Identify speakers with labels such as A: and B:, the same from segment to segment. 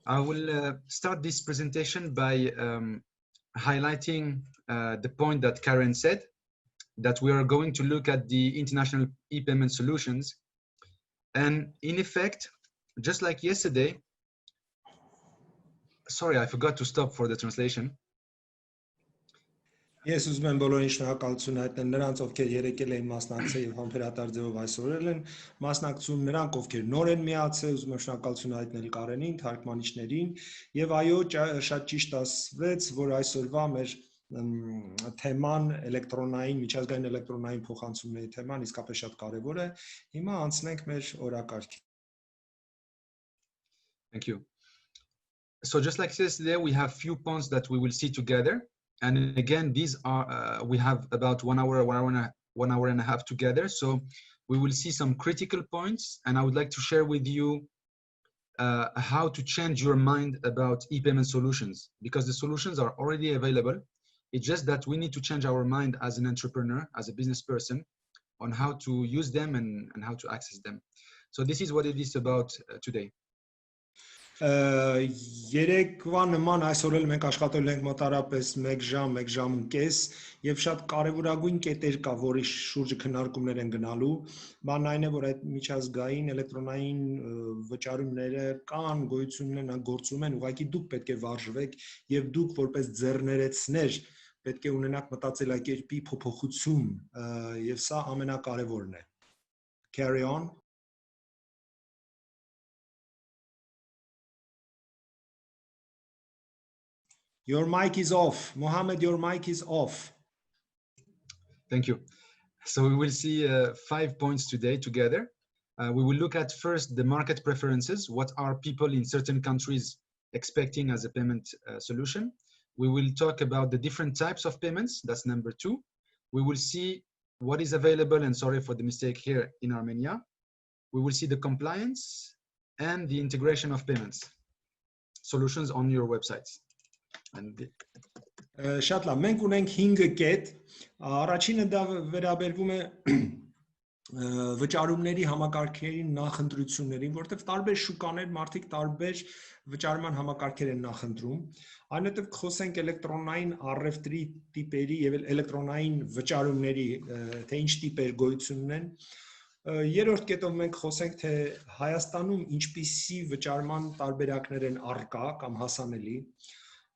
A: I will start this presentation by highlighting the point that Karen said, that we are going to look at the international e-payment solutions. And in effect, just like yesterday, sorry, I forgot to stop for the translation.
B: Ես ուզում եմ բոլորին շնորհակալություն հայտնել նրանց, ովքեր եկել էին մասնակցել եւ համբերատար ձևով այսօր են մասնակցում, նրանք ովքեր նոր են միացել, ուզում եմ շնորհակալություն հայտնել Կարենին, թարգմանիչներին եւ այո, շատ ճիշտ ասվեց, որ այսօրվա մեր թեման էլեկտրոնային, միջազգային էլեկտրոնային փոխանցումների թեման իսկապես շատ կարեւոր է։ Հիմա անցնենք մեր օրակարգին։
A: Thank you. So just like yesterday, we have few points that we will see together. And again, these are, we have about 1 hour, 1 hour and a half together. So we will see some critical points. And I would like to share with you how to change your mind about e-payment solutions, because the solutions are already available. It's just that we need to change our mind as an entrepreneur, as a business person, on how to use them and how to access them. So this is what it is about today.
B: Երեկվա նման այսօր էլ մենք աշխատել ենք մոտարապես 1 ժամ, 1 ժամ ու կես եւ շատ կարեւորագույն կետեր կա, որի շուրջը քննարկումներ են գնալու։ Բանն այն է, որ այդ միջազգային էլեկտրոնային վճարումները կան, գոյություն ունեն, գործում են, ուղղակի դուք պետք է վարժվեք եւ դուք որպես ձեռներեցներ պետք է ունենաք մտածելակերպի փոփոխություն եւ սա ամենակարևորն է։ Carry on. Your mic is off. Mohammed, your mic is off.
A: Thank you. So we will see 5 points today together. We will look at first the market preferences. What are people in certain countries expecting as a payment solution? We will talk about the different types of payments. That's number 2. We will see what is available, and sorry for the mistake here, in Armenia. We will see the compliance and the integration of payments solutions on your websites.
B: Շատ լավ, մենք ունենք 5 կետ, առաջինը դա վերաբերվում է վճարումների համակարգերի նախընտրություններին, որտեղ տարբեր շուկաներ, մարդիկ տարբեր վճարման համակարգեր են նախընտրում, այնուհետև խոսենք էլեկտրոնային առևտրի տիպերի եւ էլեկտրոնային վճարումների, թե ինչ տիպեր գոյություն ունեն։ Երրորդ կետով մենք խոսենք, թե Հայաստանում ինչպիսի վճարման տարբերակներ են առկա կամ հասանելի։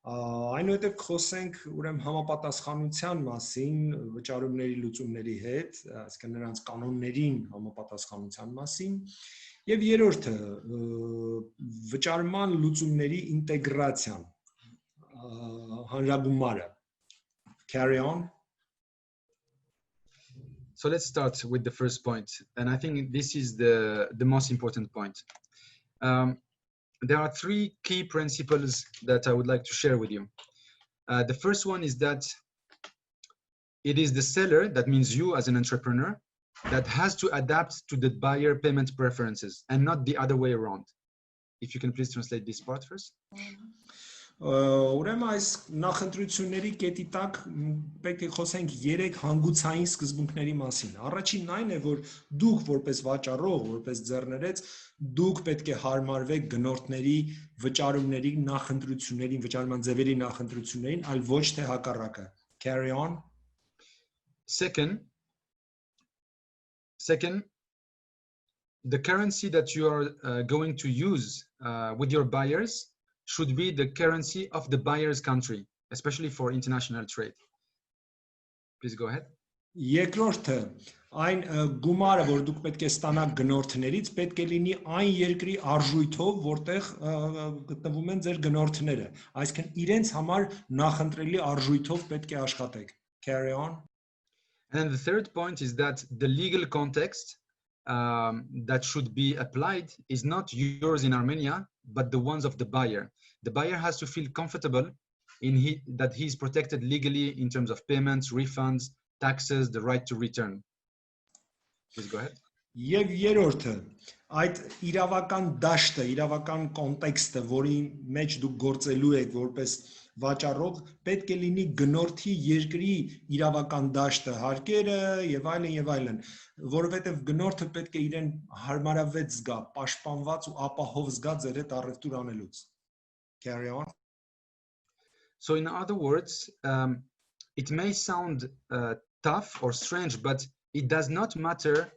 B: Այնուհետև խոսենք ուրեմն համապատասխանության մասին վճարումների լուծումների հետ, այսինքն նրանց կանոններին համապատասխանության մասին, եւ երրորդը վճարման լուծումների ինտեգրացիան, հանրագումարը։ Carry on.
A: So let's start with the first point, and I think this is the most important point. There are 3 key principles that I would like to share with you. The first one is that it is the seller, that means you as an entrepreneur, that has to adapt to the buyer payment preferences and not the other way around. If you can please translate this part first.
B: Ուրեմն այս նախընտրությունների կետի տակ պետք է խոսենք 3 հանգուցային սկզբունքների մասին։ Առաջինն այն է, որ դուք որպես վաճառող, որպես ձեռներեց, դուք պետք է հարմարվեք գնորդների վճարումների նախընտրություններին, վճարման ձևերի նախընտրություններին, այլ ոչ թե հակառակը։ Carry on.
A: Second, the currency that you are going to use with your buyers should be the currency of the buyer's country, especially for international trade. Please go ahead.
B: Երկրորդը, այն գումարը, որ դուք պետք է ստանաք գնորդներից, պետք է լինի այն երկրի արժույթով, որտեղ գտնվում են ձեր գնորդները, այսինքն իրենց համար նախընտրելի արժույթով պետք է աշխատեք։ Carry on.
A: And the third point is that the legal context that should be applied is not yours in Armenia, but the ones of the buyer. The buyer has to feel comfortable in that he is protected legally in terms of payments, refunds, taxes, the right to return. Please go ahead.
B: Եվ երրորդը, այդ իրավական դաշտը, իրավական կոնտեքստը, որի մեջ դուք գործելու եք որպես վաճառող, պետք է լինի գնորդի երկրի իրավական դաշտը, հարկերը եւ այլն, որովհետեւ գնորդը պետք է իրեն հարմարավետ զգա, պաշտպանված ու ապահով զգա ձեր հետ առևտուր անելուց։ Carry on.
A: So in other words, it may sound tough or strange, but it does not matter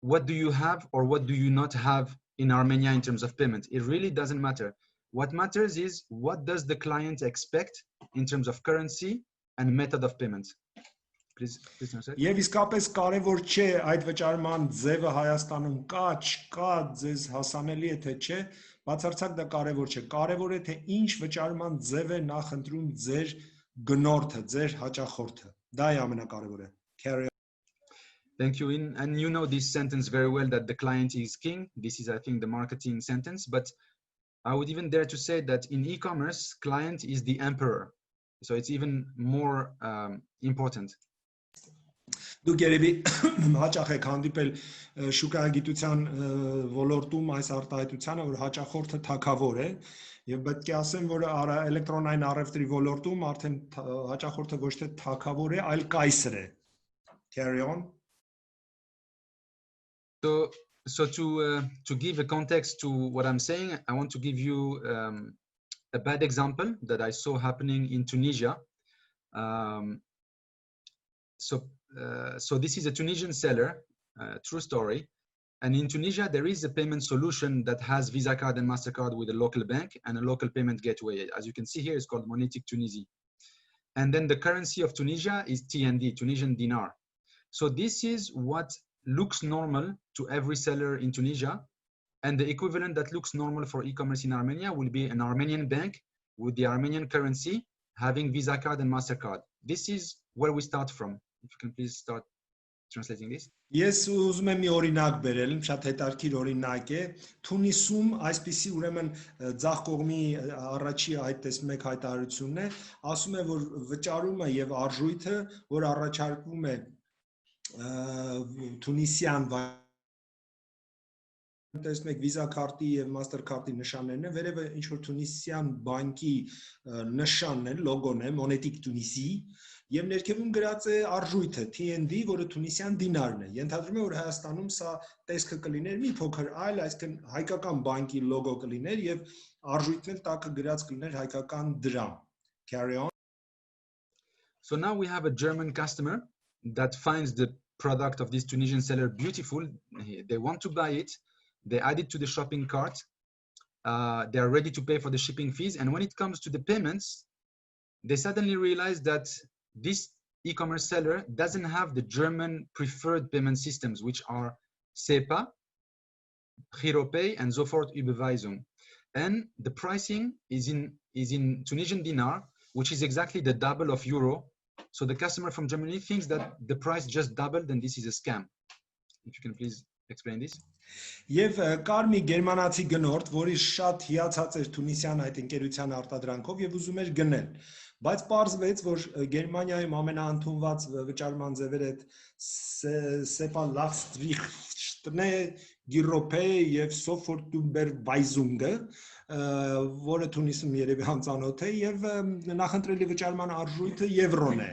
A: what do you have or what do you not have in Armenia in terms of payment. It really doesn't matter. What matters is what does the client expect in terms of currency and method of payment. Please translate.
B: Եվ իսկապես կարևոր չէ այդ վճարման ձևը Հայաստանում կա, չկա, ձեզ հասանելի է թե չէ, բացարձակ դա կարևոր չէ։ Կարևոր է թե ինչ վճարման ձև է նախընտրում ձեր գնորդը, ձեր հաճախորդը։ Դա է ամենակարևորը։ Carry on.
A: Thank you. And you know this sentence very well, that the client is king. This is, I think, the marketing sentence. But I would even dare to say that in e-commerce, client is the emperor. So it's even more important.
B: Դուք երևի հաճախ եք հանդիպել շուկայագիտության ոլորտում այս արտահայտությանը, որ հաճախորդը թագավոր է, եւ պետք է ասեմ, որ էլեկտրոնային առևտրի ոլորտում արդեն հաճախորդը ոչ թե թագավոր է, այլ կայսր է։ Carry on.
A: So to give a context to what I'm saying, I want to give you a bad example that I saw happening in Tunisia. So this is a Tunisian seller, true story. And in Tunisia, there is a payment solution that has Visa card and MasterCard with a local bank and a local payment gateway. As you can see here, it's called Monetic Tunisie. And then the currency of Tunisia is TND, Tunisian dinar. So this is what looks normal to every seller in Tunisia. And the equivalent that looks normal for e-commerce in Armenia will be an Armenian bank with the Armenian currency having Visa card and MasterCard. This is where we start from. If you can please start translating this.
B: Ես ուզում եմ մի օրինակ բերել, շատ հետաքրքիր օրինակ է։ Թունիսում այսպիսի ուրեմն ձախ կողմի առաջի այդ տեսնում եք հայտարարությունն է, ասում է, որ վճարումը եւ արժույթը, որ առաջարկվում է Թունիսյան տեսնում եք Visa քարտի եւ MasterCard-ի նշաններն են, վերևը ինչ որ Թունիսյան բանկի նշանն է, լոգոն է, Monetic Tunisie, եւ ներքևում գրած է արժույթը TND, որը Թունիսյան դինարն է։ Ենթադրում է, որ Հայաստանում սա տեսքը կլիներ մի փոքր այլ, այսինքն հայկական բանկի լոգո կլիներ եւ արժույթն էլ տակը գրած կլիներ հայկական դրամ։ Carry on.
A: So now we have a German customer that finds the product of this Tunisian seller beautiful. They want to buy it. They add it to the shopping cart. They are ready to pay for the shipping fees. And when it comes to the payments, they suddenly realize that this e-commerce seller doesn't have the German preferred payment systems, which are SEPA, GiroPay, and sofort Überweisung. And the pricing is in Tunisian dinar, which is exactly the double of euro. So the customer from Germany thinks that the price just doubled and this is a scam. If you can please explain this.
B: Եվ կար մի գերմանացի գնորդ, որի շատ հիացած էր Թունիսյան այդ ընկերության արտադրանքով եւ ուզում էր գնել։ Բայց պարզվեց, որ Գերմանիայում ամենաընդունված վճարման ձևերը SEPA Lastschriftն է, GiroPay եւ sofort Überweisung-ը, որը Թունիսում երևի անծանոթ է եւ նախընտրելի վճարման արժույթը եվրոն է։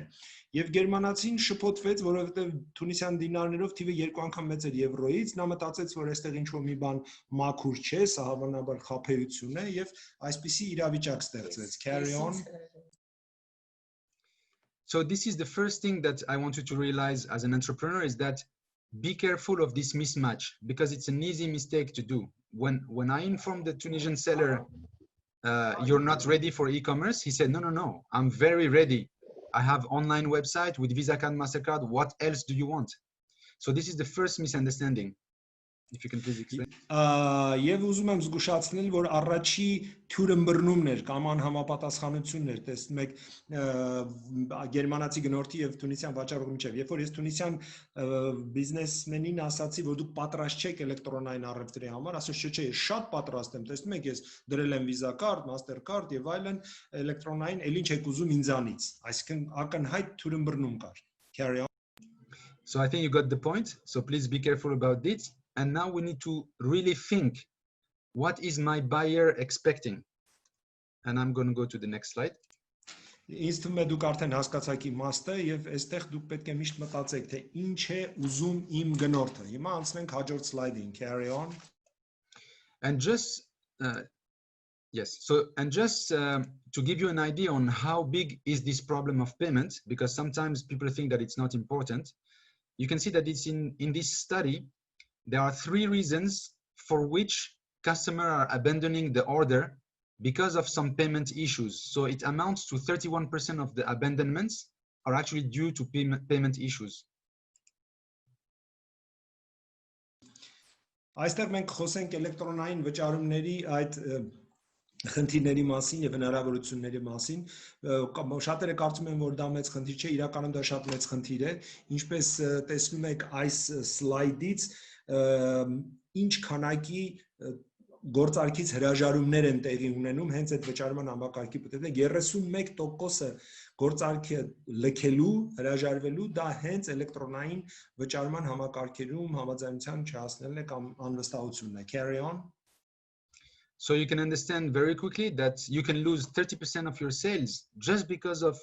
B: Եվ գերմանացին շփոթվեց, որովհետև Թունիսյան դինարներով թիվը 2 անգամ մեծ էր եվրոից, նա մտածեց, որ այստեղ ինչ-որ մի բան մաքուր չէ, սա հավանաբար խաբեություն է եւ այսպիսի իրավիճակ ստեղծվեց։ Carry on.
A: So this is the first thing that I want you to realize as an entrepreneur is that be careful of this mismatch because it's an easy mistake to do. When I informed the Tunisian seller, you're not ready for e-commerce, he said, no, I'm very ready. I have online website with Visa card, MasterCard. What else do you want? So this is the first misunderstanding. If you can please explain.
B: Եվ ուզում եմ զգուշացնել, որ առաջի թյուրըմբռնումն էր կամ անհամապատասխանությունն էր, տեսնում եք գերմանացի գնորդի եւ Թունիսյան վաճառողի միջեւ։ Երբ որ ես Թունիսյան բիզնեսմենին ասացի, որ դուք պատրաստ չեք էլեկտրոնային առևտրի համար, ասաց չէ, ես շատ պատրաստ եմ, տեսնում եք, ես դրել եմ Visa card, MasterCard եւ այլն, էլեկտրոնային, ել ինչ եք ուզում ինձանից։ Այսինքն ակնհայտ թյուրըմբռնում կար։ Carry on.
A: So I think you got the point. So please be careful about this. And now we need to really think, what is my buyer expecting? And I'm going to go to the next slide.
B: Ինձ թվում է դուք արդեն հասկացաք իմաստը եւ այստեղ դուք պետք է միշտ մտածեք, թե ինչ է ուզում իմ գնորդը։ Հիմա անցնենք հաջորդ սլայդին, carry on.
A: And just Yes. So, and just to give you an idea on how big is this problem of payment, because sometimes people think that it's not important, you can see that it's in this study, there are 3 reasons for which customers are abandoning the order because of some payment issues. So it amounts to 31% of the abandonments are actually due to payment issues.
B: Այստեղ մենք խոսենք էլեկտրոնային վճարումների այդ խնդիրների մասին եւ հնարավորությունների մասին, շատերը կարծում են, որ դա մեծ խնդիր չէ, իրականում դա շատ մեծ խնդիր է, ինչպես տեսնում եք այս սլայդից, ինչ քանակի գործարքից հրաժարումներ են տեղի ունենում հենց այդ վճարման համակարգի պատճառով 31%-ը գործարքը լքելու, հրաժարվելու դա հենց էլեկտրոնային վճարման համակարգերում համաձայնության չհասնելն է կամ անվստահությունն է. Carry on.
A: So you can understand very quickly that you can lose 30% of your sales just because of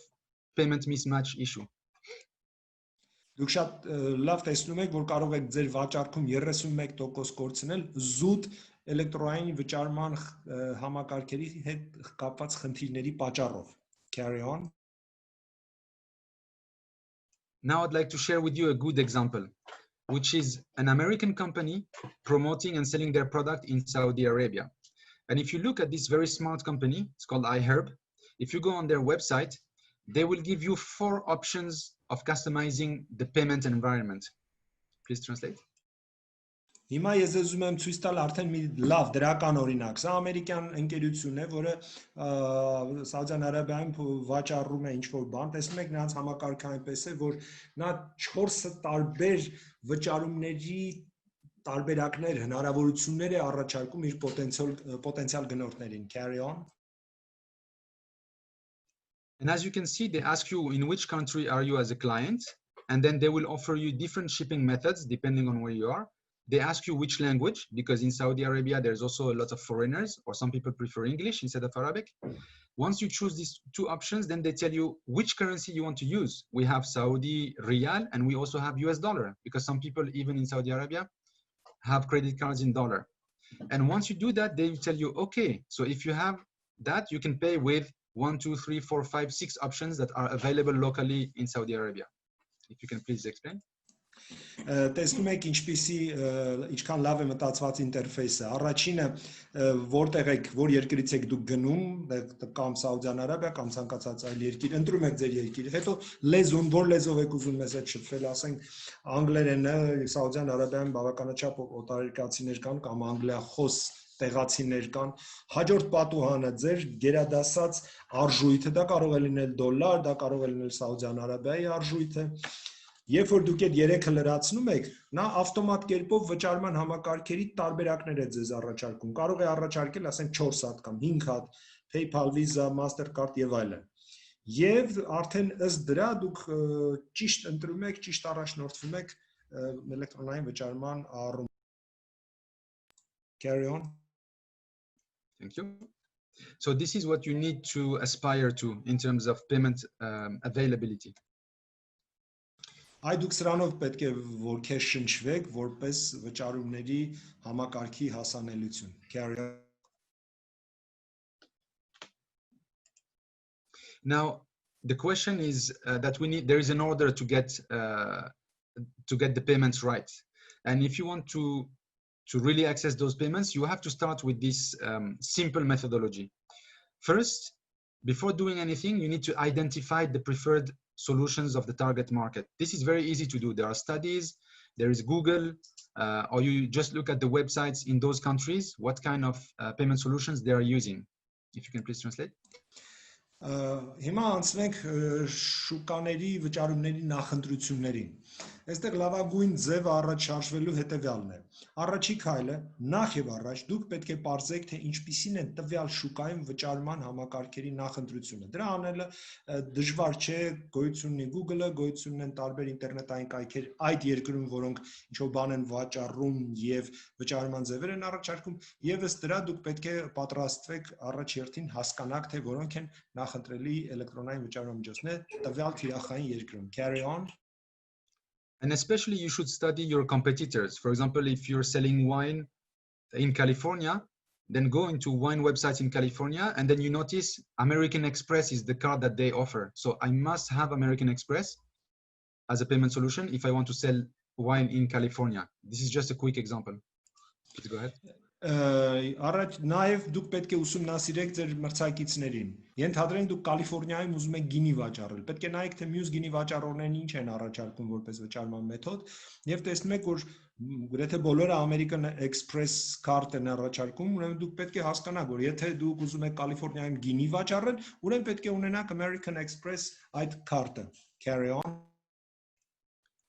A: payment mismatch issue.
B: Դուք շատ լավ տեսնում եք, որ կարող եք ձեր վաճառքում 31% կորցնել զուտ էլեկտրոնային վճարման համակարգերի հետ կապված խնդիրների պատճառով. Carry on.
A: Now I'd like to share with you a good example, which is an American company promoting and selling their product in Saudi Arabia. And if you look at this very smart company, it's called iHerb. If you go on their website, they will give you 4 options of customizing the payment environment. Please translate.
B: Հիմա ես ուզում եմ ցույց տալ արդեն մի լավ դրական օրինակ։ Սա ամերիկյան ընկերություն է, որը Սաուդյան Արաբիայում վաճառում է ինչ-որ բան։ Տեսնում եք նրանց համակարգը այնպես է, որ նա 4 տարբեր վճարումների տարբերակներ, հնարավորություններ է առաջարկում իր պոտենցիալ գնորդներին. Carry on.
A: And as you can see, they ask you in which country are you as a client, and then they will offer you different shipping methods depending on where you are. They ask you which language, because in Saudi Arabia, there's also a lot of foreigners, or some people prefer English instead of Arabic. Once you choose these 2 options, then they tell you which currency you want to use. We have Saudi Riyal, and we also have US dollar, because some people, even in Saudi Arabia, have credit cards in dollar. And once you do that, they tell you, okay, so if you have that, you can pay with 1, 2, 3, 4, 5, 6 options that are available locally in Saudi Arabia. If you can please explain.
B: Տեսնում եք ինչքան լավ է մտածված ինտերֆեյսը։ Առաջինը որտեղ եք, որ երկրից եք դուք գնում, կամ Սաուդյան Արաբիա կամ ցանկացած այլ երկիր, ընտրում եք ձեր երկիրը։ Հետո լեզուն, որ լեզվով եք ուզում մեզ հետ շփվել, ասենք անգլերենը, Սաուդյան Արաբիայում բավականաչափ օտարերկրացիներ կան կամ անգլիախոս տեղացիներ կան։ Հաջորդ պատուհանը ձեր գերադասած արժույթը, դա կարող է լինել դոլար, դա կարող է լինել Սաուդյան Արաբիայի արժույթը։ Երբ որ դուք այդ 3-ը լրացնում եք, նա ավտոմատ կերպով վճարման համակարգերի տարբերակներ է ձեզ առաջարկում։ Կարող է առաջարկել, ասենք 4 հատ կամ 5 հատ, PayPal, Visa, Mastercard եւ այլն։ Եվ արդեն ըստ դրա դուք ճիշտ ընտրում եք, ճիշտ առաջնորդվում եք էլեկտրոնային վճարման առումով։ Carry on.
A: Thank you. So this is what you need to aspire to in terms of payment availability.
B: Այ դուք սրանով պետք է որ քեզ շնչվեք որպես վճարումների համակարգի հասանելիություն. Carry on.
A: Now the question is that there is an order to get the payments right, and if you want to really access those payments, you have to start with this simple methodology. First, before doing anything, you need to identify the preferred solutions of the target market. This is very easy to do. There are studies, there is Google, or you just look at the websites in those countries, what kind of payment solutions they are using. If you can please translate.
B: Հիմա անցնենք շուկաների վճարումների նախընտրություններին։ Այստեղ լավագույն ձևը առաջ շարժվելու հետևյալն է։ Առաջի քայլը նախ եւ առաջ դուք պետք է ողջեք, թե ինչպիսին է տվյալ շուկայում վճարման համակարգերի նախընտրությունը։ Դրա անելը դժվար չէ, գոյություն ունի Google-ը, գոյություն ունեն տարբեր ինտերնետային կայքեր այդ երկրում, որոնք ինչ-որ բան են վաճառում եւ վճարման ձևեր են առաջարկում, եւ ըստ դրա դուք պետք է պատրաստվեք առաջ երթին հասկանաք, թե որոնք են նախընտրելի էլեկտրոնային վճարման միջոցներ տվյալ թիրախային երկրում. Carry on.
A: And especially you should study your competitors. For example, if you're selling wine in California, then go into wine websites in California, and then you notice American Express is the card that they offer. So I must have American Express as a payment solution if I want to sell wine in California. This is just a quick example. Please go ahead.
B: Առաջ նաև դուք պետք է ուսումնասիրեք ձեր մրցակիցներին։ Ենթադրենք դուք Կալիֆոռնիայում ուզում եք գինի վաճառել։ Պետք է նայեք թե մյուս գինի վաճառողներն ինչ են առաջարկում որպես վճարման մեթոդ, եւ տեսնում եք որ գրեթե բոլորը American Express card են առաջարկում, ուրեմն դուք պետք է հասկանաք որ եթե դուք ուզում եք Կալիֆոռնիայում գինի վաճառել, ուրեմն պետք է ունենաք American Express այդ card-ը։ Carry on.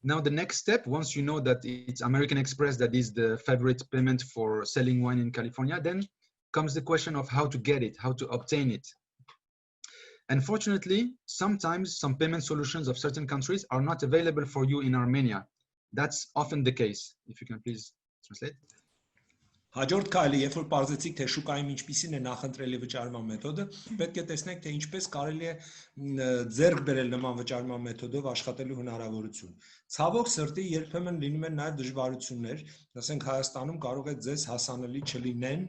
A: Now the next step, once you know that it's American Express that is the favorite payment for selling wine in California, then comes the question of how to get it, how to obtain it. Unfortunately, sometimes some payment solutions of certain countries are not available for you in Armenia. That's often the case. If you can please translate.
B: Հաջորդ քայլը, երբ որ բարձեցիք թե շուկայում ինչպիսին է նախընտրելի վճարման մեթոդը, պետք է տեսնեք թե ինչպես կարելի է ձեռք բերել նման վճարման մեթոդով աշխատելու հնարավորություն։ Ցավոք սրտի երբեմն լինում են նաև դժվարություններ, ասենք Հայաստանում կարող է ձեզ հասանելի չլինեն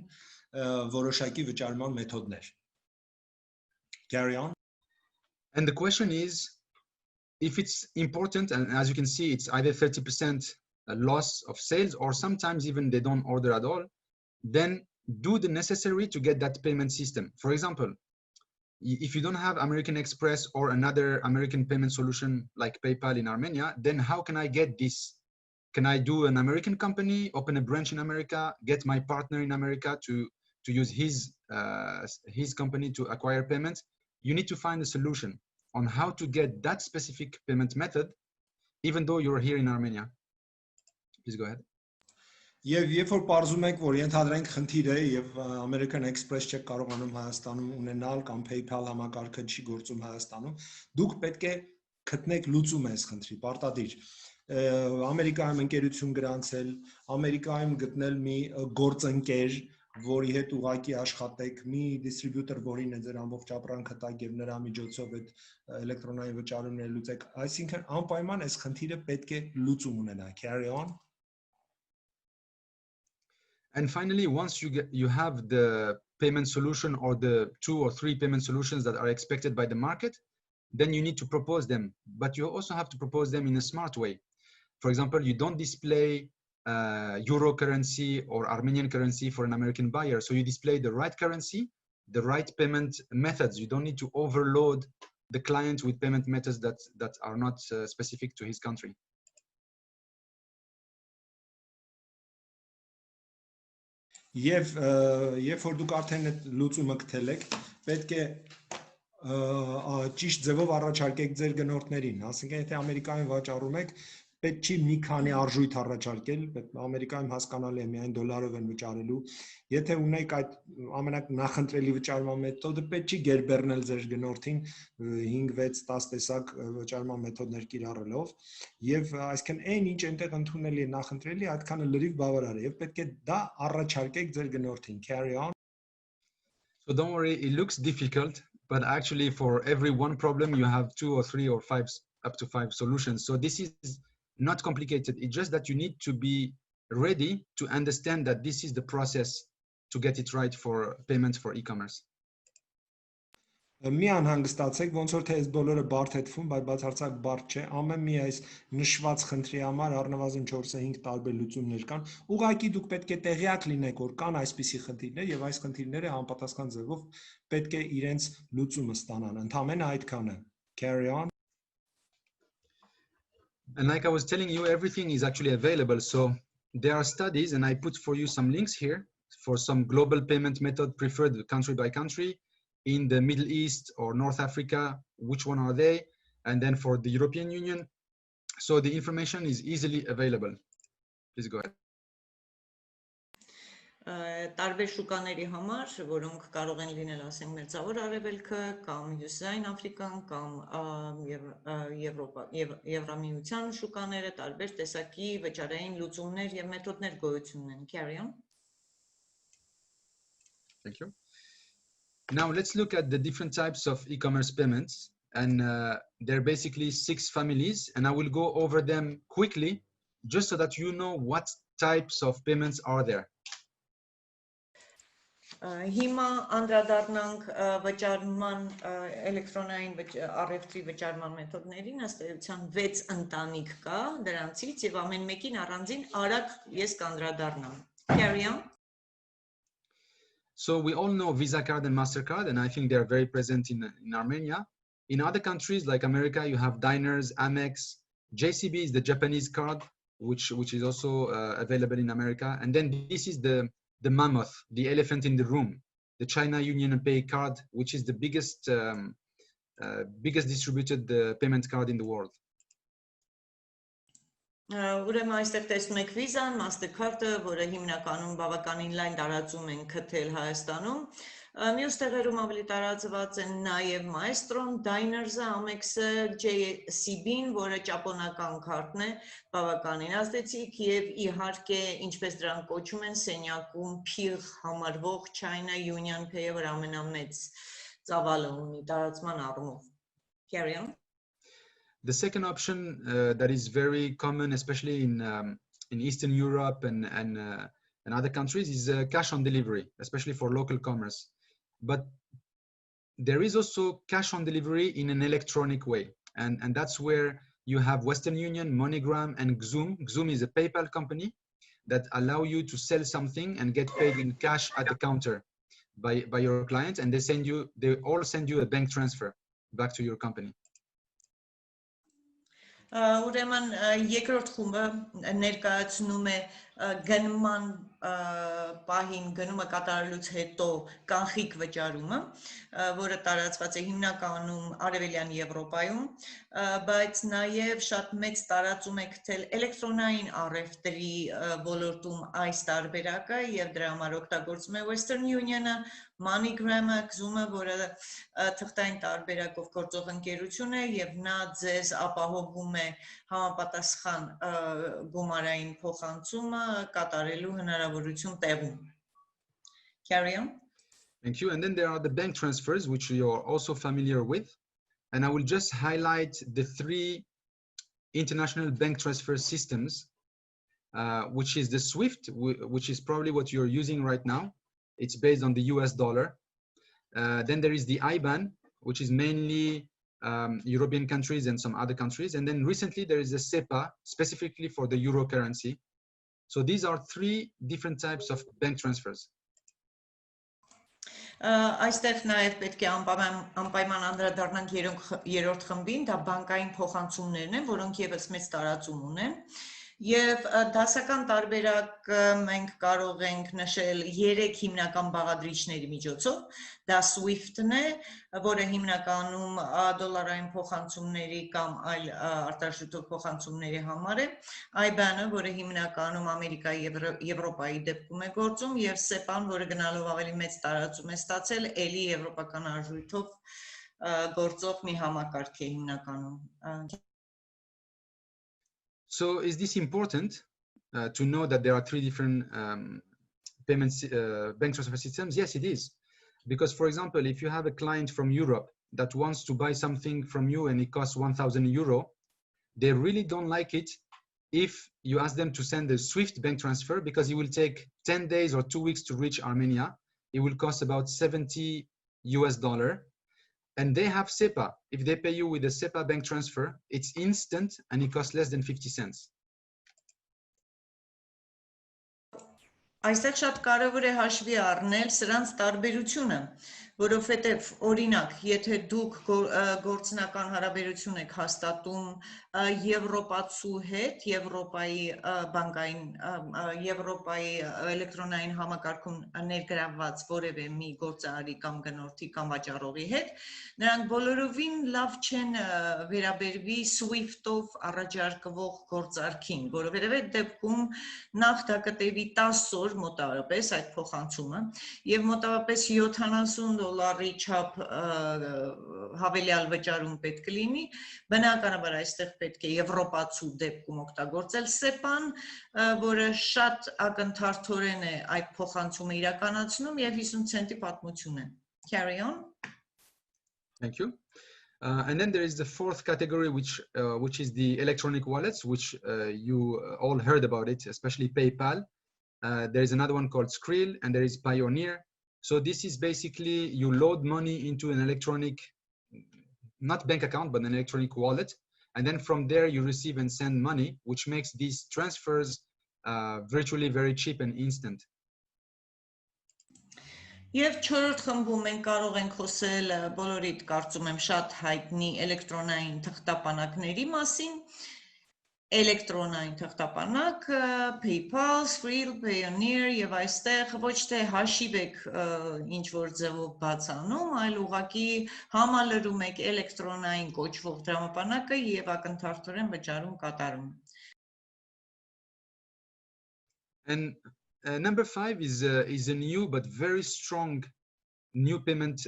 B: որոշակի վճարման մեթոդներ։ Carry on.
A: And the question is, if it's important, and as you can see, it's either 30% loss of sales, or sometimes even they don't order at all, then do the necessary to get that payment system. For example, if you don't have American Express or another American payment solution like PayPal in Armenia, then how can I get this? Can I do an American company, open a branch in America, get my partner in America to use his company to acquire payments? You need to find a solution on how to get that specific payment method, even though you're here in Armenia. Please go ahead.
B: Եվ երբ որ բարձում եք, որ ենթադրենք խնդիր է եւ American Express չեք կարողանում Հայաստանում ունենալ կամ PayPal համակարգը չի գործում Հայաստանում, դուք պետք է գտնեք լուծում այս խնդրի, պարտադիր։ Ամերիկայում ընկերություն գրանցել, Ամերիկայում գտնել մի գործընկեր, որի հետ ուղակի աշխատեք, մի դիստրիբյուտոր, որին է ձեր ամբողջ ապրանքը տակ եւ նրա միջոցով այդ էլեկտրոնային վճարումները լուծեք, այսինքն անպայման այս խնդիրը պետք է լուծում ունենա։ Carry on.
A: And finally, once you have the payment solution or the 2 or 3 payment solutions that are expected by the market, then you need to propose them. But you also have to propose them in a smart way. For example, you don't display Euro currency or Armenian currency for an American buyer. So you display the right currency, the right payment methods. You don't need to overload the client with payment methods that are not specific to his country.
B: Եվ երբ որ դուք արդեն այդ լուծումը գտել եք, պետք է ճիշտ ձևով առաջարկեք ձեր գնորդներին, ասենք եթե Ամերիկայում վաճառում եք, պետք չի մի քանի արժույթ առաջարկել, Ամերիկայում հասկանալի է միայն դոլարով են վճարելու, եթե ունեք այդ ամենանախընտրելի վճարման մեթոդը, պետք չի գերբեռնել ձեր գնորդին 5-6-10 տեսակ վճարման մեթոդներ կիրառելով, եւ այսինքն այն ինչ այնտեղ ընդունելի է նախընտրելի, այդքանը լրիվ բավարար է, եւ պետք է դա առաջարկեք ձեր գնորդին։ Carry on.
A: So don't worry, it looks difficult, but actually for every one problem you have 2 or 3 or 5 up to 5 solutions. So this is not complicated. It's just that you need to be ready to understand that this is the process to get it right for payments for e-commerce.
B: Մի անհանգստացեք, ոնց որ թե այս բոլորը բարդ հետվում, բայց բացարձակ բարդ չէ, ամեն մի այս նշված խնդրի համար առնվազն 4-5 տարբեր լուծումներ կան։ Ուղղակի դուք պետք է տեղյակ լինեք, որ կան այսպիսի խնդիրներ եւ այս խնդիրները համապատասխան ձևով պետք է իրենց լուծումը ստանան։ Ընդամենը այդքանը։ Carry on.
A: And like I was telling you, everything is actually available. So there are studies, and I put for you some links here for some global payment method preferred country by country. In the Middle East or North Africa, which one are they? And then for the European Union. So the information is easily available. Please go ahead.
C: Տարբեր շուկաների համար, որոնք կարող են լինել, ասենք, մերձավոր արևելքը կամ հյուսիսային Աֆրիկան կամ Եվրամիության շուկաները, տարբեր տեսակի վճարային լուծումներ եւ մեթոդներ գոյություն ունեն։ Carry on.
A: Thank you. Now let's look at the different types of e-commerce payments, and there are basically 6 families, and I will go over them quickly just so that you know what types of payments are there.
C: Հիմա անդրադառնանք վճարման էլեկտրոնային առևտրի վճարման մեթոդներին, ըստ էության 6 ընտանիք կա դրանցից եւ ամեն մեկին առանձին արագ ես կանդրադառնամ. Carry on.
A: So we all know Visa card and MasterCard, and I think they're very present in Armenia. In other countries like America, you have Diners, Amex, JCB is the Japanese card, which is also available in America. And then this is the mammoth, the elephant in the room, the China Union Pay card, which is the biggest distributed payment card in the world.
C: Ուրեմն այստեղ տեսնում եք Visa-ն, MasterCard-ը, որը հիմնականում բավականին լայն տարածում են քթել Հայաստանում։ Մյուս տեղերում ավելի տարածված են նաև Maestro-ն, Diners-ը, Amex-ը, JCB-ն, որը ճապոնական քարտն է, բավականին ազդեցիկ, եւ իհարկե, ինչպես դրանք կոչում են, սենյակում փիղ համարվող China Union Pay-ը, որ ամենամեծ ծավալը ունի տարածման առումով։ Carry on.
A: The second option that is very common, especially in Eastern Europe and other countries, is cash on delivery, especially for local commerce. But there is also cash on delivery in an electronic way, and that's where you have Western Union, MoneyGram, and Xoom. Xoom is a PayPal company that allow you to sell something and get paid in cash at the counter by your client, and they all send you a bank transfer back to your company.
C: Ուրեմն երկրորդ խումբը ներկայացնում է գնման պահին գնումը կատարելուց հետո կանխիկ վճարումը, որը տարածված է հիմնականում Արևելյան Եվրոպայում, բայց նաև շատ մեծ տարածում է գտել էլեկտրոնային առևտրի ոլորտում այս տարբերակը եւ դրա համար օգտագործում է Western Union-ը, MoneyGram-ը, Xoom-ը, որը թղթային տարբերակով գործող ընկերություն է եւ նա ձեզ ապահովում է համապատասխան գումարային փոխանցումը կատարելու հնարավորություն տեղում. Carry on.
A: Thank you. And then there are the bank transfers, which you're also familiar with. And I will just highlight the 3 international bank transfer systems, which is the SWIFT, which is probably what you're using right now. It's based on the US dollar. Then there is the IBAN, which is mainly European countries and some other countries. And then recently there is a SEPA, specifically for the euro currency. So these are 3 different types of bank transfers.
C: Այստեղ նաև պետք է անպայման անդրադառնանք երրորդ խմբին, դա բանկային փոխանցումներն են, որոնք եւս մեծ տարածում ունեն։ Եվ դասական տարբերակ մենք կարող ենք նշել 3 հիմնական բաղադրիչների միջոցով, դա SWIFT-ն է, որը հիմնականում դոլարային փոխանցումների կամ այլ արտարժութող փոխանցումների համար է, IBAN-ը, որը հիմնականում Ամերիկայի եւ Եվրոպայի դեպքում է գործում, եւ SEPA-ն, որը գնալով ավելի մեծ տարածում է ստացել, ելի եվրոպական արժույթով գործող մի համակարգ է հիմնականում։
A: So is this important to know that there are 3 different bank transfer systems? Yes, it is. Because, for example, if you have a client from Europe that wants to buy something from you and it costs 1,000 euro, they really don't like it if you ask them to send a SWIFT bank transfer, because it will take 10 days or 2 weeks to reach Armenia. It will cost about $70 US. And they have SEPA. If they pay you with a SEPA bank transfer, it's instant and it costs less than 50 cents.
C: Այստեղ շատ կարևոր է հաշվի առնել սրանց տարբերությունը, որովհետև օրինակ, եթե դուք գործնական հարաբերություն եք հաստատում Եվրոպացու հետ, Եվրոպայի բանկային, Եվրոպայի էլեկտրոնային համակարգում ներգրավված որևէ մի գործարարի կամ գնորդի կամ վաճառողի հետ, նրանք բոլորովին լավ չեն վերաբերվի SWIFT-ով առաջարկվող գործարքին, որովհետև այդ դեպքում նախ դա կտևի 10 օր մոտավորապես այդ փոխանցումը եւ մոտավորապես $70 չափ հավելյալ վճարում պետք է լինի, բնականաբար այստեղ պետք է եվրոպացու դեպքում օգտագործել SEPA-ն, որը շատ ակնթարթորեն է այդ փոխանցումը իրականացնում եւ 50 ցենտի պատմություն է. Carry on.
A: Thank you. And then there is the 4th category, which is the electronic wallets, which you all heard about it, especially PayPal. There is another one called Skrill, and there is Pioneer. So this is basically you load money into an electronic, not bank account, but an electronic wallet. And then from there you receive and send money, which makes these transfers virtually very cheap and instant.
C: Եվ չորրորդ խմբում մենք կարող ենք խոսել բոլորիդ կարծում եմ շատ հայտնի էլեկտրոնային թղթապանակների մասին, էլեկտրոնային թղթապանակ, PayPal, Skrill, Payoneer եւ այստեղ ոչ թե հաշիվ եք ինչ որ ձևով բացանում, այլ ուղղակի համալրում եք էլեկտրոնային կոչվող դրամապանակը եւ ակնթարթորեն վճարում կատարում։
A: And number 5 is a new but very strong new payment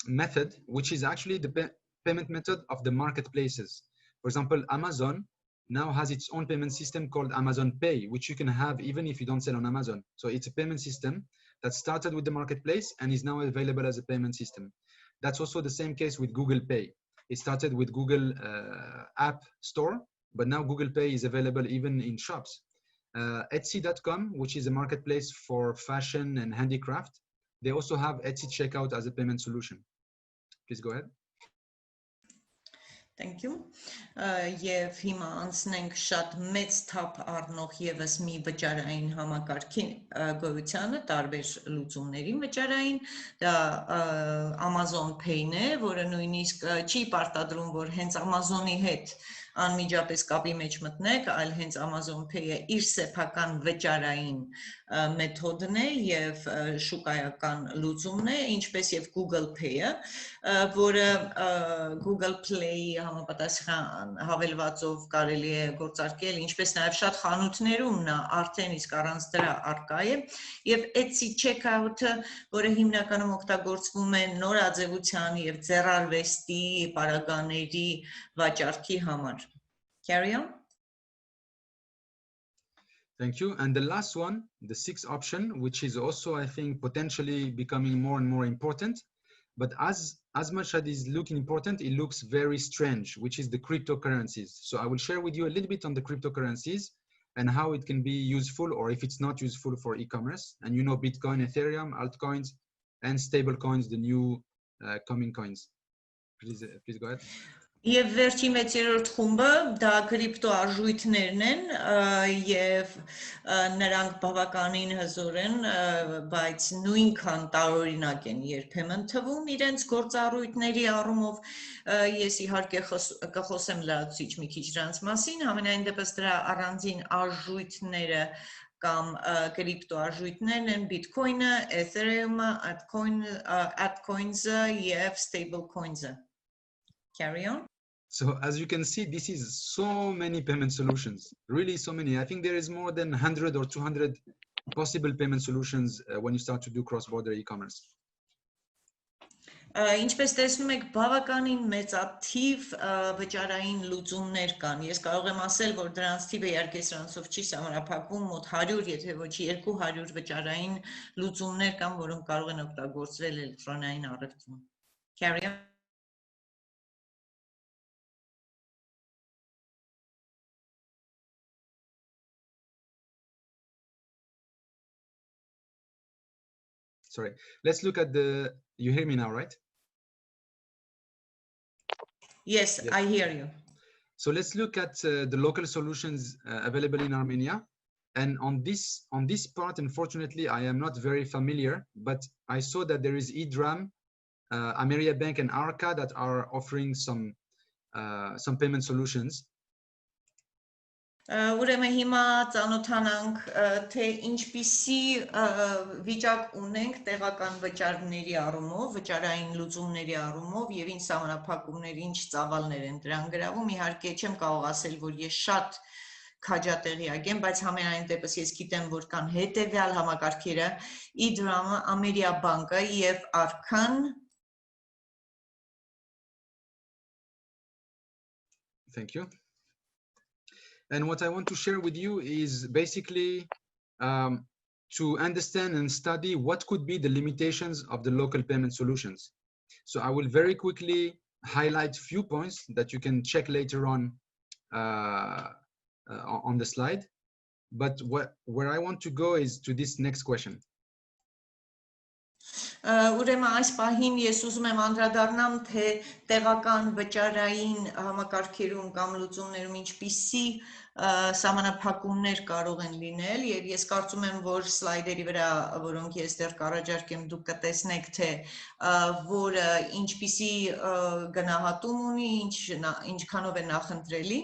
A: method, which is actually the payment method of the marketplaces. For example, Amazon now has its own payment system called Amazon Pay, which you can have even if you don't sell on Amazon. So it's a payment system that started with the marketplace and is now available as a payment system. That's also the same case with Google Pay. It started with Google App Store, but now Google Pay is available even in shops. Etsy.com, which is a marketplace for fashion and handicraft, they also have Etsy checkout as a payment solution. Please go ahead.
C: Thank you. Եվ հիմա անցնենք շատ մեծ թափ առնող եւս մի վճարային համակարգի գոյությանը, տարբեր լուծումների վճարային, դա Amazon Pay-ն է, որը նույնիսկ չի պարտադրում, որ հենց Amazon-ի հետ անմիջապես կապի մեջ մտնեք, այլ հենց Amazon Pay-ը իր սեփական վճարային մեթոդն է եւ շուկայական լուծումն է, ինչպես եւ Google Pay-ը, որը Google Play-ի համապատասխան հավելվածով կարելի է գործարկել, ինչպես նաեւ շատ խանութներում նա արդեն իսկ առանց դրա առկա է, եւ Etsy checkout-ը, որը հիմնականում օգտագործվում է նորաձևության եւ ձեռարվեստի պարագաների վաճառքի համար. Carry on.
A: Thank you. And the last one, the sixth option, which is also, I think, potentially becoming more and more important, but as much as it is looking important, it looks very strange, which is the cryptocurrencies. So I will share with you a little bit on the cryptocurrencies and how it can be useful, or if it's not useful for e-commerce. And you know, Bitcoin, Ethereum, altcoins, and stable coins, the new coming coins. Please go ahead.
C: Եվ վերջին 6-րդ խումբը դա կրիպտո արժույթներն են եւ նրանք բավականին հզոր են, բայց նույնքան տարօրինակ են երբեմն թվում իրենց գործառույթների առումով ես իհարկե կխոսեմ լրացուցիչ մի քիչ դրանց մասին, համենայն դեպս դրա առանձին արժույթները կամ կրիպտո արժույթներն են Bitcoin-ը, Ethereum-ը, altcoins-ը եւ stable coins-ը. Carry on.
A: So as you can see, this is so many payment solutions, really so many. I think there is more than 100 or 200 possible payment solutions when you start to do cross-border e-commerce.
C: Ինչպես տեսնում եք, բավականին մեծաթիվ վճարային լուծումներ կան։ Ես կարող եմ ասել, որ դրանց թիվը իհարկե սրանցով չի սահմանափակվում, մոտ 100, եթե ոչ 200 վճարային լուծումներ կան, որոնք կարող են օգտագործվել էլեկտրոնային առևտրում։ Carry on.
A: Sorry, let's look at the, you hear me now, right?
C: Yes, I hear you.
A: So let's look at the local solutions available in Armenia. And on this part, unfortunately, I am not very familiar, but I saw that there is eDram, Ameria Bank and Arca that are offering some payment solutions.
C: Ուրեմն հիմա ծանոթանանք թե ինչպիսի վիճակ ունենք տեղական վճարների առումով, վճարային լուծումների առումով եւ ինչ սահմանափակումներ, ինչ ծավալներ են դրան գրավում, իհարկե չեմ կարող ասել, որ ես շատ քաջատեղյակ եմ, բայց համենայն դեպս ես գիտեմ, որ կան հետեւյալ համակարգերը, eDram-ը, Ameria Bank-ը եւ Arcan.
A: Thank you. And what I want to share with you is basically to understand and study what could be the limitations of the local payment solutions. So I will very quickly highlight few points that you can check later on the slide. But where I want to go is to this next question.
C: Ուրեմն այս պահին ես ուզում եմ անդրադառնամ, թե տեղական վճարային համակարգերում կամ լուծումներում ինչպիսի սահմանափակումներ կարող են լինել, եւ ես կարծում եմ, որ սլայդերի վրա, որոնք ես դեռ կառաջարկեմ, դուք կտեսնեք, թե որը ինչպիսի գնահատում ունի, ինչքանով է նախընտրելի.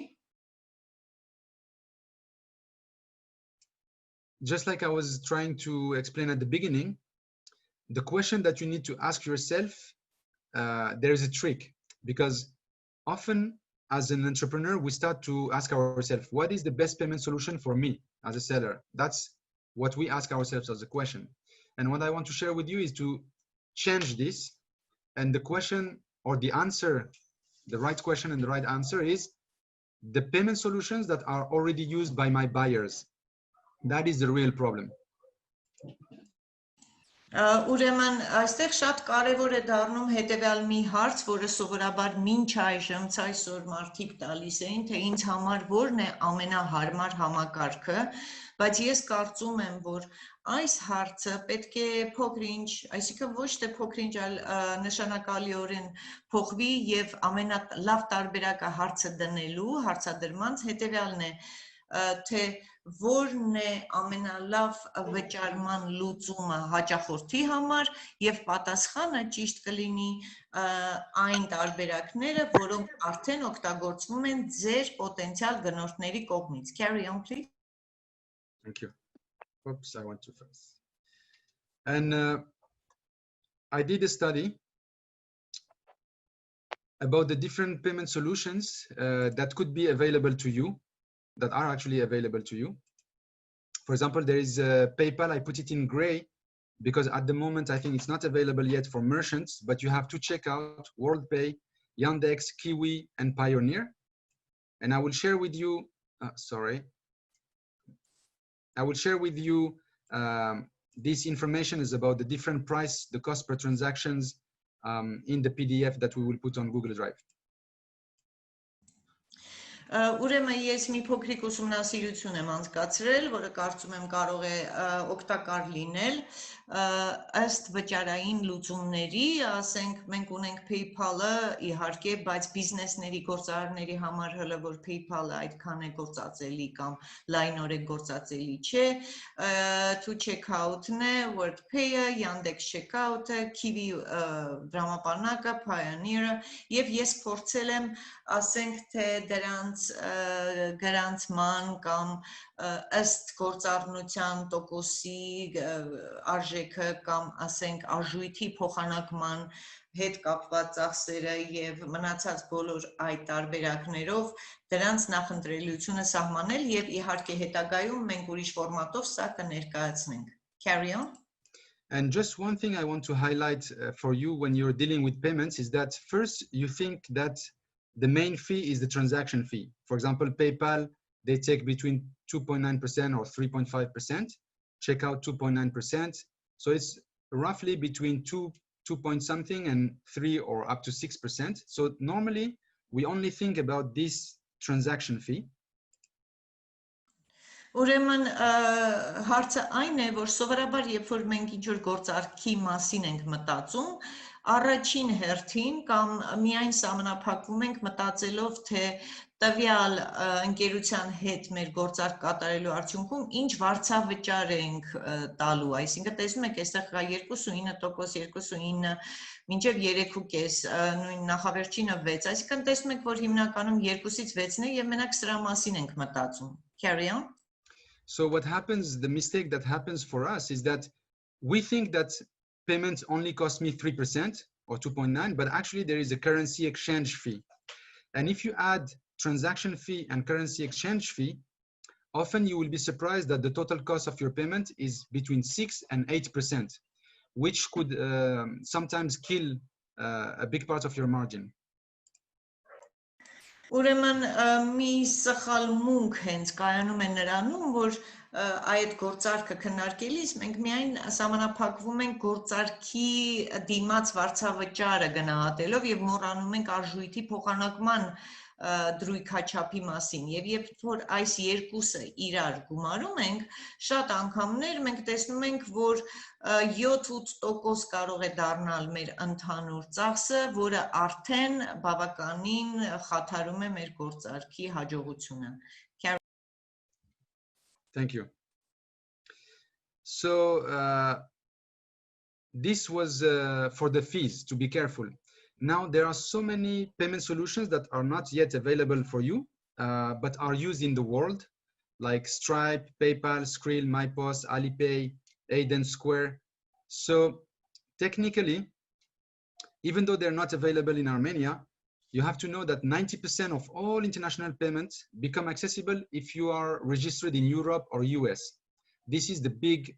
A: Just like I was trying to explain at the beginning, the question that you need to ask yourself, there is a trick, because often as an entrepreneur, we start to ask ourselves, what is the best payment solution for me as a seller? That's what we ask ourselves as a question. And what I want to share with you is to change this. And the question or the answer, the right question and the right answer is the payment solutions that are already used by my buyers. That is the real problem.
C: Ուրեմն այստեղ շատ կարևոր է դառնում հետևյալ մի հարց, որը սովորաբար մինչ այժմ այսօր մարդիկ տալիս էին, թե ինձ համար որն է ամենահարմար համակարգը, բայց ես կարծում եմ, որ այս հարցը պետք է փոքր-ինչ, այսինքն ոչ թե փոքր-ինչ, այլ նշանակալիորեն փոխվի եւ ամենալավ տարբերակը հարցը դնելու, հարցադրմանց հետևյալն է, թե որն է ամենալավ վճարման լուծումը հաճախորդի համար եւ պատասխանը ճիշտ կլինի այն տարբերակները, որոնք արդեն օգտագործվում են ձեր պոտենցիալ գնորդների կողմից. Carry on, please.
A: Thank you. Oops, I went too fast. And I did a study about the different payment solutions that could be available to you, that are actually available to you. For example, there is PayPal. I put it in gray because at the moment, I think it's not available yet for merchants, but you have to check out WorldPay, Yandex, Kiwi, and Pioneer. And I will share with you, I will share with you this information is about the different price, the cost per transactions in the PDF that we will put on Google Drive.
C: Ուրեմն ես մի փոքրիկ ուսումնասիրություն եմ անցկացրել, որը կարծում եմ կարող է օգտակար լինել ըստ վճարային լուծումների, ասենք մենք ունենք PayPal-ը իհարկե, բայց բիզնեսների գործարարների համար հələ որ PayPal-ը այդքան է գործածելի կամ լայնորեն գործածելի չէ, to checkout-ն է, WorldPay-ը, Yandex checkout-ը, Kiwi դրամապանակը, Pioneer-ը, եւ ես փորձել եմ, ասենք թե դրանց գրանցման կամ ըստ գործառնության տոկոսի արժեքը կամ ասենք արժույթի փոխանակման հետ կապված ծախսերը եւ մնացած բոլոր այդ տարբերակներով դրանց նախընտրելիությունը սահմանել եւ իհարկե հետագայում մենք ուրիշ ֆորմատով սա կներկայացնենք. Carry on.
A: And just one thing I want to highlight for you when you're dealing with payments is that first you think that the main fee is the transaction fee. For example, PayPal, they take between 2.9% or 3.5%, checkout 2.9%. So it's roughly between 2 point something and 3 or up to 6%. So normally we only think about this transaction fee.
C: Ուրեմն հարցը այն է, որ սովորաբար երբ որ մենք ինչ-որ գործարքի մասին ենք մտածում, առաջին հերթին կամ միայն սահմանափակվում ենք մտածելով, թե տվյալ ընկերության հետ մեր գործարք կատարելու արդյունքում ինչ վարձավճար ենք տալու, այսինքն տեսնում եք, այստեղ կա 2.9%, 2.9 մինչև 3.5, նույն նախավերջինը 6, այսինքն տեսնում եք, որ հիմնականում 2-ից 6-ն է եւ մենակ սրա մասին ենք մտածում. Carry on.
A: So what happens, the mistake that happens for us is that we think that payments only cost me 3% or 2.9, but actually there is a currency exchange fee. And if you add transaction fee and currency exchange fee, often you will be surprised that the total cost of your payment is between 6 and 8%, which could sometimes kill a big part of your margin.
C: Ուրեմն մի սխալ մունք հենց կայանում է նրանում, որ այդ գործարքը քննարկելիս մենք միայն սահմանափակվում ենք գործարքի դիմաց վարձավճարը գնահատելով եւ մոռանում ենք արժույթի փոխանակման դրույքաչափի մասին եւ երբ որ այս երկուսը իրար գումարում ենք, շատ անգամներ մենք տեսնում ենք, որ 7-8% կարող է դառնալ մեր ընդհանուր ծախսը, որը արդեն բավականին խաթարում է մեր գործարքի հաջողությունը։
A: Thank you. So this was for the fees, to be careful. Now there are so many payment solutions that are not yet available for you, but are used in the world, like Stripe, PayPal, Skrill, MyPost, Alipay, Aiden, Square. So technically, even though they're not available in Armenia, you have to know that 90% of all international payments become accessible if you are registered in Europe or US. This is the big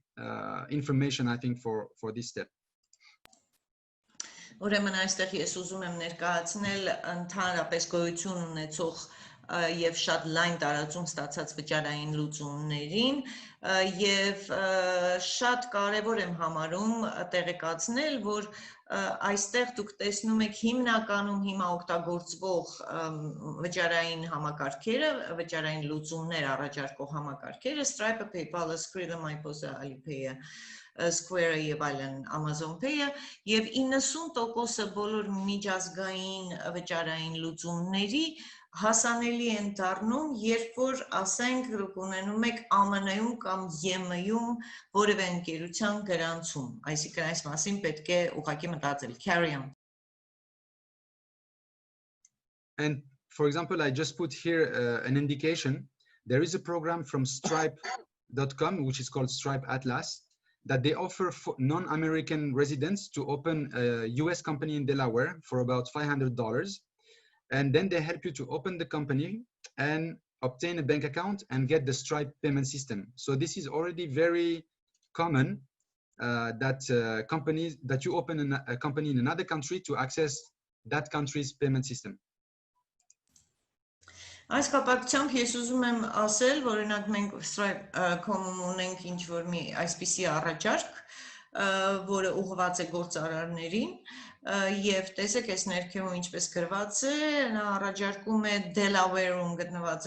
A: information, I think, for this step.
C: Ուրեմն այստեղ ես ուզում եմ ներկայացնել ընդհանրապես գոյություն ունեցող եւ շատ լայն տարածում ստացած վճարային լուծումներին եւ շատ կարեւոր եմ համարում տեղեկացնել, որ այստեղ դուք տեսնում եք հիմնականում հիմա օգտագործվող վճարային համակարգերը, վճարային լուծումներ առաջարկող համակարգերը, Stripe-ը, PayPal-ը, Skrill-ը, MyPost-ը, Alipay-ը, Square-ը եւ այլն, Amazon Pay-ը եւ 90%-ը բոլոր միջազգային վճարային լուծումների հասանելի են դառնում, երբ որ ասենք դուք ունենում եք ԱՄՆ-ում կամ ԵՄ-ում որևէ ընկերության գրանցում, այսինքն այս մասին պետք է ուղղակի մտածել, carry on.
A: And for example, I just put here an indication. There is a program from Stripe.com, which is called Stripe Atlas, that they offer non-American residents to open a US company in Delaware for about $500. And then they help you to open the company and obtain a bank account and get the Stripe payment system. So this is already very common that companies that you open a company in another country to access that country's payment system.
C: Այս կապակցությամբ ես ուզում եմ ասել, որ օրինակ մենք Stripe.com-ում ունենք ինչ-որ մի այսպիսի առաջարկ, որը ուղղված է գործարարներին, եւ տեսեք այս ներքևում ինչպես գրված է, նա առաջարկում է Delaware-ում գտնված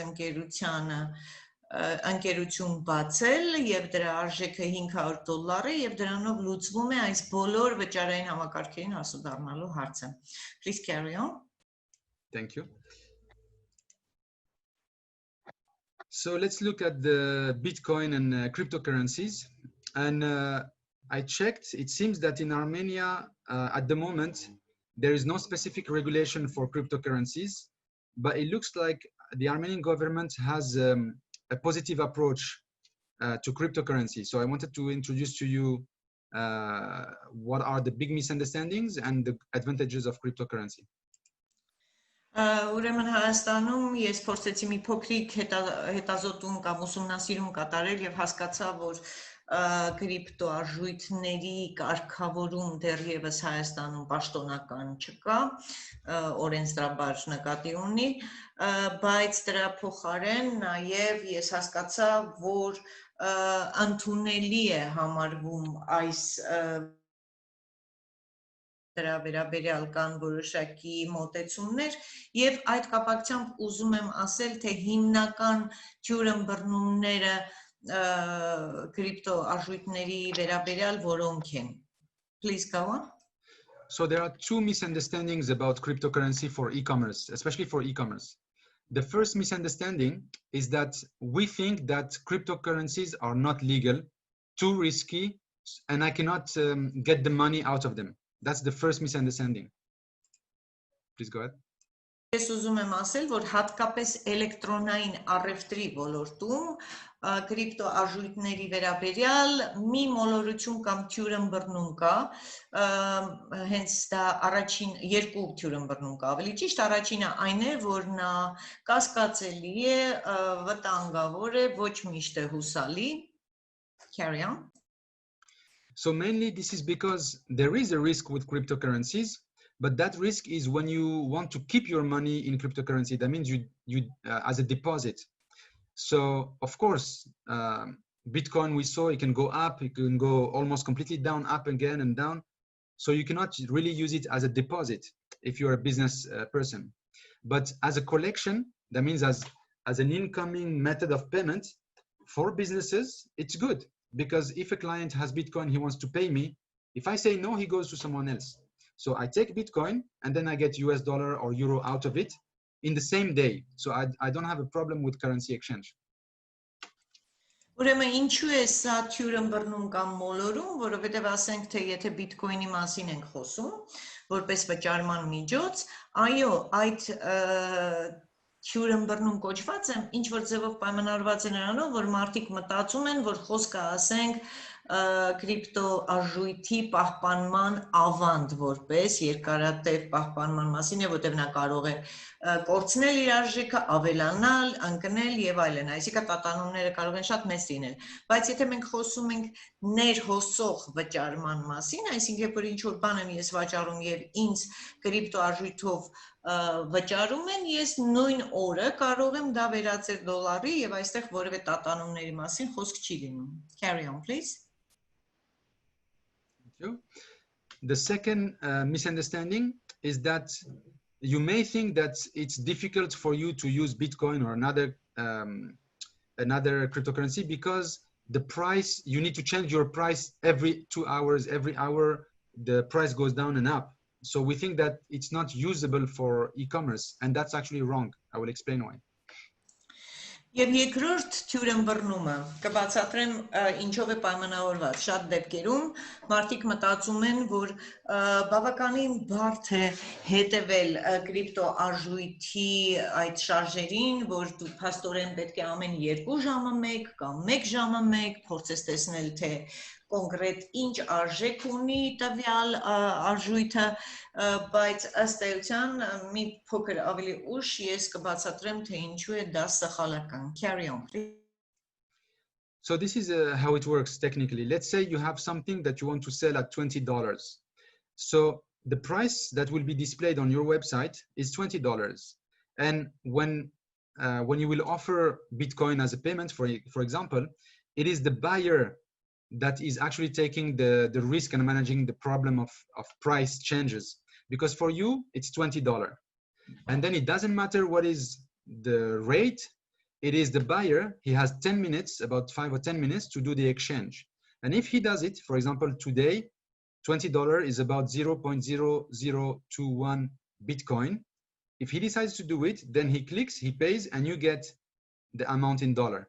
C: ընկերություն բացել եւ դրա արժեքը $500 է եւ դրանով լուծվում է այս բոլոր վճարային համակարգերին հասու դառնալու հարցը. Please carry on.
A: Thank you. So let's look at the Bitcoin and cryptocurrencies. And I checked, it seems that in Armenia, at the moment, there is no specific regulation for cryptocurrencies, but it looks like the Armenian government has a positive approach to cryptocurrency. So I wanted to introduce to you what are the big misunderstandings and the advantages of cryptocurrency.
C: Ուրեմն Հայաստանում ես փորձեցի մի փոքրիկ հետազոտում կամ ուսումնասիրում կատարել եւ հասկացա, որ կրիպտոարժույթների կարգավորում դեռևս Հայաստանում պաշտոնական չկա, օրենսդրաբար նկատի ունի, բայց դրա փոխարեն նաեւ ես հասկացա, որ ընդունելի է համարվում այս դրա վերաբերյալ կան որոշակի մոտեցումներ եւ այդ կապակցությամբ ուզում եմ ասել, թե հիմնական ջուրըմբռնումները crypto արժույթների վերաբերյալ որոնք են. Please go on.
A: So there are two misunderstandings about cryptocurrency for e-commerce, especially for e-commerce. The first misunderstanding is that we think that cryptocurrencies are not legal, too risky, and I cannot get the money out of them. That's the first misunderstanding. Please go ahead.
C: Ես ուզում եմ ասել, որ հատկապես էլեկտրոնային առևտրի ոլորտում կրիպտո արժույթների վերաբերյալ մի մոլորություն կամ թյուրըմբռնում կա, հենց դա առաջին երկու թյուրըմբռնում կա, ավելի ճիշտ առաջինը այն է, որ նա կասկածելի է, վտանգավոր է, ոչ միշտ է հուսալի. Carry on.
A: So mainly this is because there is a risk with cryptocurrencies, but that risk is when you want to keep your money in cryptocurrency. That means you as a deposit. So of course, Bitcoin we saw it can go up, it can go almost completely down, up again and down. So you cannot really use it as a deposit if you're a business person. But as a collection, that means as an incoming method of payment for businesses, it's good. Because if a client has Bitcoin, he wants to pay me. If I say no, he goes to someone else. So I take Bitcoin and then I get US dollar or euro out of it in the same day. So I don't have a problem with currency exchange.
C: Ուրեմն ինչու է սա թյուրը բռնում կամ մոլորում, որովհետև ասենք թե եթե բիտկոյնի մասին ենք խոսում, որպես վճարման միջոց, այո, այդ թյուրը բռնում կոչված է, ինչ որ ձևով պայմանավորված է նրանով, որ մարդիկ մտածում են, որ խոսքը ասենք կրիպտո արժույթի պահպանման ավանդ որպես երկարատև պահպանման մասին է, որտեղ նա կարող է կորցնել իր արժեքը, ավելանալ, ընկնել եւ այլն, այսինքն տատանումները կարող են շատ մեծ լինել, բայց եթե մենք խոսում ենք ներհոսող վճարման մասին, այսինքն երբ որ ինչ որ բան եմ ես վաճառում եւ ինձ կրիպտո արժույթով վճարում են, ես նույն օրը կարող եմ դա վերածել դոլարի եւ այստեղ որևէ տատանումների մասին խոսք չի լինում. Carry on, please.
A: The second misunderstanding is that you may think that it's difficult for you to use Bitcoin or another cryptocurrency because the price, you need to change your price every 2 hours, every hour, the price goes down and up. So we think that it's not usable for e-commerce, and that's actually wrong. I will explain why.
C: Եվ երկրորդ թյուրըմբռնումը կբացատրեմ ինչով է պայմանավորված շատ դեպքերում մարդիկ մտածում են որ բավականին բարդ է հետևել կրիպտո արժույթի այդ շարժերին որ դու փաստորեն պետք է ամեն 2 ժամը 1 կամ 1 ժամը 1 փորձես տեսնել թե կոնկրետ ինչ արժեք ունի տվյալ արժույթը բայց ըստ էության մի փոքր ավելի ուշ ես կբացատրեմ թե ինչու է դա սխալական. Carry on, please.
A: So this is how it works technically. Let's say you have something that you want to sell at $20. So the price that will be displayed on your website is $20. And when you will offer Bitcoin as a payment, for example, it is the buyer that is actually taking the risk and managing the problem of price changes. Because for you, it's $20. And then it doesn't matter what is the rate. It is the buyer. He has 10 minutes, about 5 or 10 minutes to do the exchange. And if he does it, for example, today, $20 is about 0.0021 Bitcoin. If he decides to do it, then he clicks, he pays, and you get the amount in dollar.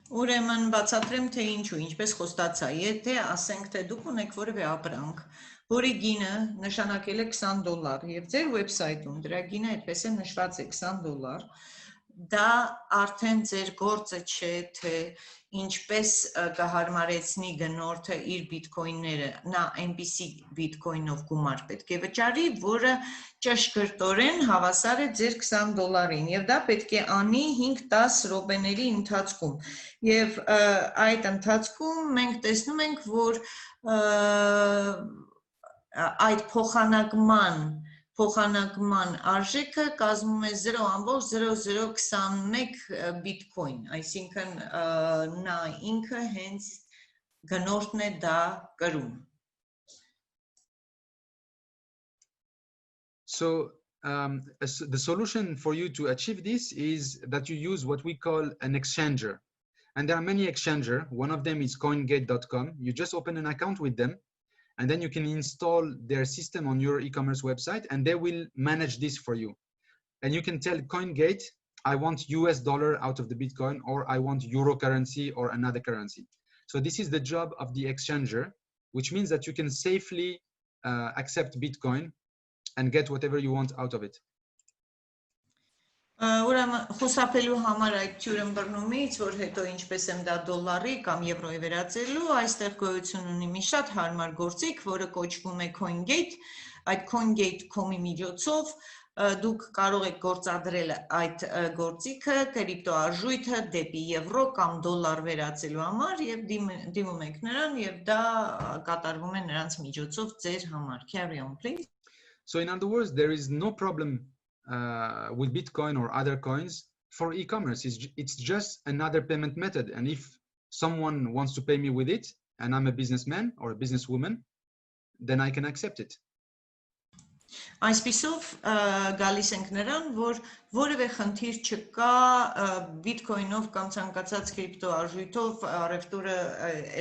C: Ուրեմն բացատրեմ թե ինչու, ինչպես խոստացա, եթե ասենք թե դուք ունեք որևէ ապրանք, որի գինը նշանակել է $20 եւ ձեր վեբսայթում դրա գինը այդպես է նշված է $20, դա արդեն ձեր գործը չէ թե ինչպես կհարմարեցնի գնորդը իր բիտկոյնները, նա այնպիսի բիտկոյնով գումար պետք է վճարի, որը ճշգրտորեն հավասար է ձեր $20-ին եւ դա պետք է անի 5-10 րոպեների ընթացքում եւ այդ ընթացքում մենք տեսնում ենք որ այդ փոխանակման արժեքը կազմում է 0.0021 բիտկոին, այսինքն նա ինքը հենց գնորդն է դա կրում.
A: So the solution for you to achieve this is that you use what we call an exchanger. And there are many exchangers. One of them is coingate.com. You just open an account with them. And then you can install their system on your e-commerce website and they will manage this for you. And you can tell CoinGate, I want US dollar out of the Bitcoin, or I want Euro currency or another currency. So this is the job of the exchanger, which means that you can safely accept Bitcoin and get whatever you want out of it.
C: Ուրեմն խուսափելու համար այդ թյուրըմբռնումից, որ հետո ինչպես եմ դա դոլարի կամ եվրոյի վերածելու, այստեղ գոյություն ունի մի շատ հարմար գործիք, որը կոչվում է CoinGate, այդ CoinGate.com-ի միջոցով դուք կարող եք գործադրել այդ գործիքը կրիպտո արժույթը դեպի եվրո կամ դոլար վերածելու համար եւ դիմում եք նրան եւ դա կատարվում է նրանց միջոցով ձեր համար. Carry on, please.
A: So in other words, there is no problem with Bitcoin or other coins for e-commerce. It's just another payment method. And if someone wants to pay me with it, and I'm a businessman or a businesswoman, then I can accept it.
C: Այսպիսով գալիս ենք նրան, որ որևէ խնդիր չկա բիտքոյնով կամ ցանկացած կրիպտոարժույթով առևտուրը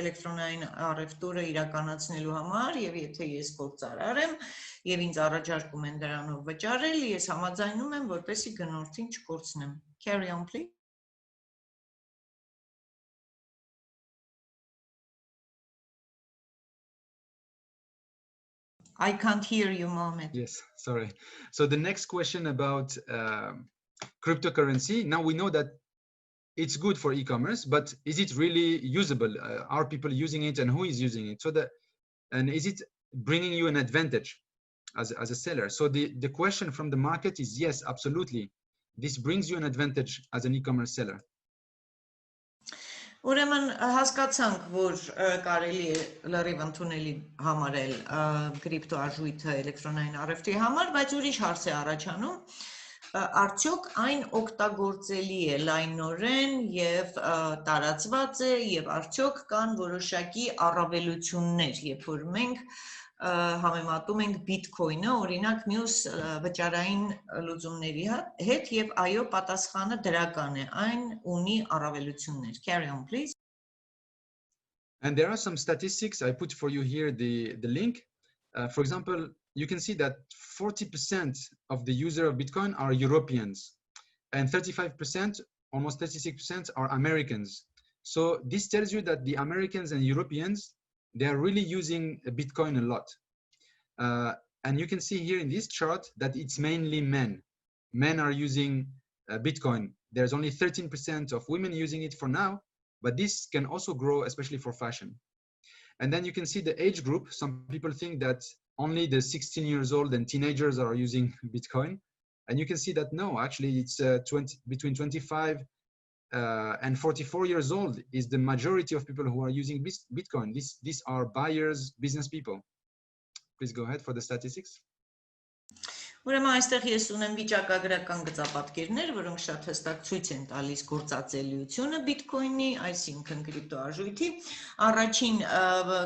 C: էլեկտրոնային առևտուրը իրականացնելու համար, եւ եթե ես գործարար եմ եւ ինձ առաջարկում են դրանով վճարել, ես համաձայնում եմ, որպեսզի գնորդին չկորցնեմ. Carry on, please. I can't hear you, Mohammed.
A: Yes, sorry. So the next question about cryptocurrency. Now we know that it's good for e-commerce, but is it really usable? Are people using it, and who is using it? And is it bringing you an advantage as a seller? So the question from the market is yes, absolutely. This brings you an advantage as an e-commerce seller.
C: Ուրեմն հասկացանք, որ կարելի է լրիվ ընդունելի համարել կրիպտոարժույթը էլեկտրոնային առևտրի համար, բայց ուրիշ հարց է առաջանում, արդյոք այն օգտագործելի է լայնորեն եւ տարածված է եւ արդյոք կան որոշակի առավելություններ, երբ որ մենք համեմատում ենք բիտքոյնը, օրինակ մյուս վճարային լուծումների հետ եւ այո պատասխանը դրական է, այն ունի առավելություններ. Carry on, please.
A: And there are some statistics. I put for you here the link. For example, you can see that 40% of the users of Bitcoin are Europeans and 35%, almost 36% are Americans. So this tells you that the Americans and Europeans, they are really using Bitcoin a lot. And you can see here in this chart that it's mainly men. Men are using Bitcoin. There's only 13% of women using it for now, but this can also grow, especially for fashion. And then you can see the age group. Some people think that only the 16 years old and teenagers are using Bitcoin. And you can see that no, actually it's between 25 and 44 years old is the majority of people who are using Bitcoin. These are buyers, business people. Please go ahead for the statistics.
C: Ուրեմն այստեղ ես ունեմ վիճակագրական գծապատկերներ, որոնք շատ հստակ ցույց են տալիս գործածելիությունը բիտքոյնի, այսինքն կրիպտոարժույթի։ Առաջին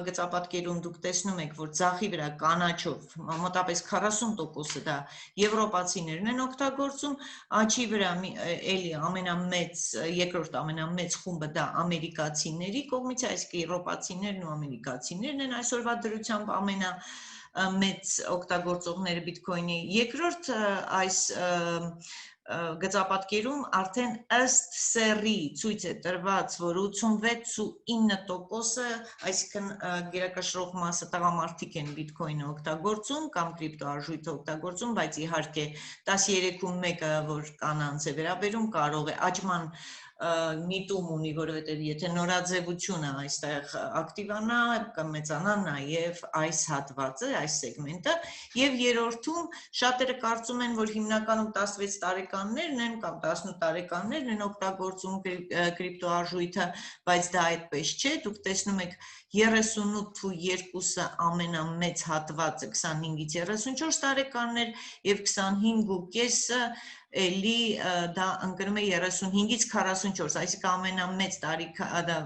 C: գծապատկերում դուք տեսնում եք, որ ձախի վրա կանաչով մոտապես 40%-ը դա եվրոպացիներն են օգտագործում, աջի վրա էլի ամենամեծ, երկրորդ ամենամեծ խումբը դա ամերիկացիների կողմից, այսինքն եվրոպացիներն ու ամերիկացիներն են այսօրվա դրությամբ մեծ օգտագործողները բիտքոյնի, երկրորդ այս գծապատկերում արդեն ըստ սեռի ցույց է տրված, որ 86.9%-ը, այսինքն գերակշռող մասը տղամարդիկ են բիտքոյնը օգտագործում կամ կրիպտոարժույթը օգտագործում, բայց իհարկե 13.1-ը, որ կանանց է վերաբերում, կարող է աճման միտում ունի, որովհետև եթե նորաձևությունը այստեղ ակտիվանա, կմեծանա նաև այս հատվածը, այս սեգմենտը, եւ երրորդում շատերը կարծում են, որ հիմնականում 16 տարեկաններն են կամ 18 տարեկաններն են օգտագործում կրիպտոարժույթը, բայց դա այդպես չէ, դուք տեսնում եք 38.2-ը ամենամեծ հատվածը 25-ից 34 տարեկաններ եւ 25.5-ը էլի դա ընկնում է 35-ից 44, այսինքն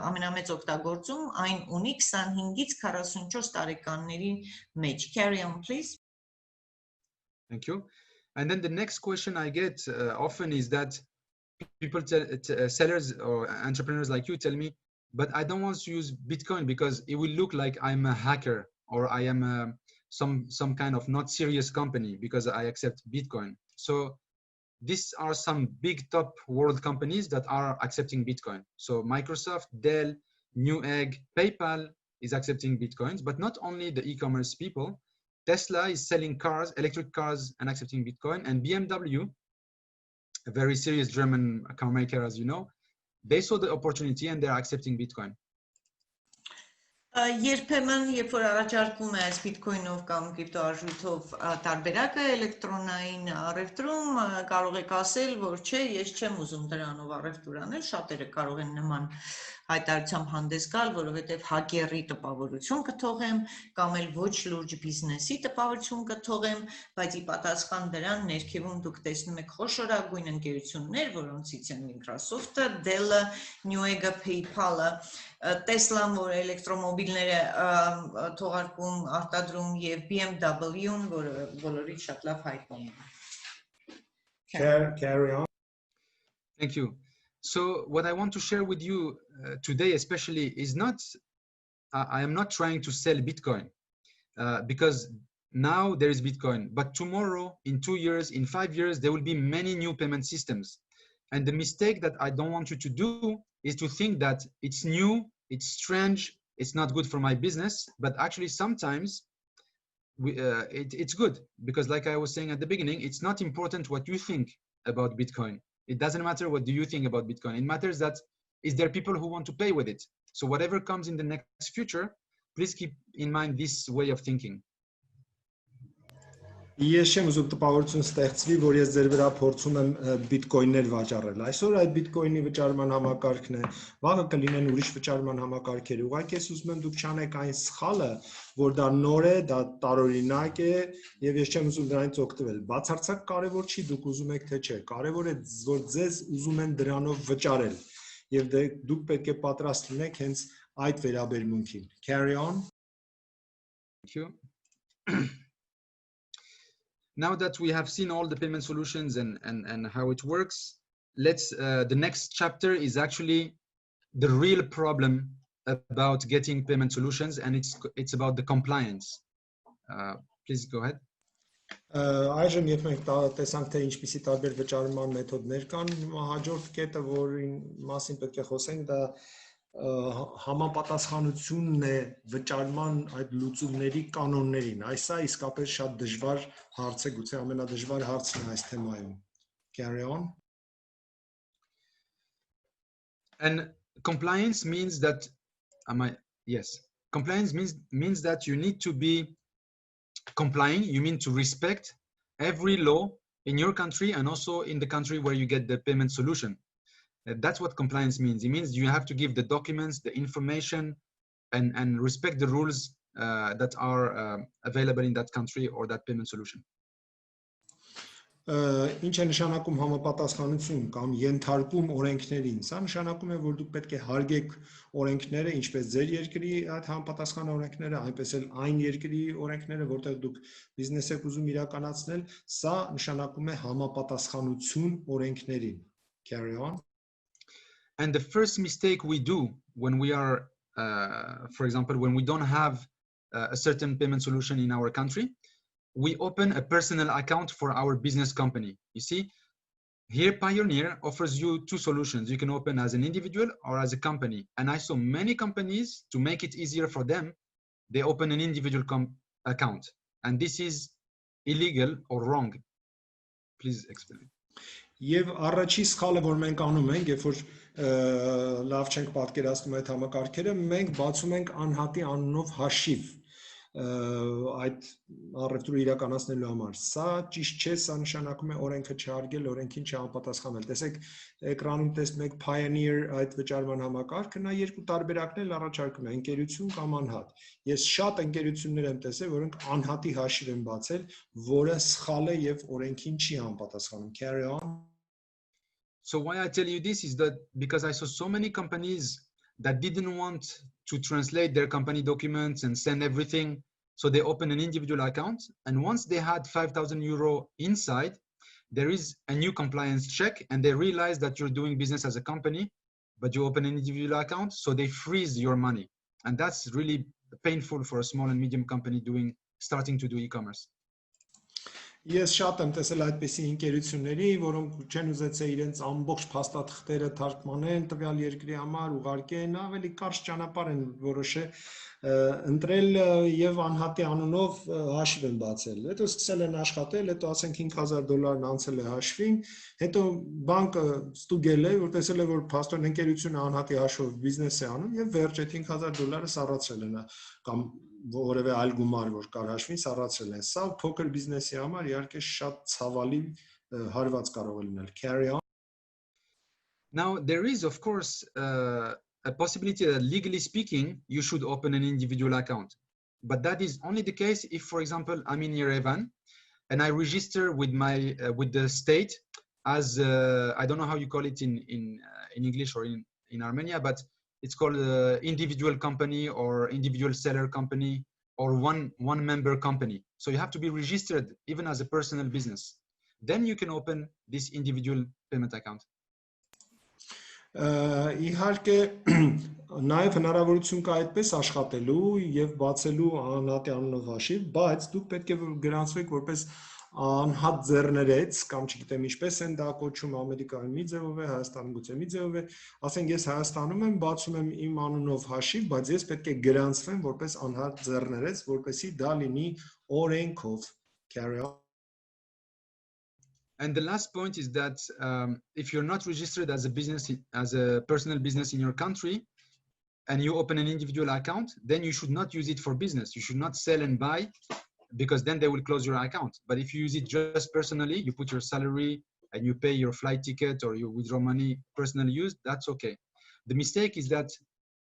C: ամենամեծ օգտագործում այն ունի 25-ից 44 տարեկանների մեջ. Carry on, please.
A: Thank you. And then the next question I get often is that people, sellers or entrepreneurs like you tell me, but I don't want to use Bitcoin because it will look like I'm a hacker or I am some kind of not serious company because I accept Bitcoin. So these are some big top world companies that are accepting Bitcoin. So Microsoft, Dell, Newegg, PayPal is accepting Bitcoins, but not only the e-commerce people. Tesla is selling cars, electric cars, and accepting Bitcoin. And BMW, a very serious German car maker, as you know, they saw the opportunity and they're accepting Bitcoin.
C: Երբեմն, երբ որ առաջարկում է այս բիտքոյնով կամ կրիպտոարժույթով տարբերակը էլեկտրոնային առևտրում, կարող եք ասել, որ չէ, ես չեմ ուզում դրանով առևտուր անել, շատերը կարող են նման հայտարարությամբ հանդես գալ, որովհետև հակերի տպավորություն կթողեմ կամ էլ ոչ լուրջ բիզնեսի տպավորություն կթողեմ, բայց ի պատասխան դրան ներքևում դուք տեսնում եք խոշորագույն ընկերություններ, որոնցից են Microsoft-ը, Dell-ը, Newegg-ը, PayPal-ը, Tesla-ն, որ էլեկտրոմոբիլներ է թողարկում, արտադրում եւ BMW-ն, որը բոլորից շատ լավ հայտնի է։
B: Carry on.
A: Thank you. So what I want to share with you today especially is not, I am not trying to sell Bitcoin because now there is Bitcoin, but tomorrow, in 2 years, in 5 years, there will be many new payment systems. And the mistake that I don't want you to do is to think that it's new, it's strange, it's not good for my business, but actually sometimes it's good because like I was saying at the beginning, it's not important what you think about Bitcoin. It doesn't matter what do you think about Bitcoin. It matters that is there people who want to pay with it. So whatever comes in the next future, please keep in mind this way of thinking.
B: Ես չեմ ուզում տպավորություն ստեղծվի, որ ես ձեր վրա փորձում եմ բիտկոյններ վաճառել։ Այսօր այդ բիտկոյնի վճարման համակարգն է, վաղը կլինեն ուրիշ վճարման համակարգեր։ Ուղղակի ես ուզում եմ դուք չանեք այն սխալը, որ դա նոր է, դա տարօրինակ է, եւ ես չեմ ուզում դրանից օգտվել։ Բացարձակ կարևոր չի դուք ուզում եք թե չէ, կարևոր է որ ձեզ ուզում են դրանով վճարել, եւ դուք պետք է պատրաստ լինեք հենց այդ վերաբերմունքին։ Carry on.
A: Thank you. Now that we have seen all the payment solutions and how it works, let's the next chapter is actually the real problem about getting payment solutions, and it's about the compliance. Please go ahead.
B: Այժմ երբ մենք տեսանք թե ինչպիսի տարբեր վճարման մեթոդներ կան, հաջորդ կետը, որին մասին պետք է խոսենք, դա համապատասխանությունն է վճարման այդ լուծումների կանոններին։ Այսա իսկապես շատ դժվար հարց է, գուցե ամենադժվար հարցն է այս թեմայում։ Carry on.
A: And compliance means that compliance means that you need to be complying. You mean to respect every law in your country and also in the country where you get the payment solution. That's what compliance means. It means you have to give the documents, the information, and respect the rules that are available in that country or that payment solution.
B: Ինչ է նշանակում համապատասխանություն կամ ենթարկում օրենքներին։ Սա նշանակում է, որ դուք պետք է հարգեք օրենքները, ինչպես ձեր երկրի այդ համապատասխան օրենքները, այնպես էլ այն երկրի օրենքները, որտեղ դուք բիզնես եք ուզում իրականացնել, սա նշանակում է համապատասխանություն օրենքներին։ Carry on.
A: And the first mistake we do when we are, for example, when we don't have a certain payment solution in our country, we open a personal account for our business company. You see, here Pioneer offers you two solutions. You can open as an individual or as a company. And I saw many companies, to make it easier for them, they open an individual account. And this is illegal or wrong. Please explain.
B: Եվ առաջի սխալը, որ մենք անում ենք, երբ որ լավ չենք պատկերացնում այդ համակարգերը, մենք բացում ենք անհատի անունով հաշիվ այդ առևտրը իրականացնելու համար։ Սա ճիշտ չէ, սա նշանակում է օրենքը չհարգել, օրենքին չհամապատասխանել։ Տեսեք, էկրանում տեսնում եք Pioneer այդ վճարման համակարգը, նա երկու տարբերակներ առաջարկում է, ընկերություն կամ անհատ։ Ես շատ ընկերություններ եմ տեսել, որոնք անհատի հաշիվ են բացել, որը սխալ է եւ օրենքին չի համապատասխանում։ Carry on.
A: So why I tell you this is that because I saw so many companies that didn't want to translate their company documents and send everything, so they open an individual account, and once they had 5,000 euro inside, there is a new compliance check, and they realize that you're doing business as a company, but you open an individual account, so they freeze your money, and that's really painful for a small and medium company starting to do e-commerce.
B: Ես շատ եմ տեսել այդպիսի ընկերությունների, որոնք չեն ուզեցել իրենց ամբողջ փաստաթղթերը թարգմանեն տվյալ երկրի համար, ուղարկեն, ավելի կարճ ճանապարհ են որոշել ընտրել եւ անհատի անունով հաշիվ են բացել։ Հետո սկսել են աշխատել, հետո ասենք $5,000 անցել է հաշվին, հետո բանկը ստուգել է, որ տեսել է, որ փաստորեն ընկերությունը անհատի հաշվով բիզնես է անում եւ վերջ այդ $5,000 սառացրել են կամ որևէ այլ գումար, որ կար հաշվին, սառացրել են։ Սա փոքր բիզնեսի համար իհարկե շատ ցավալի հարված կարող է լինել։ Carry on.
A: Now there is of course a possibility that legally speaking, you should open an individual account. But that is only the case if, for example, I'm in Yerevan and I register with my with the state as I don't know how you call it in English or in Armenia, but it's called individual company or individual seller company or one member company. So you have to be registered even as a personal business. Then you can open this individual payment account.
B: Իհարկե նաև հնարավորություն կա այդպես աշխատելու եւ բացելու անհատի անունով հաշիվ, բայց դուք պետք է գրանցվեք որպես անհատ ձեռներեց կամ չգիտեմ ինչպես են դա կոչում Ամերիկայում մի ձևով է, Հայաստանում գուցե մի ձևով է, ասենք ես Հայաստանում եմ, բացում եմ իմ անունով հաշիվ, բայց ես պետք է գրանցվեմ որպես անհատ ձեռներեց, որպեսզի դա լինի օրենքով carry on.
A: And the last point is that if you're not registered as a business, as a personal business in your country, and you open an individual account, then you should not use it for business. You should not sell and buy, because then they will close your account. But if you use it just personally, you put your salary and you pay your flight ticket or you withdraw money, personal use, that's okay. The mistake is that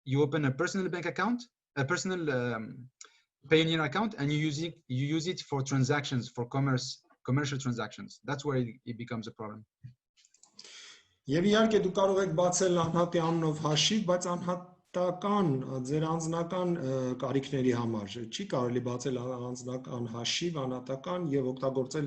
A: you open a personal bank account, a personal Payoneer account, and you use it for transactions, for commercial transactions. That's where it becomes a problem.
B: Եվ իհարկե դու կարող եք բացել անհատի անունով հաշիվ, բայց անհատական ձեր անձնական կարիքների համար չի կարելի բացել անձնական հաշիվ, անհատական եւ օգտագործել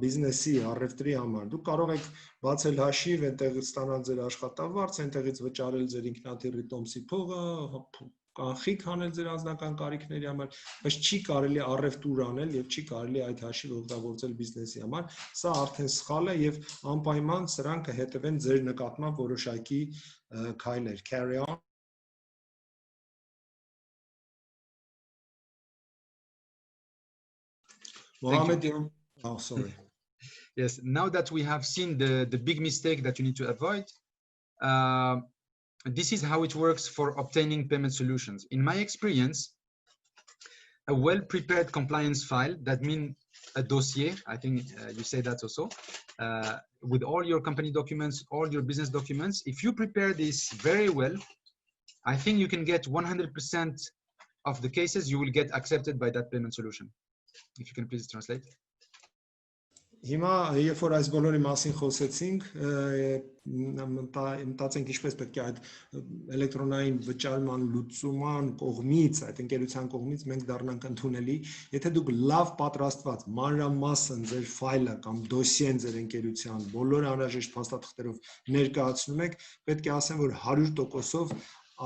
B: բիզնեսի, առևտրի համար։ Դուք կարող եք բացել հաշիվ, այնտեղից ստանալ ձեր աշխատավարձ, այնտեղից վճարել ձեր ինքնաթիռի տոմսի փողը, կանխիկ հանել ձեր անձնական կարիքների համար, բայց չի կարելի առևտուր անել եւ չի կարելի այդ հաշիվը օգտագործել բիզնեսի համար։ Սա արդեն սխալ է եւ անպայման սրանք կհետևեն ձեր նկատմամբ որոշակի քայլեր։ Carry on. Mohammed, oh sorry.
A: Yes, now that we have seen the big mistake that you need to avoid, this is how it works for obtaining payment solutions. In my experience, a well-prepared compliance file, that means a dossier, I think you say that also, with all your company documents, all your business documents, if you prepare this very well, I think you can get 100% of the cases you will get accepted by that payment solution. If you can please translate.
B: Հիմա երբ որ այս բոլորի մասին խոսեցինք, մտածենք ինչպես պետք է այդ էլեկտրոնային վճարման լուծման կողմից, այդ ընկերության կողմից մենք դառնանք ընդունելի, եթե դուք լավ պատրաստված, մանրամասն ձեր ֆայլը կամ դոսիեն ձեր ընկերության բոլոր անհրաժեշտ փաստաթղթերով ներկայացնում եք, պետք է ասեմ, որ 100%-ով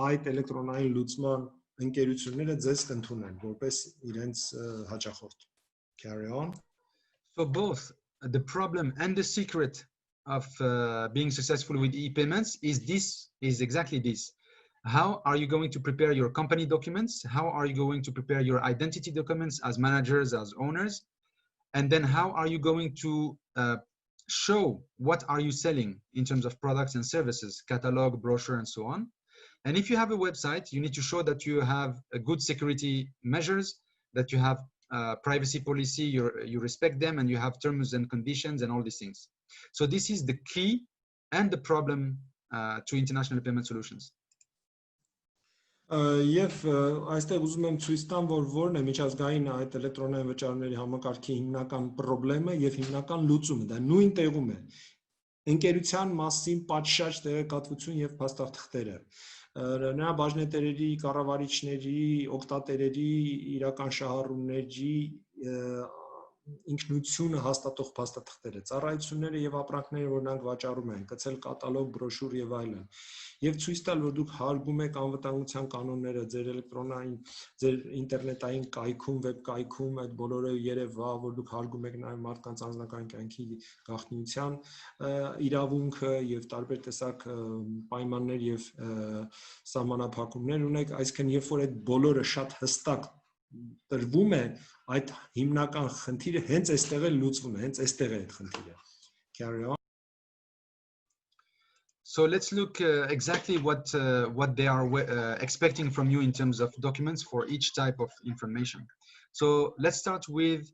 B: այդ էլեկտրոնային լուծման ընկերությունները ձեզ կընդունեն որպես իրենց հաճախորդ. Carry on.
A: So both the problem and the secret of being successful with e-payments is exactly this. How are you going to prepare your company documents? How are you going to prepare your identity documents as managers, as owners? And then how are you going to show what are you selling in terms of products and services, catalog, brochure, and so on. And if you have a website, you need to show that you have a good security measures, that you have privacy policy, you respect them, and you have terms and conditions and all these things. So this is the key and the problem to international payment solutions.
B: Եվ այստեղ ուզում եմ ցույց տամ, որ որն է միջազգային այդ էլեկտրոնային վճարների համակարգի հիմնական խնդրումը եւ հիմնական լուծումը, դա նույն տեղում է։ Ընկերության մասին պատշաճ տեղեկատվություն եւ փաստաթղթերը։ Նրա բաժնետերերի, կառավարիչների, օգտատերերի, իրական շահառուների ինքնությունը հաստատող փաստաթղթերը, ծառայությունները եւ ապրանքները, որ նրանք վաճառում են, գծել կատալոգ, բրոշուր եւ այլն։ Եվ ցույց տալ, որ դուք հարգում եք անվտանգության կանոնները, ձեր էլեկտրոնային, ձեր ինտերնետային կայքում, վեբ կայքում, այդ բոլորը երևա, որ դուք հարգում եք նաեւ մարդկանց անձնական կյանքի գաղտնիության իրավունքը եւ տարբեր տեսակ պայմաններ եւ սահմանափակումներ ունեք, այսինքն երբ որ այդ բոլորը շատ հստակ տրվում է, այդ հիմնական խնդիրը հենց այստեղ է լուծվում է, հենց այստեղ է այդ խնդիրը։ Carry on.
A: So let's look exactly what they are expecting from you in terms of documents for each type of information. So let's start with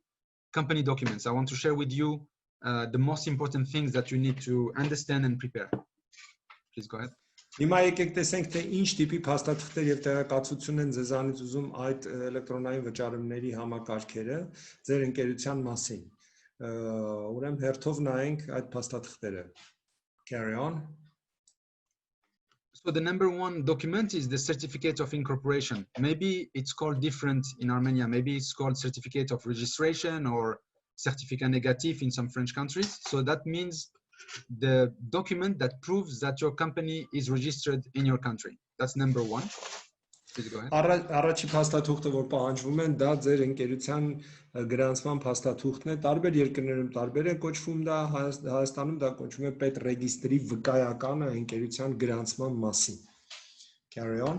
A: company documents. I want to share with you the most important things that you need to understand and prepare. Please go ahead.
B: Հիմա եկեք տեսենք թե ինչ տիպի փաստաթղթեր եւ տեղեկացություն են ձեզանից ուզում այդ էլեկտրոնային վճարումների համակարգերը ձեր ընկերության մասին։ Ուրեմն հերթով նայենք այդ փաստաթղթերը։ Carry on.
A: So the number one document is the certificate of incorporation. Maybe it's called different in Armenia. Maybe it's called certificate of registration or certificat négatif in some French countries. So that means the document that proves that your company is registered in your country. That's number one. Please go ahead.
B: Առաջի փաստաթուղթը, որ պահանջվում են, դա ձեր ընկերության գրանցման փաստաթուղթն է։ Տարբեր երկրներում տարբեր է կոչվում դա, Հայաստանում դա կոչվում է պետռեգիստրի վկայականը ընկերության գրանցման մասին։ Carry on.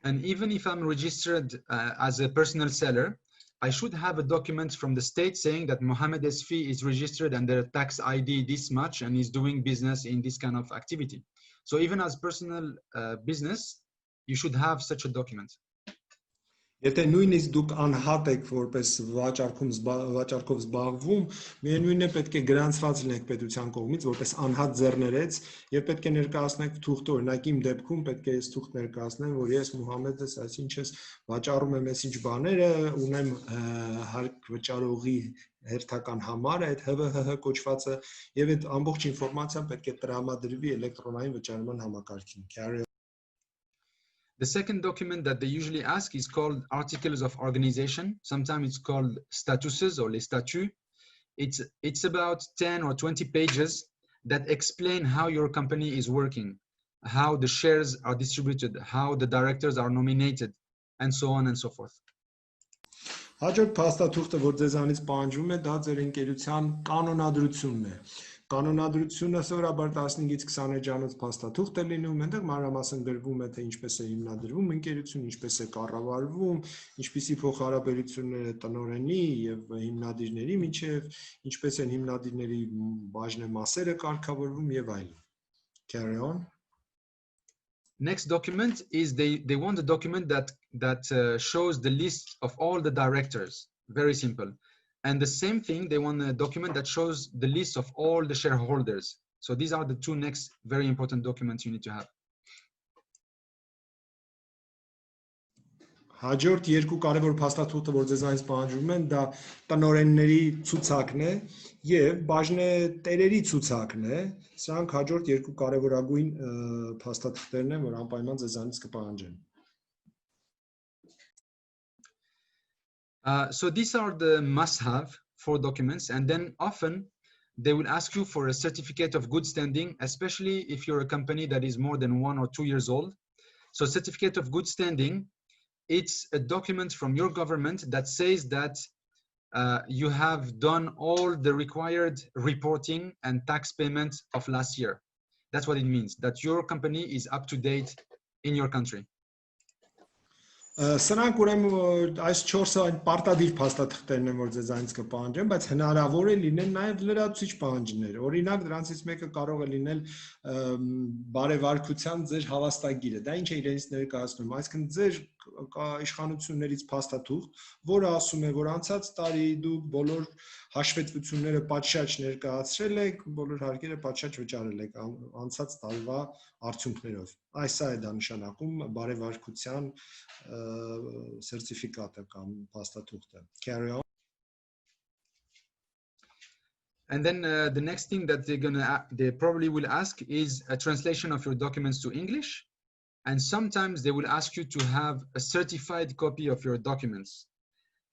A: And even if I'm registered as a personal seller, I should have a document from the state saying that Mohammed ÉS Fihë is registered under tax ID this much and is doing business in this kind of activity. So even as personal business, you should have such a document.
B: Եթե նույնիսկ դուք անհատ եք որպես վաճառքով զբաղվում, միևնույնն է պետք է գրանցված լինեք պետության կողմից որպես անհատ ձեռներեց եւ պետք է ներկայացնեք թուղթը, օրինակ իմ դեպքում պետք է ես թուղթ ներկայացնեմ, որ ես Մուհամեդ ես, այսինքն ես վաճառում եմ այսինչ բաները, ունեմ հարկ վճարողի հերթական համարը, այդ ՀՎՀ կոչվածը եւ այդ ամբողջ ինֆորմացիան պետք է տրամադրվի էլեկտրոնային վճարման համակարգին։
A: The second document that they usually ask is called articles of organization. Sometimes it's called statuses or les statuts. It's about 10 or 20 pages that explain how your company is working, how the shares are distributed, how the directors are nominated, and so on and so forth.
B: Հաջորդ փաստաթուղթը, որ ձեզանից պահանջվում է, դա ձեր ընկերության կանոնադրությունն է։ Կանոնադրությունը սովորաբար 15-ից 20 էջանոց փաստաթուղթ է լինում, այնտեղ մանրամասն գրվում է թե ինչպես է հիմնադրվում ընկերությունը, ինչպես է կառավարվում, ինչպիսի փոխհարաբերություններ է տնօրենի եւ հիմնադիրների միջեւ, ինչպես են հիմնադիրների բաժնեմասերը կարգավորվում եւ այլն։ Carry on.
A: Next document is they want a document that shows the list of all the directors. Very simple. And the same thing, they want a document that shows the list of all the shareholders. So these are the two next very important documents you need to have.
B: Հաջորդ երկու կարևոր փաստաթուղթը, որ ձեզանից պահանջվում են, դա տնօրենների ցուցակն է եւ բաժնետերերի ցուցակն է։ Սրանք հաջորդ երկու կարևորագույն փաստաթղթերն են, որ անպայման ձեզանից կպահանջեն։
A: So these are the must-have for documents, and then often they will ask you for a certificate of good standing, especially if you're a company that is more than 1 or 2 years old. So certificate of good standing, it's a document from your government that says that you have done all the required reporting and tax payment of last year. That's what it means, that your company is up to date in your country.
B: Սրանք ուրեմն այս 4-ը այն պարտադիր փաստաթղթերն են, որ ձեզանից կպահանջեն, բայց հնարավոր է լինեն նաև լրացուցիչ պահանջներ։ Օրինակ, դրանցից մեկը կարող է լինել բարեվարկության ձեր հավաստագիրը։ Դա ինչ է իրենից ներկայացնում, այսինքն ձեր իշխանություններից փաստաթուղթ, որը ասում է, որ անցած տարի դուք բոլոր հաշվետվությունները պատշաճ ներկայացրել եք, բոլոր հարկերը պատշաճ վճարել եք անցած տարվա արդյունքներով։ Այս է դա նշանակում բարեվարկության certificate կամ փաստաթուղթը։ Carry on.
A: And then the next thing that they probably will ask is a translation of your documents to English, and sometimes they will ask you to have a certified copy of your documents.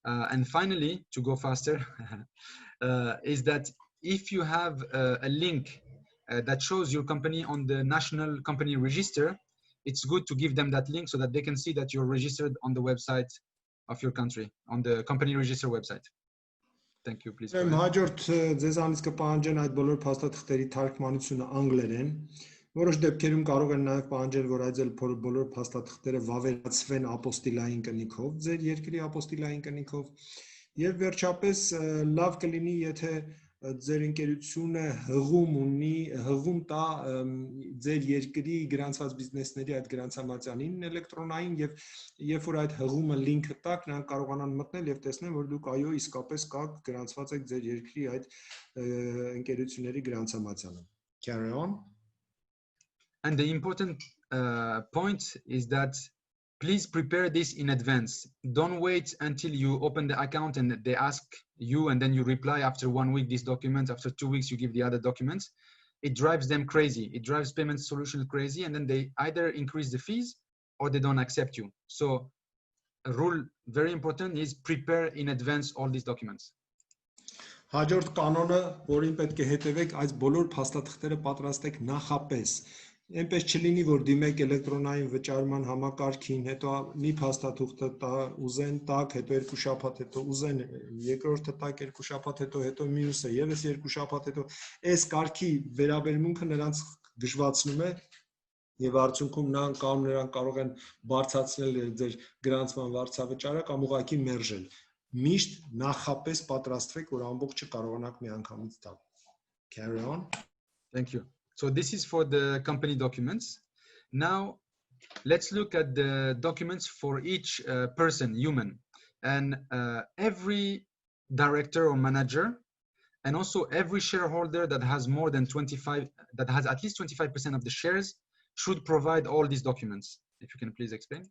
A: And finally, to go faster, is that if you have a link that shows your company on the National Company Register, it's good to give them that link so that they can see that you're registered on the website of your country, on the company register website. Thank you, please.
B: Հաջորդ ձեզանից կպահանջեն այդ բոլոր փաստաթղթերի թարգմանությունը անգլերեն։ Որոշ դեպքերում կարող են նաև պահանջել, որ այդ բոլոր փաստաթղթերը վավերացվեն ապոստիլային կնիքով, ձեր երկրի ապոստիլային կնիքով։ Եվ վերջապես լավ կլինի, եթե ձեր ընկերությունը հղում տա ձեր երկրի գրանցված բիզնեսների այդ գրանցամատյանին էլեկտրոնային եւ երբ որ այդ հղումը լինքը տակ նրանք կարողանան մտնել եւ տեսնել որ դուք այո իսկապես կաք գրանցված եք ձեր երկրի այդ ընկերությունների գրանցամատյանը. Carry on.
A: And the important point is that please prepare this in advance. Don't wait until you open the account and they ask you and then you reply after 1 week this document, after 2 weeks you give the other documents. It drives them crazy. It drives payment solution crazy, and then they either increase the fees or they don't accept you. So a rule very important is prepare in advance all these documents.
B: Հաջորդ կանոնը, որին պետք է հետևեք, այս բոլոր փաստաթղթերը պատրաստեք նախապես։ Այնպես չլինի, որ դիմեք էլեկտրոնային վճարման համակարգին, հետո մի փաստաթուղթը ուզեն տակ, հետո 2 շաբաթ հետո ուզեն երկրորդը տակ, 2 շաբաթ հետո մյուսը, եւս 2 շաբաթ հետո, այս կարգի վերաբերմունքը նրանց դժվացնում է եւ արդյունքում նրանք կարող են բարձրացնել ձեր գրանցման վարձավճարը կամ ուղղակի մերժել։ Միշտ նախապես պատրաստվեք, որ ամբողջը կարողանաք միանգամից տալ։ Carry on.
A: Thank you. So this is for the company documents. Now let's look at the documents for each person, human, and every director or manager, and also every shareholder that has more than 25, that has at least 25% of the shares, should provide all these documents. If you can please explain.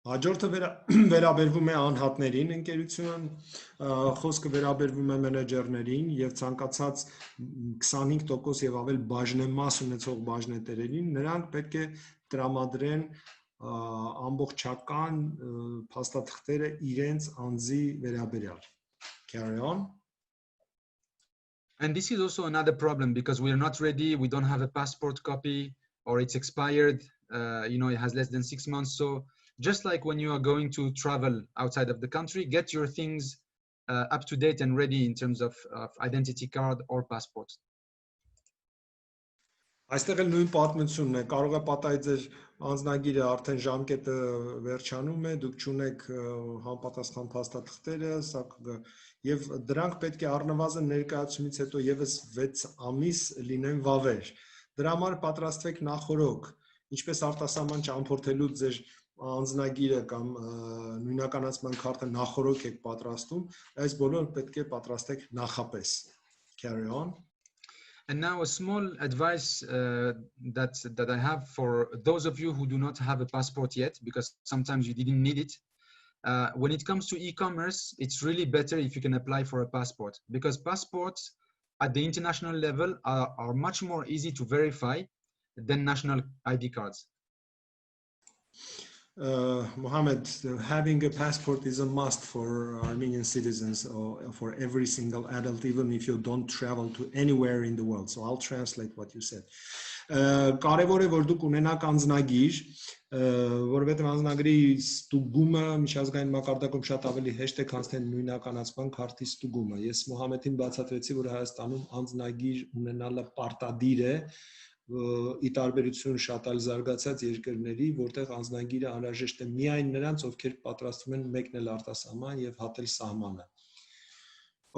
B: Հաջորդը վերաբերվում է անհատներին ընկերություն, խոսքը վերաբերվում է մենեջերներին եւ ցանկացած 25% եւ ավել բաժնեմաս ունեցող բաժնետերերին, նրանք պետք է տրամադրեն ամբողջական փաստաթղթերը իրենց անձի վերաբերյալ։ Carry on.
A: And this is also another problem because we are not ready, we don't have a passport copy, or it's expired, it has less than 6 months. So just like when you are going to travel outside of the country, get your things up to date and ready in terms of identity card or passport.
B: Այստեղ էլ նույն պատմությունն է, կարող է պատահի ձեր անձնագիրը արդեն ժամկետը վերջանում է, դուք չունեք համապատասխան փաստաթղթերը, եւ դրանք պետք է առնվազն ներկայացումից հետո եւս 6 ամիս լինեն վավեր։ Դրա համար պատրաստվեք նախորոք, ինչպես արտասահման ճամփորդելու ձեր անձնագիրը կամ նույնականացման քարտը նախորոք եք պատրաստում, այս բոլորը պետք է պատրաստեք նախապես։ Carry on.
A: And now a small advice that I have for those of you who do not have a passport yet, because sometimes you didn't need it. When it comes to e-commerce, it's really better if you can apply for a passport, because passports at the international level are much more easy to verify than national ID cards.
B: Mohammed, having a passport is a must for Armenian citizens or for every single adult, even if you don't travel to anywhere in the world. So I'll translate what you said. Կարևոր է որ դուք ունենաք անձնագիր, որովհետև անձնագրի ստուգումը միջազգային մակարդակում շատ ավելի հեշտ է, քան թե նույնականացման քարտի ստուգումը։ Ես Մոհամեդին բացատրեցի, որ Հայաստանում անձնագիր ունենալը պարտադիր է, ի տարբերություն շատ այլ զարգացած երկրների, որտեղ անձնագիրը անհրաժեշտ է միայն նրանց, ովքեր պատրաստվում են մեկնել արտասահման եւ հատել սահմանը։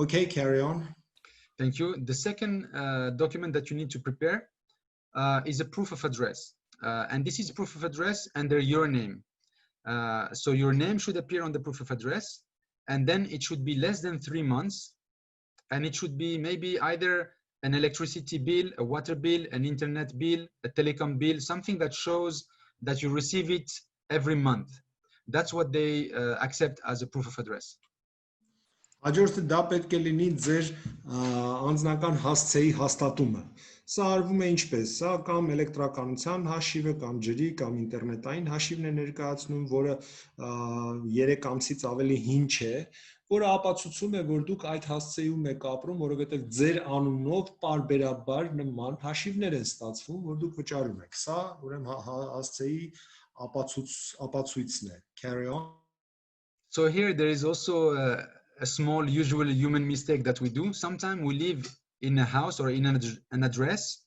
B: Okay, carry on.
A: Thank you. The second document that you need to prepare is a proof of address. And this is proof of address under your name. So your name should appear on the proof of address, and then it should be less than 3 months, and it should be maybe either an electricity bill, a water bill, an internet bill, a telecom bill, something that shows that you receive it every month. That's what they accept as a proof of address.
B: Հաջորդը դա պետք է լինի ձեր անձնական հասցեի հաստատումը։ Սա արվում է ինչպես, սա կամ էլեկտրականության հաշիվը, կամ ջրի, կամ ինտերնետային հաշիվն է ներկայացնում, որը 3 ամսից ավելի հին չէ, որը ապացուցում է, որ դուք այդ հասցեում եք ապրում, որովհետև ձեր անունով պարբերաբար նման հաշիվներ են ստացվում, որ դուք վճարում եք։ Սա ուրեմն հասցեի ապացույցն է։ Carry on.
A: So here there is also a small usual human mistake that we do. Sometimes we live in a house or in an address,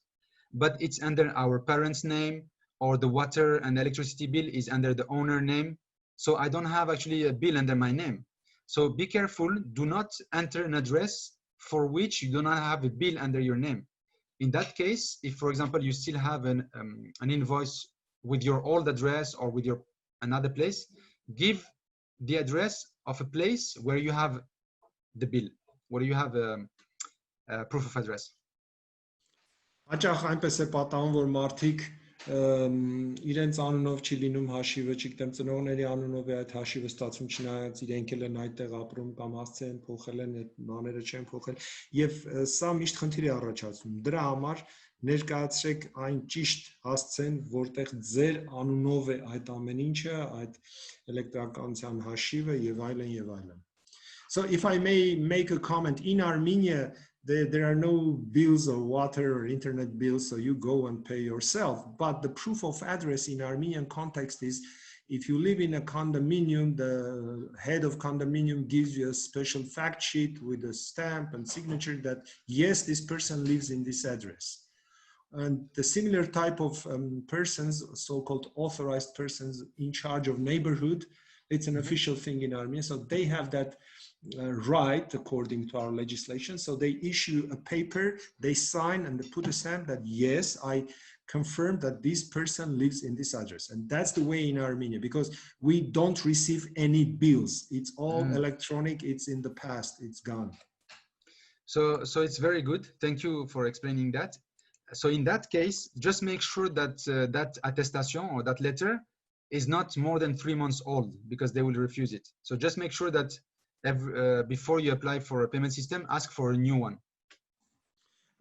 A: but it's under our parents' name, or the water and electricity bill is under the owner name. So I don't have actually a bill under my name. So be careful, do not enter an address for which you do not have a bill under your name. In that case, if for example you still have an invoice with your old address or with your another place, give the address of a place where you have the bill, where you have a proof of address.
B: Հաճախ այնպես է պատահում, որ մարդիկ իրենց անունով չի լինում հաշիվը, չգիտեմ, ծնողների անունով է այդ հաշիվը ստացվում, չնայած իրենք էլ են այդտեղ ապրում կամ հասցե են փոխել են, այդ բաները չեն փոխել, եւ սա միշտ խնդիր է առաջացնում։ Դրա համար ներկայացրեք այն ճիշտ հասցեն, որտեղ ձեր անունով է այդ ամեն ինչը, այդ էլեկտրականության հաշիվը եւ այլն եւ այլն։ So if I may make a comment, in Armenia there are no bills of water or internet bills, so you go and pay yourself. But the proof of address in Armenian context is if you live in a condominium, the head of condominium gives you a special fact sheet with a stamp and signature that yes, this person lives in this address. And the similar type of persons, so-called authorized persons in charge of neighborhood, it's an official thing in Armenia, so they have that right according to our legislation. So they issue a paper, they sign and they put a stamp that yes, I confirm that this person lives in this address. And that's the way in Armenia, because we don't receive any bills. It's all electronic, it's in the past, it's gone.
A: So it's very good. Thank you for explaining that. So in that case, just make sure that that attestation or that letter is not more than 3 months old, because they will refuse it. So just make sure that before you apply for a payment system, ask for a new one.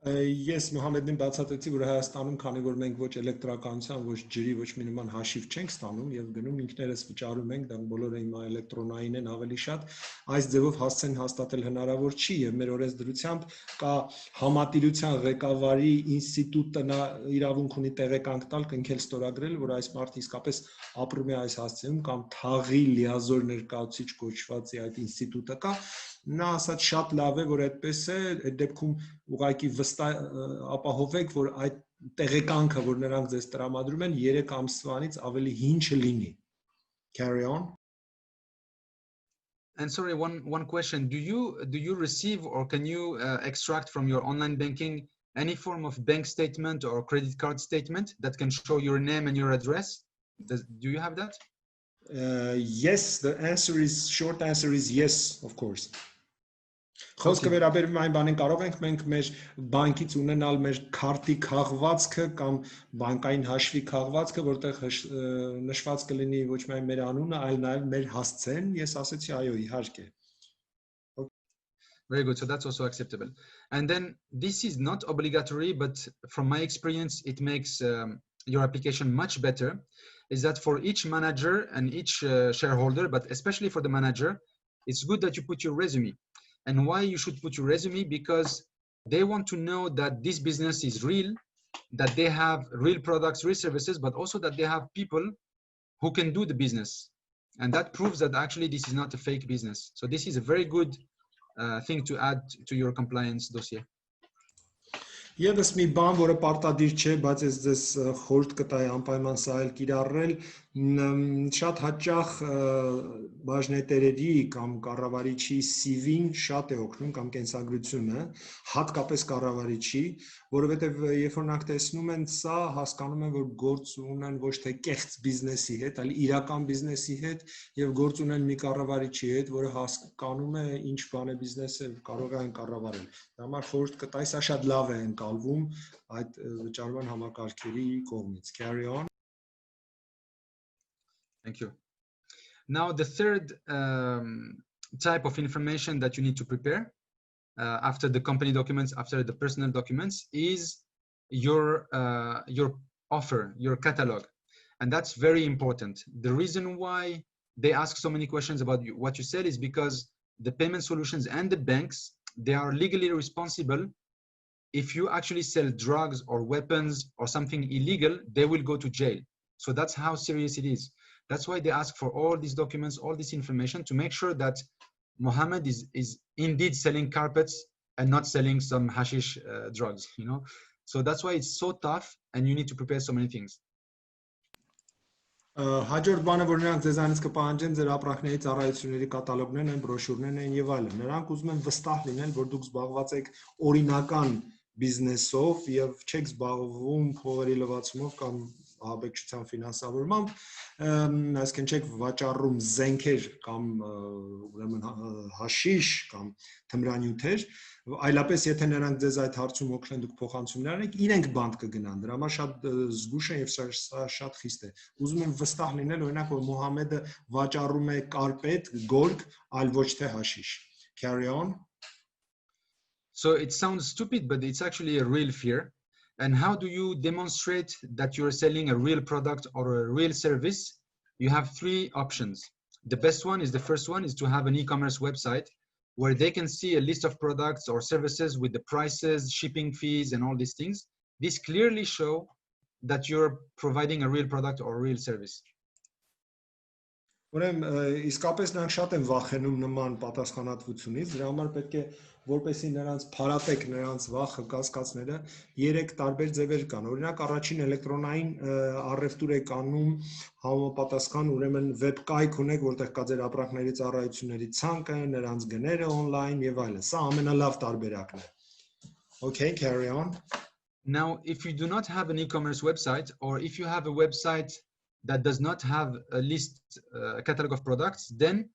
B: Yes, Mohamedin բացատրեցի, որ Հայաստանում, քանի որ մենք ոչ էլեկտրականության, ոչ ջրի, ոչ մի նման հաշիվ չենք ստանում եւ գնում ինքներս վճարում ենք, դա բոլորը հիմա էլեկտրոնային են ավելի շատ, այս ձևով հասցեն հաստատել հնարավոր չի եւ մեր օրենսդրությամբ կա համատիրության ղեկավարի ինստիտուտը նա իրավունք ունի տեղեկանք տալ, կնքել ստորագրել, որ այս մարդը իսկապես ապրում է այս հասցեում կամ թաղի լիազոր ներկայացուցիչ կոչված է այդ ինստիտուտը կա, նա ասած շատ լավ է, որ այդպես է, այդ դեպքում ուղղակի վստահ ապահովեք, որ այդ տեղեկանքը, որ նրանք ձեզ տրամադրում են, 3 ամսվանից ավելի հին չլինի. Carry on.
A: And sorry, one question. Do you receive or can you extract from your online banking any form of bank statement or credit card statement that can show your name and your address? Do you have that?
B: Yes, the short answer is yes, of course. Խոսքը վերաբերում այն բանին կարող ենք մենք մեր բանկից ունենալ մեր քարտի քաղվածքը կամ բանկային հաշվի քաղվածքը, որտեղ նշված կլինի ոչ միայն մեր անունը, այլ նաև մեր հասցեն, ես ասեցի այո, իհարկե.
A: Very good, so that's also acceptable. And then this is not obligatory, but from my experience, it makes your application much better, is that for each manager and each shareholder, but especially for the manager, it's good that you put your resume. And why you should put your resume? Because they want to know that this business is real, that they have real products, real services, but also that they have people who can do the business. And that proves that actually this is not a fake business. So this is a very good thing to add to your compliance dossier.
B: Եվս մի բան, որը պարտադիր չէ, բայց ես ձեզ խորհուրդ կտայի անպայման սա էլ կիրառել, շատ հաճախ բաժնետերերի կամ կառավարիչի CV-ն շատ է օգնում կամ կենսագրությունը, հատկապես կառավարիչի, որովհետև երբ որ նրանք տեսնում են սա, հասկանում են, որ գործ ունեն ոչ թե կեղծ բիզնեսի հետ, այլ իրական բիզնեսի հետ եւ գործ ունեն մի կառավարիչի հետ, որը հասկանում է ինչ բան է բիզնեսը, կարող է այն կառավարել։ Դա համար խորհուրդ կտայի, սա շատ լավ է ընկալվում այդ վճարման համակարգերի կողմից. Carry on.
A: Thank you. Now the third type of information that you need to prepare after the company documents, after the personal documents, is your offer, your catalog. And that's very important. The reason why they ask so many questions about what you sell is because the payment solutions and the banks, they are legally responsible. If you actually sell drugs or weapons or something illegal, they will go to jail. So that's how serious it is. That's why they ask for all these documents, all this information to make sure that Mohammed is indeed selling carpets and not selling some hashish drugs, you know? So that's why it's so tough and you need to prepare so many things.
B: Հաջորդ բանը, որ նրանք ձեզանից կպահանջեն ձեր ապրանքների ծառայությունների կատալոգներն են, բրոշյուրներն են եւ այլն։ Նրանք ուզում են վստահ լինել, որ դուք զբաղված եք օրինական բիզնեսով եւ չեք զբաղվում փողերի լվացումով կամ ահաբեկչության ֆինանսավորմամբ, այսինքն չեք վաճառում զենքեր կամ ուրեմն հաշիշ կամ թմրանյութեր, այլապես եթե նրանք ձեզ այդ հարցում օգնեն դուք փոխանցումներ անեք, իրենք բանտ կգնան, դրա համար շատ զգուշ են եւ սա շատ խիստ է։ Ուզում եմ վստահ լինել, օրինակ, որ Մուհամեդը վաճառում է կարպետ, գորգ, այլ ոչ թե հաշիշ։ Carry on.
A: So it sounds stupid, but it's actually a real fear. And how do you demonstrate that you're selling a real product or a real service? You have three options. The best one is the first one is to have an e-commerce website where they can see a list of products or services with the prices, shipping fees, and all these things. This clearly show that you're providing a real product or a real service.
B: Ուրեմն իսկապես նրանք շատ են վախենում նման պատասխանատվությունից, դրա համար պետք է որպեսզի նրանց փարատեք նրանց վախը կասկածները երեք տարբեր ձևեր կան։ Օրինակ առաջին էլեկտրոնային առևտուր եք անում համապատասխան ուրեմն վեբ կայք ունեք, որտեղ կա ձեր ապրանքների ծառայությունների ցանկը, նրանց գները on-line եւ այլն։ Սա ամենալավ տարբերակն է։ Okay, carry on.
A: Now, if you do not have an e-commerce website, or if you have a website that does not have a list, a catalog of products, then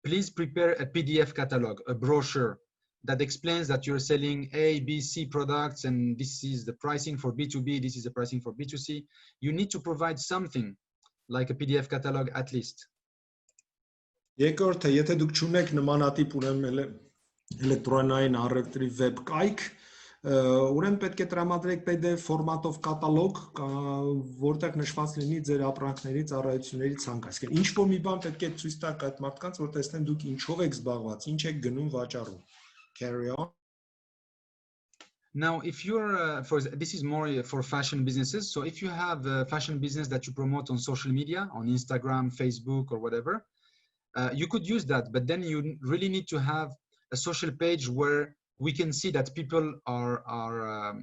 A: please prepare a PDF catalog, a brochure that explains that you're selling A, B, C products, and this is the pricing for B2B, this is the pricing for B2C. You need to provide something like a PDF catalog at least.
B: Երկրորդը, եթե դուք չունեք նմանատիպ ուրեմն էլեկտրոնային առևտրի վեբ կայք, ուրեմն պետք է տրամադրեք PDF ֆորմատով կատալոգ, որտեղ նշված լինի ձեր ապրանքների ծառայությունների ցանկը։ Այսինքն ինչ որ մի բան պետք է ցույց տաք այդ մարդկանց, որ տեսնեն դուք ինչով եք զբաղված, ինչ եք գնում վաճառում։ Carry on.
A: Now, if you're, this is more for fashion businesses. So if you have a fashion business that you promote on social media, on Instagram, Facebook, or whatever, you could use that, but then you really need to have a social page where we can see that people are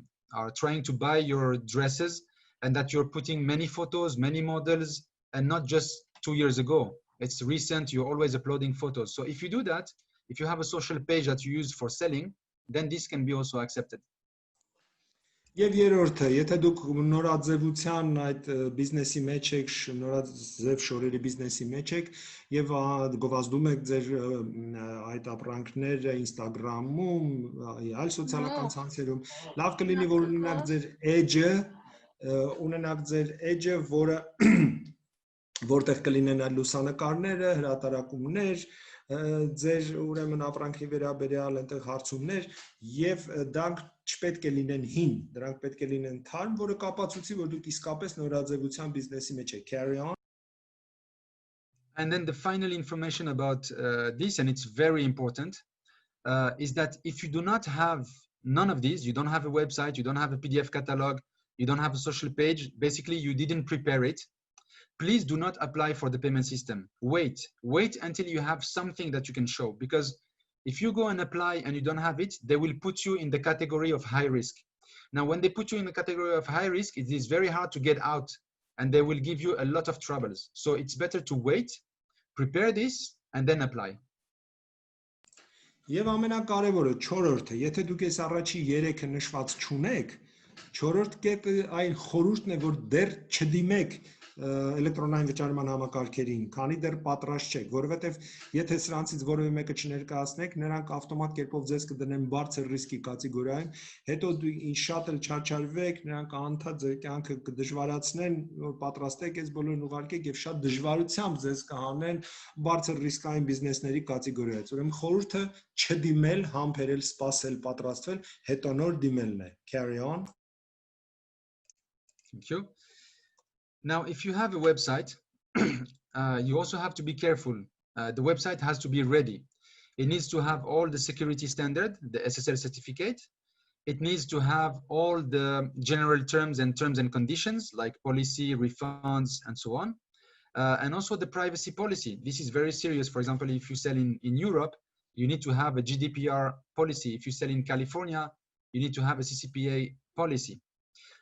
A: trying to buy your dresses and that you're putting many photos, many models, and not just 2 years ago. It's recent, you're always uploading photos. So if you do that, if you have a social page that you use for selling, then this can be also accepted.
B: Եվ երրորդը, եթե դուք նորաձևության այդ բիզնեսի մեջ եք, նորաձև շորերի բիզնեսի մեջ եք եւ գովազդում եք ձեր այդ ապրանքները Instagram-ում, այլ սոցիալական ցանցերում, լավ կլինի որ ունենաք ձեր edge-ը, որը որտեղ կլինեն այլ լուսանկարները, հրատարակումներ, ձեր ուրեմն ապրանքի վերաբերյալ այնտեղ հարցումներ եւ դրանք չպետք է լինեն հին, դրանք պետք է լինեն թարմ, որը կապացուցի, որ դուք իսկապես նորաձևության բիզնեսի մեջ եք։ Carry on.
A: And then the final information about this, and it's very important, is that if you do not have none of these, you don't have a website, you don't have a PDF catalog, you don't have a social page, basically you didn't prepare it, please do not apply for the payment system. Wait until you have something that you can show, because if you go and apply and you don't have it, they will put you in the category of high risk. Now, when they put you in the category of high risk, it is very hard to get out and they will give you a lot of troubles. So it's better to wait, prepare this, and then apply.
B: Եվ ամենակարևորը, չորրորդը, եթե դուք այս առաջի 3-ը նշված չունեք, չորրորդ կետը այն խորհուրդն է, որ դեռ չդիմեք էլեկտրոնային վճարման համակարգերին, քանի դեռ պատրաստ չեք, որովհետև եթե սրանցից որևէ մեկը չներկայացնեք, նրանք ավտոմատ կերպով ձեզ կդնեն բարձր ռիսկի կատեգորիայում, հետո դու շատ էլ չարչարվեք, նրանք անընդհատ ձեր կյանքը կդժվարացնեն, որ պատրաստեք այս բոլորն ուղարկեք եւ շատ դժվարությամբ ձեզ կհանեն բարձր ռիսկային բիզնեսների կատեգորիայից։ Ուրեմն խորհուրդը չդիմել, համբերել, սպասել, պատրաստվել, հետո նոր դիմելն է։ Carry on.
A: Thank you. Now, if you have a website, you also have to be careful. The website has to be ready. It needs to have all the security standard, the SSL certificate. It needs to have all the general terms and conditions like policy, refunds, and so on. And also the privacy policy. This is very serious. For example, if you sell in Europe, you need to have a GDPR policy. If you sell in California, you need to have a CCPA policy.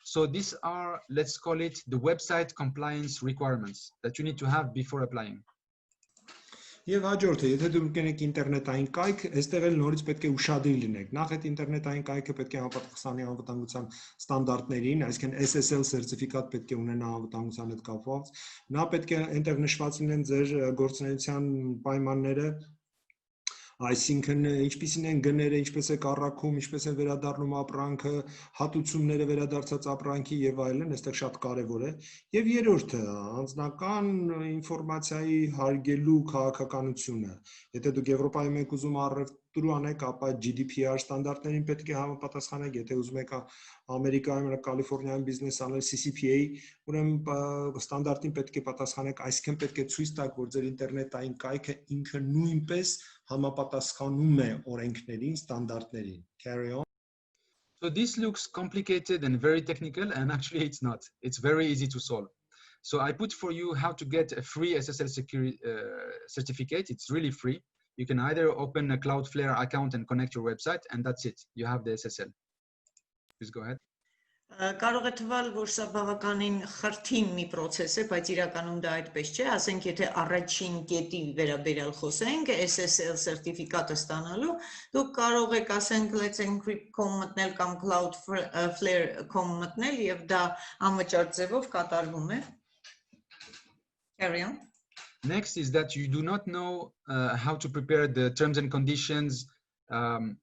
A: So these are, let's call it, the website compliance requirements that you need to have before applying.
B: Եվ հաջորդը, եթե դուք կենեք ինտերնետային կայք, այստեղ էլ նորից պետք է ուշադիր լինեք։ Նախ այդ ինտերնետային կայքը պետք է համապատասխանի անվտանգության ստանդարտներին, այսինքն SSL սերտիֆիկատ պետք է ունենա անվտանգության հետ կապված։ Նա պետք է այնտեղ նշված լինեն ձեր գործունեության պայմանները, այսինքն ինչպիսին են գները, ինչպես է կառարկում, ինչպես է վերադառնում ապրանքը, հատուցումները վերադարձած ապրանքի եւ այլն, այստեղ շատ կարեւոր է։ Եվ երրորդը, անձնական ինֆորմացիայի հարգելու քաղաքականությունը։ Եթե դուք Եվրոպայում եք ուզում առևտուր անեք, ապա GDPR ստանդարտներին պետք է համապատասխանեք, եթե ուզում եք Ամերիկայում, Կալիֆոռնիայում բիզնես անել CCPA, ուրեմն ստանդարտին պետք է պատասխանեք, այսինքն պետք է ցույց տաք, որ ձեր ինտերնետային կայքը ինքը նույնպես համապատասխանում է օրենքներին, ստանդարտներին։ Carry on.
A: So this looks complicated and very technical, and actually it's not. It's very easy to solve. So I put for you how to get a free SSL security certificate. It's really free. You can either open a Cloudflare account and connect your website, and that's it. You have the SSL. Please go ahead.
C: Կարող է թվալ, որ սա բավականին խրթին մի process է, բայց իրականում դա այդպես չէ, ասենք եթե առաջին կետի վերաբերյալ խոսենք, SSL սերտիֆիկատը ստանալու, դուք կարող եք ասենք let's encrypt.com մտնել կամ cloudflare.com մտնել եւ դա անվճար ձևով կատարվում է։ Carry on.
A: Next is that you do not know how to prepare the terms and conditions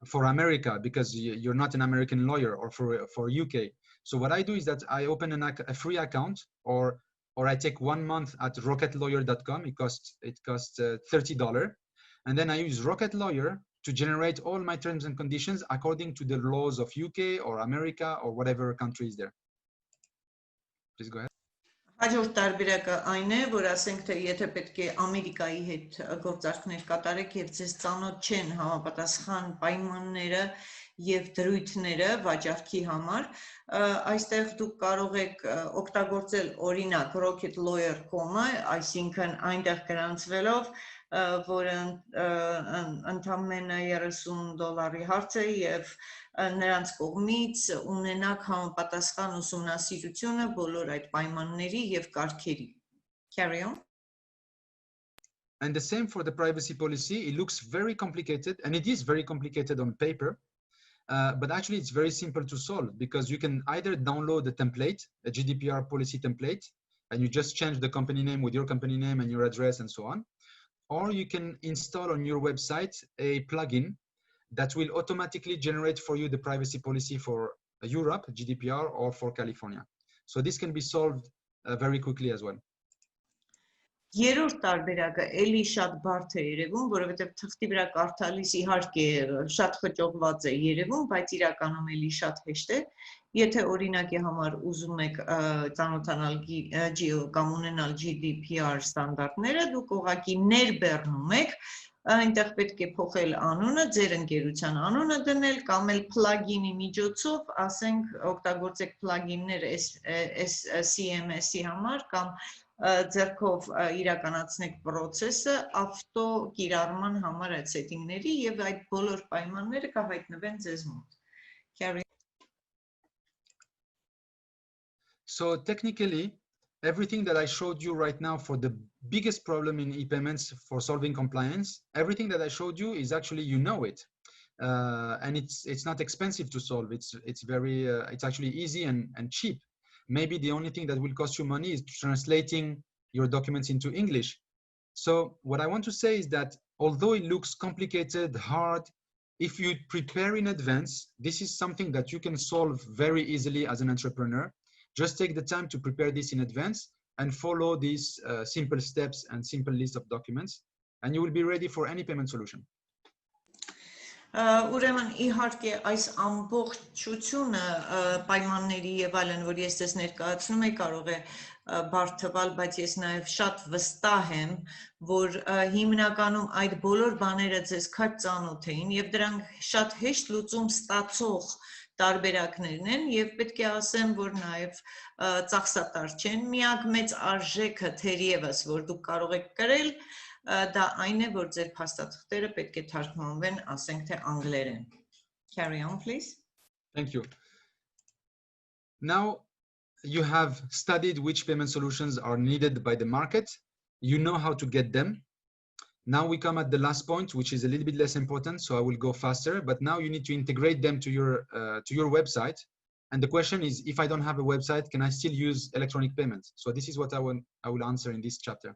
A: for America because you're not an American lawyer, or for UK. So what I do is that I open a free account, or I take 1 month at rocketlawyer.com. It costs $30, and then I use Rocket Lawyer to generate all my terms and conditions according to the laws of UK or America or whatever country is there. Please go ahead.
C: Հաջորդ տարբերակը այն է, որ ասենք թե եթե պետք է Ամերիկայի հետ գործարքներ կատարեք եւ ձեզ ծանոթ չեն համապատասխան պայմանները եւ դրույթները վաճառքի համար, այստեղ դուք կարող եք օգտագործել օրինակ rocketlawyer.com-ը, այսինքն այնտեղ գրանցվելով, որը ընդամենը $30 հարց է եւ նրանց կողմից ունենաք համապատասխան ուսումնասիրությունը բոլոր այդ պայմանների եւ կարգերի։ Carry on.
A: And the same for the privacy policy. It looks very complicated, and it is very complicated on paper, but actually it's very simple to solve because you can either download a template, a GDPR policy template, and you just change the company name with your company name and your address and so on, or you can install on your website a plugin that will automatically generate for you the privacy policy for Europe, GDPR, or for California. So this can be solved very quickly as well.
C: Երրորդ տարբերակը էլի շատ բարդ է երևում, որովհետև թղթի վրա կարդալիս իհարկե շատ խճողված է երևում, բայց իրականում էլի շատ հեշտ է։ Եթե օրինակի համար ուզում եք ծանոթանալ կամ ունենալ GDPR ստանդարտները, դուք ուղղակի ներբեռնում եք, այնտեղ պետք է փոխել անունը, ձեր ընկերության անունը դնել կամ էլ plugin-ի միջոցով, ասենք օգտագործեք plugin-ներ CMS-ի համար կամ ձեռքով իրականացնեք process-ը ավտո կիրառման համար այդ setting-ների եւ այդ բոլոր պայմանները կհայտնվեն ձեզ մոտ։
A: So technically, everything that I showed you right now for the biggest problem in e-payments for solving compliance, everything that I showed you is actually, you know it, and it's not expensive to solve. It's actually easy and cheap. Maybe the only thing that will cost you money is translating your documents into English. So what I want to say is that although it looks complicated, hard, if you prepare in advance, this is something that you can solve very easily as an entrepreneur. Just take the time to prepare this in advance and follow these simple steps and simple list of documents, and you will be ready for any payment solution.
C: Ուրեմն իհարկե այս ամբողջությունը պայմանների եւ այլն, որ ես ձեզ ներկայացնում եմ, կարող է բարդ թվալ, բայց ես նաեւ շատ վստահ եմ, որ հիմնականում այդ բոլոր բաները ձեզ քաջ ծանոթ էին եւ դրանք շատ հեշտ լուծում ստացող տարբերակներն են եւ պետք է ասեմ, որ նաեւ ծախսատար չեն։ Միակ մեծ արժեքը թերևս, որ դուք կարող եք կրել, դա այն է, որ ձեր փաստաթղթերը պետք է թարգմանվեն, ասենք թե անգլերեն։ Carry on, please.
A: Thank you. Now you have studied which payment solutions are needed by the market. You know how to get them. Now we come at the last point, which is a little bit less important, so I will go faster. But now you need to integrate them to your website. And the question is, if I don't have a website, can I still use electronic payments? So this is what I will answer in this chapter.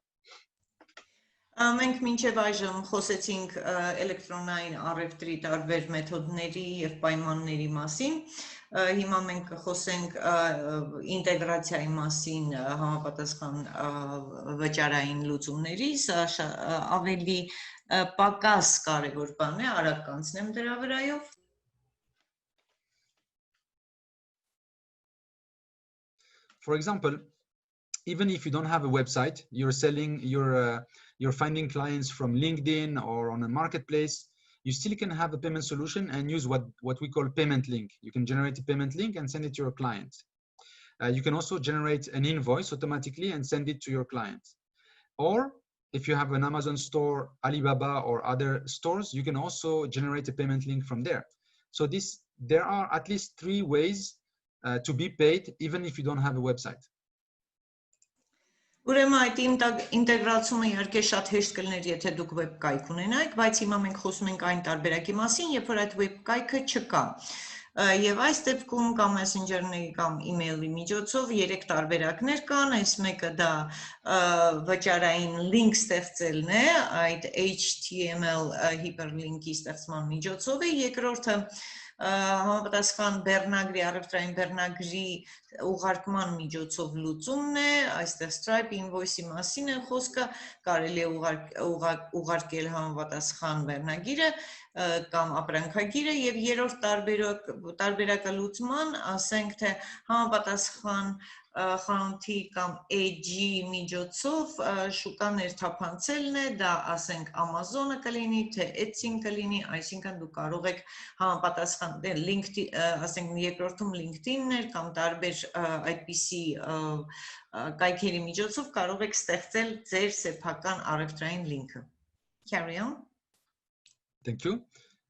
C: Մենք մինչև այժմ խոսեցինք էլեկտրոնային առևտրի տարբեր մեթոդների եւ պայմանների մասին։ Հիմա մենք կխոսենք ինտեգրացիայի մասին համապատասխան վճարային լուծումների, սա ավելի պակաս կարևոր բան է, արագ կանցնեմ դրա վրայով։
A: For example, even if you don't have a website, you're selling, you're finding clients from LinkedIn or on a marketplace, you still can have a payment solution and use what we call payment link. You can generate a payment link and send it to your client. You can also generate an invoice automatically and send it to your client. Or if you have an Amazon store, Alibaba or other stores, you can also generate a payment link from there. So there are at least 3 ways to be paid, even if you don't have a website.
C: Ուրեմն այդ ինտեգրացումը իհարկե շատ հեշտ կլիներ, եթե դուք վեբ կայք ունենայիք, բայց հիմա մենք խոսում ենք այն տարբերակի մասին, երբ որ այդ վեբ կայքը չկա։ Եվ այս դեպքում կամ մեսենջերների կամ email-ի միջոցով 3 տարբերակներ կան, այս մեկը դա վճարային link ստեղծելն է, այդ HTML hyperlink-ի ստեղծման միջոցով է, երկրորդը համապատասխան բեռնագրի, առևտրային բեռնագրի ուղարկման միջոցով լուծումն է, այստեղ Stripe invoice-ի մասին է խոսքը, կարելի է ուղարկել համապատասխան բեռնագիրը կամ ապրանքագիրը եւ երրորդ տարբերակը լուծման, ասենք թե համապատասխան խանութի կամ edge-ի միջոցով շուկա ներթափանցելն է, դա ասենք Amazon-ը կլինի, թե Etsy-ն կլինի, այսինքն դուք կարող եք համապատասխան LinkedIn, ասենք երկրորդում LinkedIn-ներ կամ տարբեր այդպիսի կայքերի միջոցով կարող եք ստեղծել ձեր սեփական առևտրային link-ը։ Carry on.
A: Thank you.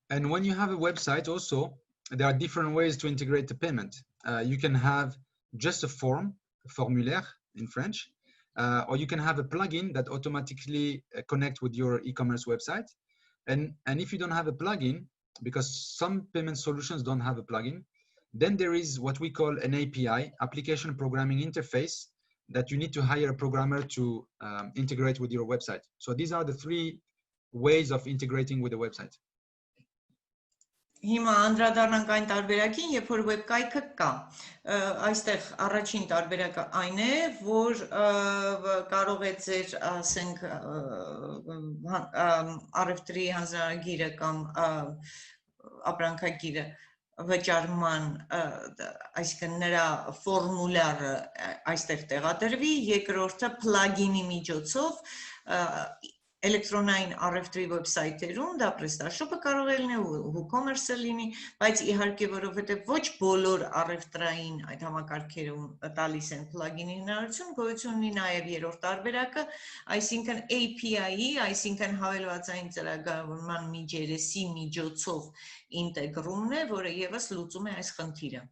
A: And when you have a website also, there are different ways to integrate the payment. You can have just a form, a formulaire in French, or you can have a plugin that automatically connect with your e-commerce website. And if you don't have a plugin, because some payment solutions don't have a plugin, then there is what we call an API, application programming interface, that you need to hire a programmer to integrate with your website. So these are the 3 ways of integrating with the website.
C: Հիմա անդրադառնանք այն տարբերակին, երբ որ web կայքը կա։ Այստեղ առաջին տարբերակը այն է, որ կարող է ձեր, ասենք, առևտրի հանձնարարագիրը կամ ապրանքագիրը վճարման, այսինքն նրա ֆորմուլյարը այստեղ տեղադրվի, երկրորդը plugin-ի միջոցով էլեկտրոնային առևտրի վեբսայթերում դա PrestaShop-ը կարող է լինել, WooCommerce-ը լինի, բայց իհարկե որովհետև ոչ բոլոր առևտրային այդ համակարգերում տալիս են plugin-ի հնարավորություն, գոյություն ունի նաև երրորդ տարբերակը, այսինքն API-ի, այսինքն հավելվածային ծրագրավորման միջերեսի միջոցով ինտեգրումն է, որը ևս լուծում է այս խնդիրը։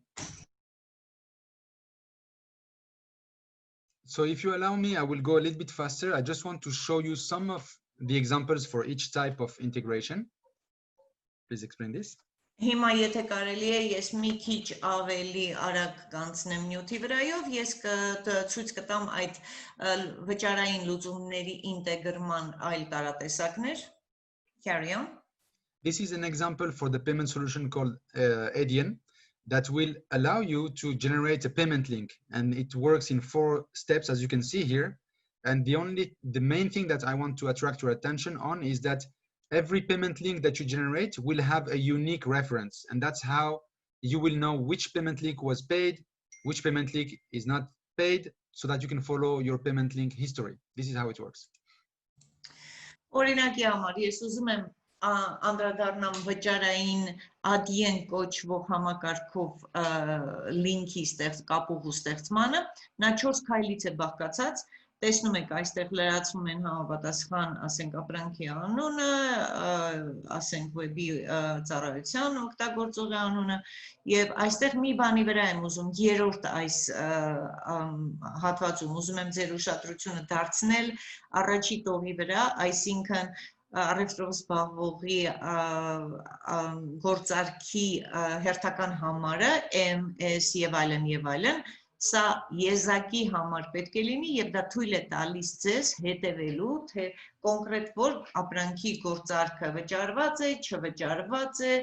A: So if you allow me, I will go a little bit faster. I just want to show you some of the examples for each type of integration. Please explain this.
C: Հիմա եթե կարելի է, ես մի քիչ ավելի արագ կանցնեմ նյութի վրայով, ես ցույց կտամ այդ վճարային լուծումների ինտեգրման այլ տարատեսակներ։ Carry on.
A: This is an example for the payment solution called Edian, that will allow you to generate a payment link, and it works in 4 steps, as you can see here. And the main thing that I want to attract your attention on is that every payment link that you generate will have a unique reference, and that's how you will know which payment link was paid, which payment link is not paid, so that you can follow your payment link history. This is how it works.
C: Օրինակի համար ես ուզում եմ անդրադառնամ վճարային ADN կոչվող համակարգով լինքի կապուղու ստեղծմանը, նա 4 քայլից է բաղկացած, տեսնում եք այստեղ լրացվում են համապատասխան, ասենք ապրանքի անունը, ասենք վեբի ծառայության օգտագործողի անունը, եւ այստեղ մի բանի վրա եմ ուզում երրորդ այս հատվածում ուզում եմ ձեր ուշադրությունը դարձնել առաջի տողի վրա, այսինքն առևտրով զբաղվողի գործարքի հերթական համարը, MS եւ այլն, սա եզակի համար պետք է լինի եւ դա թույլ է տալիս ձեզ հետևելու, թե կոնկրետ որ ապրանքի գործարքը վճարված է, չվճարված է,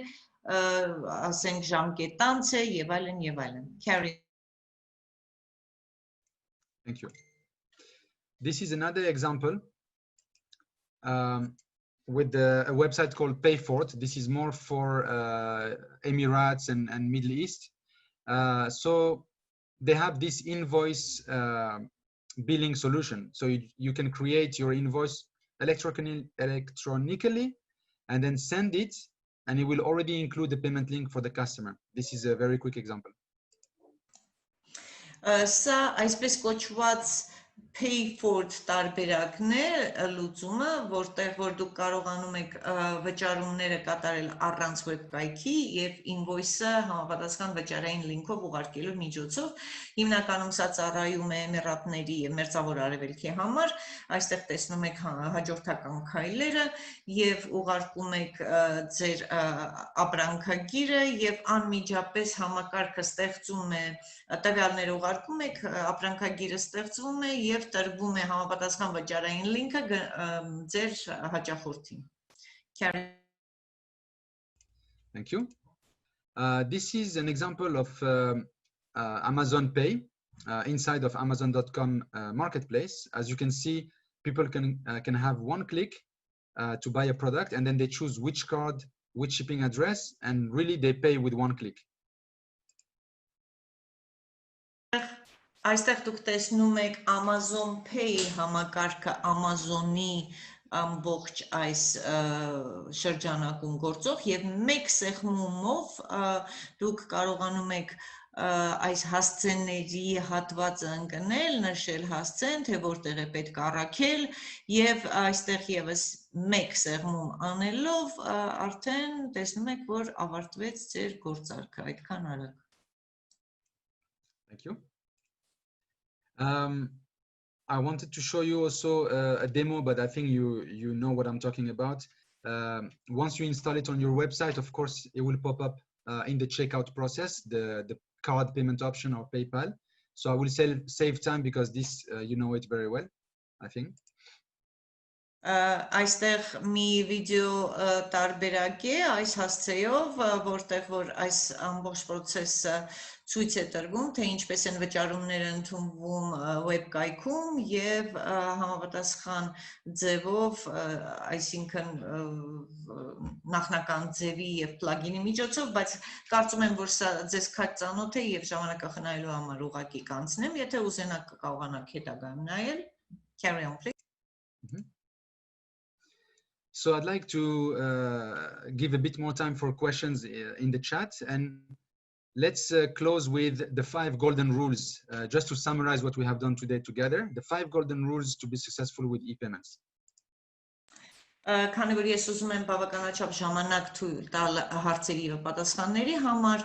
C: ասենք ժամկետանց է եւ այլն։ Carry.
A: Thank you. This is another example with a website called PayFort. This is more for Emirates and Middle East. So they have this invoice billing solution. So you can create your invoice electronically and then send it, and it will already include the payment link for the customer. This is a very quick example.
C: Սա այսպես կոչված PayFort տարբերակն է լուծումը, որտեղ որ դուք կարողանում եք վճարումները կատարել առանց վեբկայքի եւ ինվոյսը համապատասխան վճարային լինքով ուղարկելու միջոցով։ Հիմնականում սա ծառայում է Էմիրատների եւ Մերձավոր Արևելքի համար։ Այստեղ տեսնում եք հաջորդական քայլերը եւ ուղարկում եք ձեր ապրանքագիրը եւ անմիջապես համակարգը ստեղծում է տվյալները ուղարկում եք, ապրանքագիրը ստեղծվում է եւ տրվում է համապատասխան վճարային լինքը ձեր հաճախորդին։
A: Thank you. This is an example of Amazon Pay inside of Amazon.com marketplace. As you can see, people can have one click to buy a product, and then they choose which card, which shipping address, and really they pay with one click.
C: Այստեղ դուք տեսնում եք Amazon Pay համակարգը Amazon-ի ամբողջ այս շրջանակում գործող եւ մեկ սեղմումով դուք կարողանում եք այս հասցեների հատվածը ընկնել, նշել հասցեն, թե որտեղ է պետք առաքել եւ այստեղ եւս մեկ սեղմում անելով արդեն տեսնում եք, որ ավարտվեց ձեր գործարքը այդքան արագ։
A: Thank you. I wanted to show you also a demo, but I think you know what I'm talking about. Once you install it on your website, of course, it will pop up in the checkout process, the card payment option or PayPal. So I will save time because this, you know it very well, I think.
C: Այստեղ մի վիդեո տարբերակ է այս հասցեով, որտեղ որ այս ամբողջ process-ը ցույց է տրվում, թե ինչպես են վճարումները ընդունվում վեբկայքում եւ համապատասխան ձևով, այսինքն նախնական ձևի եւ պլագինի միջոցով, բայց կարծում եմ, որ սա ձեզ քաջ ծանոթ է եւ ժամանակախնայելու համար ուղղակի կանցնեմ, եթե ուզենաք կարողանաք հետագայում նայել։ Carry on, please.
A: So I'd like to give a bit more time for questions in the chat, and let's close with the 5 golden rules, just to summarize what we have done today together, the 5 golden rules to be successful with e-payments.
C: Քանի որ ես ուզում եմ բավականաչափ ժամանակ թույլ տալ հարցերի եւ պատասխանների համար,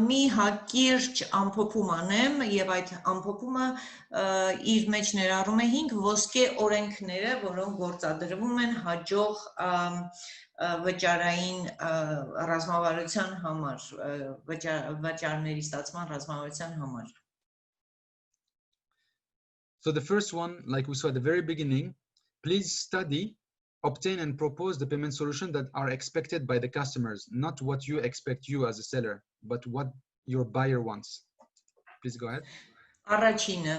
C: մի հակիրճ ամփոփում անեմ եւ այդ ամփոփումը իր մեջ ներառում է 5 ոսկե օրենքները, որոնք գործադրվում են հաջող վճարային ռազմավարության համար, վճարների ստացման ռազմավարության համար։
A: So the first one, like we saw at the very beginning, please study, obtain and propose the payment solution that are expected by the customers, not what you expect you as a seller, but what your buyer wants. Please go ahead.
C: Առաջինը,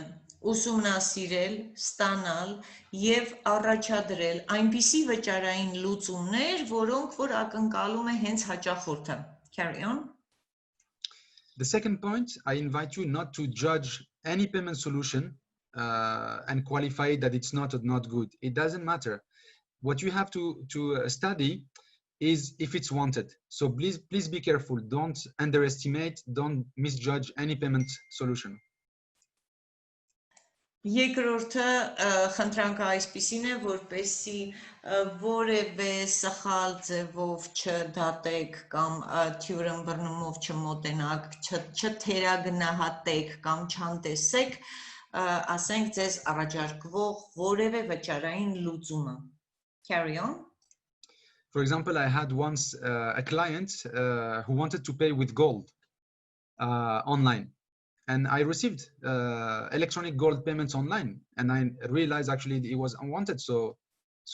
C: ուսումնասիրել, ստանալ եւ առաջադրել այնպիսի վճարային լուծումներ, որոնք որ ակնկալում է հենց հաճախորդը։ Carry on.
A: The second point, I invite you not to judge any payment solution and qualify it that it's not or not good. It doesn't matter. What you have to study is if it's wanted. So please be careful. Don't underestimate, don't misjudge any payment solution.
C: Երկրորդը խնդրանքը այսպիսին է, որպեսզի որևէ սխալ ձևով չդատեք կամ թյուրն բռնումով չմոտենաք, չթերագնահատեք կամ չանտեսեք, ասենք ձեզ առաջարկվող որևէ վճարային լուծումը։ Carry on.
A: For example, I had once a client who wanted to pay with gold online. And I received electronic gold payments online. And I realized actually it was unwanted. So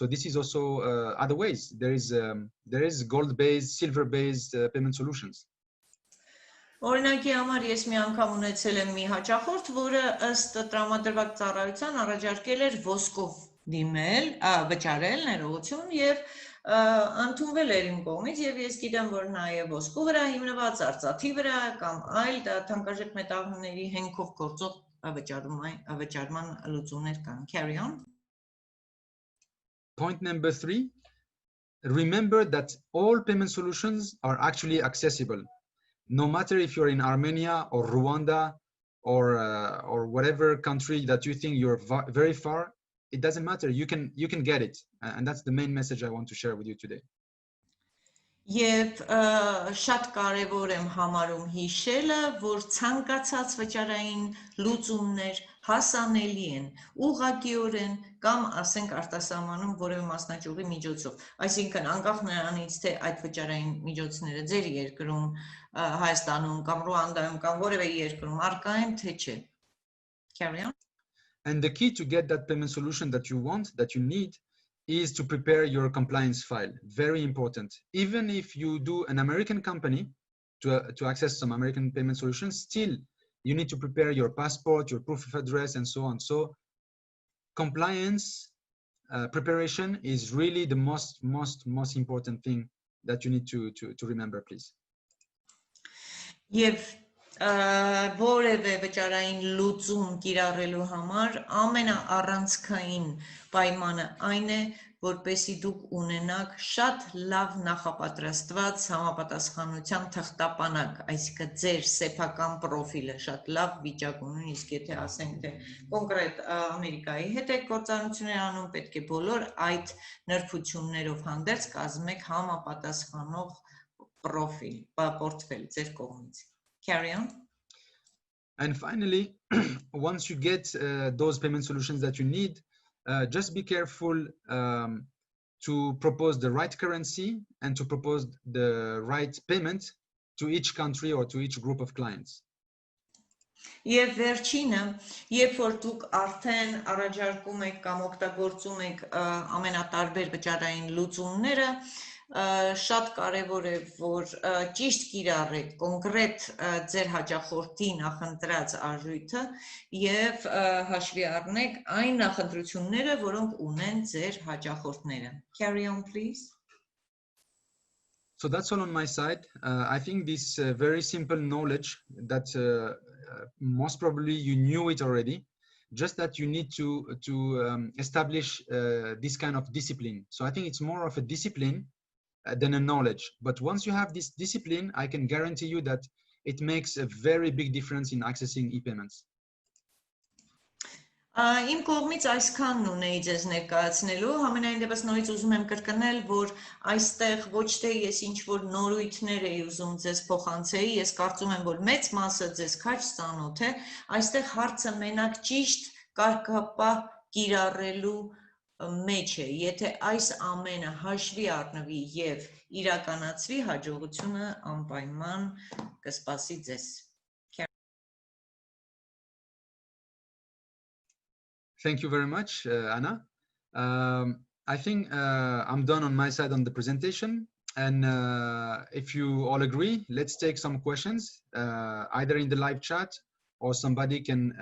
A: this is also other ways. There is gold-based, silver-based payment solutions.
C: Օրինակի համար ես մի անգամ ունեցել եմ մի հաճախորդ, որը ըստ տրամադրված ծառայության առաջարկել էր ոսկով դիմել, վճարել ներողություն եւ ընդունվել էր իմ կողմից եւ ես գիտեմ, որ նաեւ ոսկու վրա հիմնված արծաթի վրա կամ այլ թանկարժեք մետաղների հենքով գործող վճարման լուծումներ կան. Carry on.
A: Point number 3, remember that all payment solutions are actually accessible. No matter if you're in Armenia or Rwanda or whatever country that you think you're very far, it doesn't matter. You can get it, and that's the main message I want to share with you today.
C: Եվ շատ կարևոր եմ համարում հիշելը, որ ցանկացած վճարային լուծումներ հասանելի են ուղղակիորեն կամ ասենք արտասահմանում որևէ մասնաճյուղի միջոցով, այսինքն անկախ նրանից թե այդ վճարային միջոցները ձեր երկրում Հայաստանում կամ Ռուանդայում կամ որևէ երկրում առկա են թե չէ. Carry on.
A: And the key to get that payment solution that you want, that you need, is to prepare your compliance file. Very important. Even if you do an American company to access some American payment solutions, still you need to prepare your passport, your proof of address, and so on. So compliance preparation is really the most important thing that you need to remember, please.
C: Եվ որևէ վճարային լուծում կիրառելու համար ամենաառանցքային պայմանը այն է, որպեսզի դուք ունենաք շատ լավ նախապատրաստված համապատասխանության թղթապանակ, այսինքն ձեր սեփական պրոֆիլը շատ լավ վիճակում ունի, իսկ եթե ասենք թե կոնկրետ Ամերիկայի հետ եք գործառույթներ անում, պետք է բոլոր այդ նրբություններով հանդերձ կազմեք համապատասխանող պրոֆիլ, պորտֆել ձեր կողմից. Carry on.
A: And finally, once you get those payment solutions that you need, just be careful to propose the right currency and to propose the right payment to each country or to each group of clients.
C: Եվ վերջինը, երբ որ դուք արդեն առաջարկում եք կամ օգտագործում եք ամենատարբեր վճարային լուծումները, շատ կարևոր է, որ ճիշտ կիրառեք կոնկրետ ձեր հաճախորդի նախընտրած արժույթը եւ հաշվի առնեք այն նախընտրությունները, որոնք ունեն ձեր հաճախորդները. Carry on, please.
A: So that's all on my side. I think this very simple knowledge that most probably you knew it already, just that you need to establish this kind of discipline. So I think it's more of a discipline than a knowledge. But once you have this discipline, I can guarantee you that it makes a very big difference in accessing e-payments.
C: Իմ կողմից այսքանն ունեի ձեզ ներկայացնելու, համենայն դեպս նորից ուզում եմ կրկնել, որ այստեղ ոչ թե ես ինչ-որ նորույթներ էի ուզում ձեզ փոխանցեի, ես կարծում եմ, որ մեծ մասը ձեզ քաջ ծանոթ է, այստեղ հարցը մենակ ճիշտ կարգապահ կիրառելու մեջ է, եթե այս ամենը հաշվի առնվի եւ իրականացվի, հաջողությունը անպայման կսպասի ձեզ.
A: Thank you very much, Anna. I think I'm done on my side on the presentation. And if you all agree, let's take some questions, either in the live chat or somebody can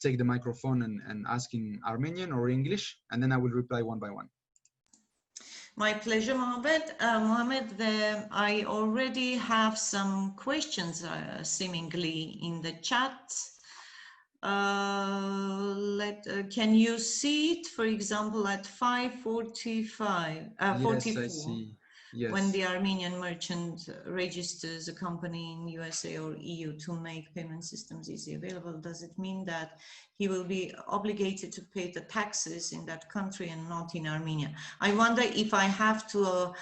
A: take the microphone and ask in Armenian or English, and then I will reply one by one.
C: My pleasure, Mohammed. Mohammed, I already have some questions seemingly in the chat. Can you see it, for example, at 5:45? 44,
A: yes, I see. Yes.
C: When the Armenian merchant registers a company in USA or EU to make payment systems easily available, does it mean that he will be obligated to pay the taxes in that country and not in Armenia? I wonder if I have to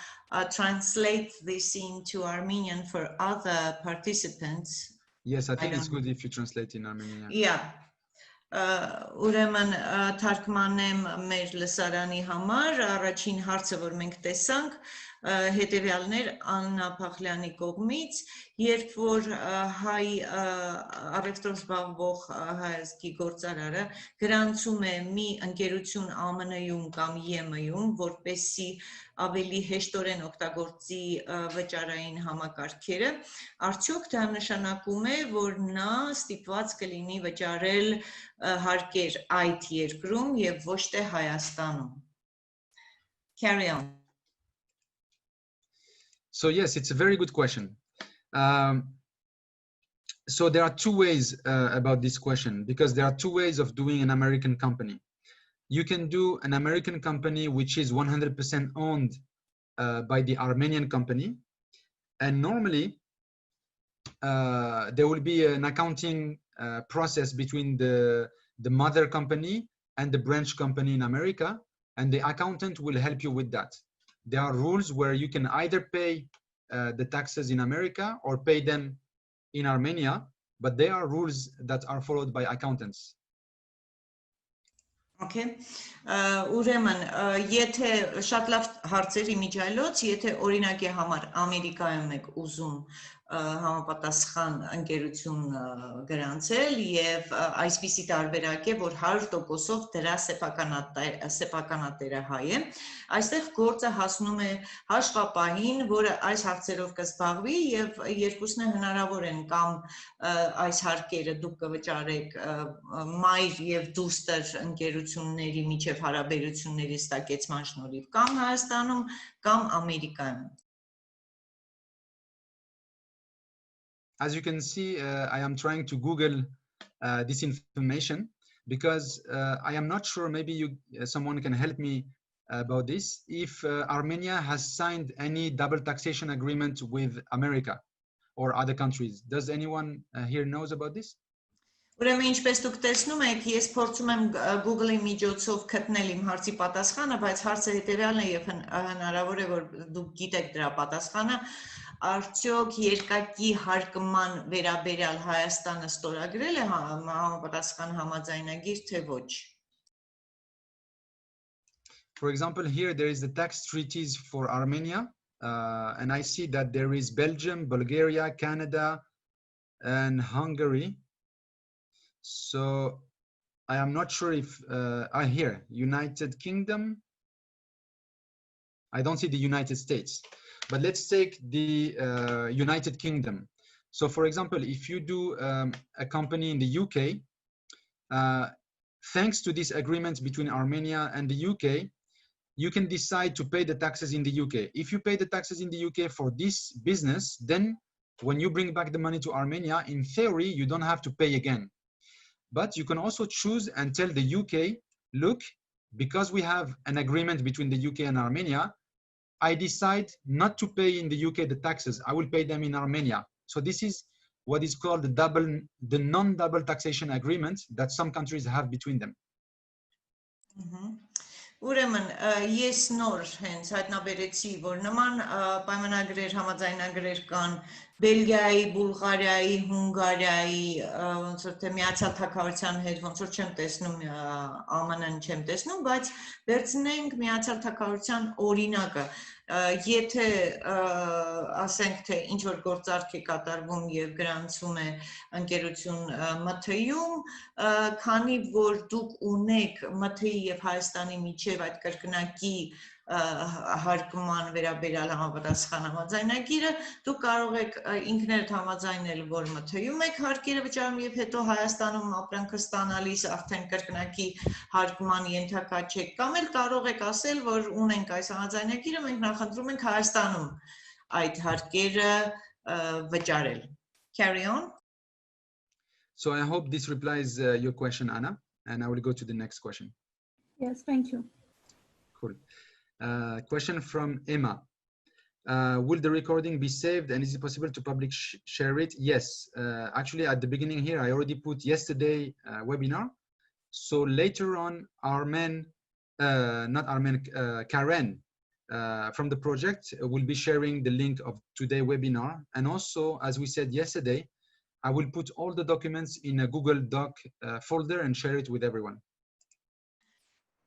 C: translate this into Armenian for other participants.
A: Yes, I think it's good if you translate in Armenian.
C: Yeah. Ուրեմն թարգմանեմ մեր լսարանի համար, առաջին հարցը, որ մենք տեսանք, հետևյալներ Աննա Փախլյանի կողմից, երբ որ հայ առևտրով զբաղվող հայազգի գործարարը գրանցում է մի ընկերություն ԱՄՆ-ում կամ ԵՄ-ում, որպեսզի ավելի հեշտորեն օգտագործի վճարային համակարգերը, արդյոք դա նշանակում է, որ նա ստիպված կլինի վճարել հարկեր այդ երկրում եւ ոչ թե Հայաստանում։ Carry on.
A: So yes, it's a very good question. So there are two ways about this question, because there are two ways of doing an American company. You can do an American company which is 100% owned by the Armenian company, and normally there will be an accounting process between the mother company and the branch company in America, and the accountant will help you with that. There are rules where you can either pay the taxes in America or pay them in Armenia, but there are rules that are followed by accountants.
C: Okay. Ուրեմն, եթե շատ լավ հարցերի միջայլոց, եթե օրինակի համար Ամերիկայում եք ուզում համապատասխան ընկերություն գրանցել եւ այսպիսի տարբերակ է, որ 100%-ով դրա սեփականատերը հայ է, այստեղ գործը հասնում է հաշվապահին, որը այս հարցերով կզբաղվի եւ երկուսն է հնարավոր են կամ այս հարկերը դուք կվճարեք մայր եւ դուստր ընկերությունների միջև հարաբերությունների ստակեցման շնորհիվ կամ Հայաստանում կամ Ամերիկայում։
A: As you can see, I am trying to Google this information because I am not sure, maybe someone can help me about this, if Armenia has signed any double taxation agreement with America or other countries. Does anyone here knows about this?
C: Ուրեմն ինչպես դուք տեսնում եք, ես փորձում եմ Google-ի միջոցով գտնել իմ հարցի պատասխանը, բայց հարցը հետևյալն է եւ հնարավոր է որ դուք գիտեք դրա պատասխանը, արդյոք երկակի հարկման վերաբերյալ Հայաստանը ստորագրել է համապատասխան համաձայնագիր թե ոչ։
A: For example, here there is the tax treaties for Armenia, and I see that there is Belgium, Bulgaria, Canada, and Hungary. So I am not sure if I hear United Kingdom. I don't see the United States, but let's take the United Kingdom. So for example, if you do a company in the UK, thanks to this agreement between Armenia and the UK, you can decide to pay the taxes in the UK. If you pay the taxes in the UK for this business, then when you bring back the money to Armenia, in theory, you don't have to pay again. But you can also choose and tell the UK, look, because we have an agreement between the UK and Armenia, I decide not to pay in the UK the taxes. I will pay them in Armenia. So this is what is called the non-double taxation agreement that some countries have between them.
C: Ուրեմն ես նոր հենց հայտնաբերեցի, որ նման պայմանագրեր, համաձայնագրեր կան Բելգիայի, Բուլղարիայի, Հունգարիայի, ոնց որ թե Միացյալ Թագավորության հետ, ոնց որ չեմ տեսնում ԱՄՆ-ն չեմ տեսնում, բայց վերցնենք Միացյալ Թագավորության օրինակը, եթե ասենք թե ինչ որ գործարք է կատարվում եւ գրանցում է ընկերություն ՄԹ-ում, քանի որ դուք ունեք ՄԹ-ի եւ Հայաստանի միջև այդ կրկնակի հարկման վերաբերյալ համապատասխան համաձայնագիրը, դուք կարող եք ինքներդ համաձայնել, որ ՄԹ-ում եք հարկերը վճարում եւ հետո Հայաստանում ապրանքը ստանալիս արդեն կրկնակի հարկման ենթակա չեք, կամ էլ կարող եք ասել, որ ունենք այս համաձայնագիրը, մենք նախընտրում ենք Հայաստանում այդ հարկերը վճարել։ Carry on.
A: So I hope this replies your question, Anna, and I will go to the next question.
D: Yes, thank you.
A: Cool. Question from Emma. Will the recording be saved and is it possible to public share it? Yes. Actually, at the beginning here, I already put yesterday webinar. So later on, Karen from the project will be sharing the link of today's webinar. And also, as we said yesterday, I will put all the documents in a Google Doc folder and share it with everyone.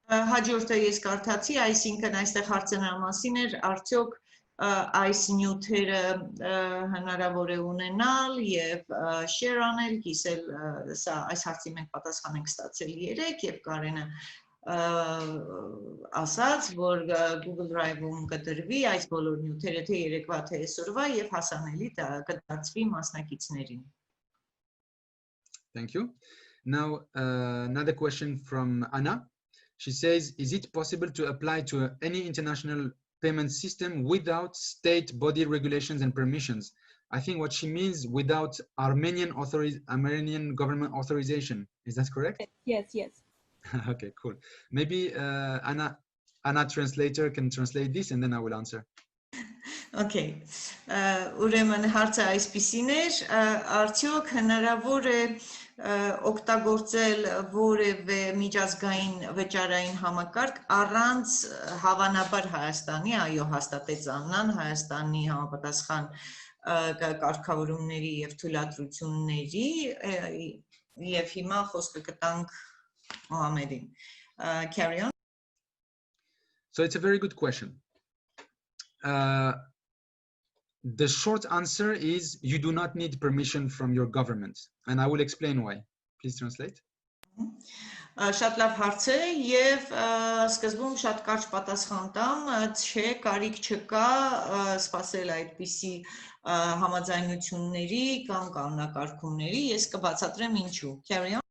C: Հաջորդը ես կարդացի, այսինքն այստեղ հարցը նրա մասին էր, արդյոք այս նյութերը հնարավոր է ունենալ եւ share անել, կիսել, սա այս հարցի մենք պատասխան ենք ստացել 3 եւ Կարենը ասաց, որ Google Drive-ում կդրվի այս բոլոր նյութերը թե երեկվա թե այսօրվա եւ հասանելի կդարձվի մասնակիցներին.
A: Thank you. Now another question from Anna. She says, is it possible to apply to any international payment system without state body regulations and permissions? I think what she means without Armenian government authorization. Is that correct?
D: Yes, yes.
A: Okay, cool. Maybe Anna translator can translate this and then I will answer.
C: Okay. Ուրեմն հարցը այսպիսին էր, արդյոք հնարավոր է օգտագործել որևէ միջազգային վճարային համակարգ առանց հավանաբար Հայաստանի, այո, հաստատեց Աննան, Հայաստանի համապատասխան կարգավորումների եւ թույլատրությունների եւ հիմա խոսքը կտանք Mohamedin. Carry on.
A: So it's a very good question. The short answer is you do not need permission from your government, and I will explain why. Please translate.
C: Շատ լավ հարց է եւ սկզբում շատ կարճ պատասխան տամ, չէ, կարիք չկա սպասել այդպիսի համաձայնությունների կամ կանոնակարգումների, ես կբացատրեմ ինչու. Carry on.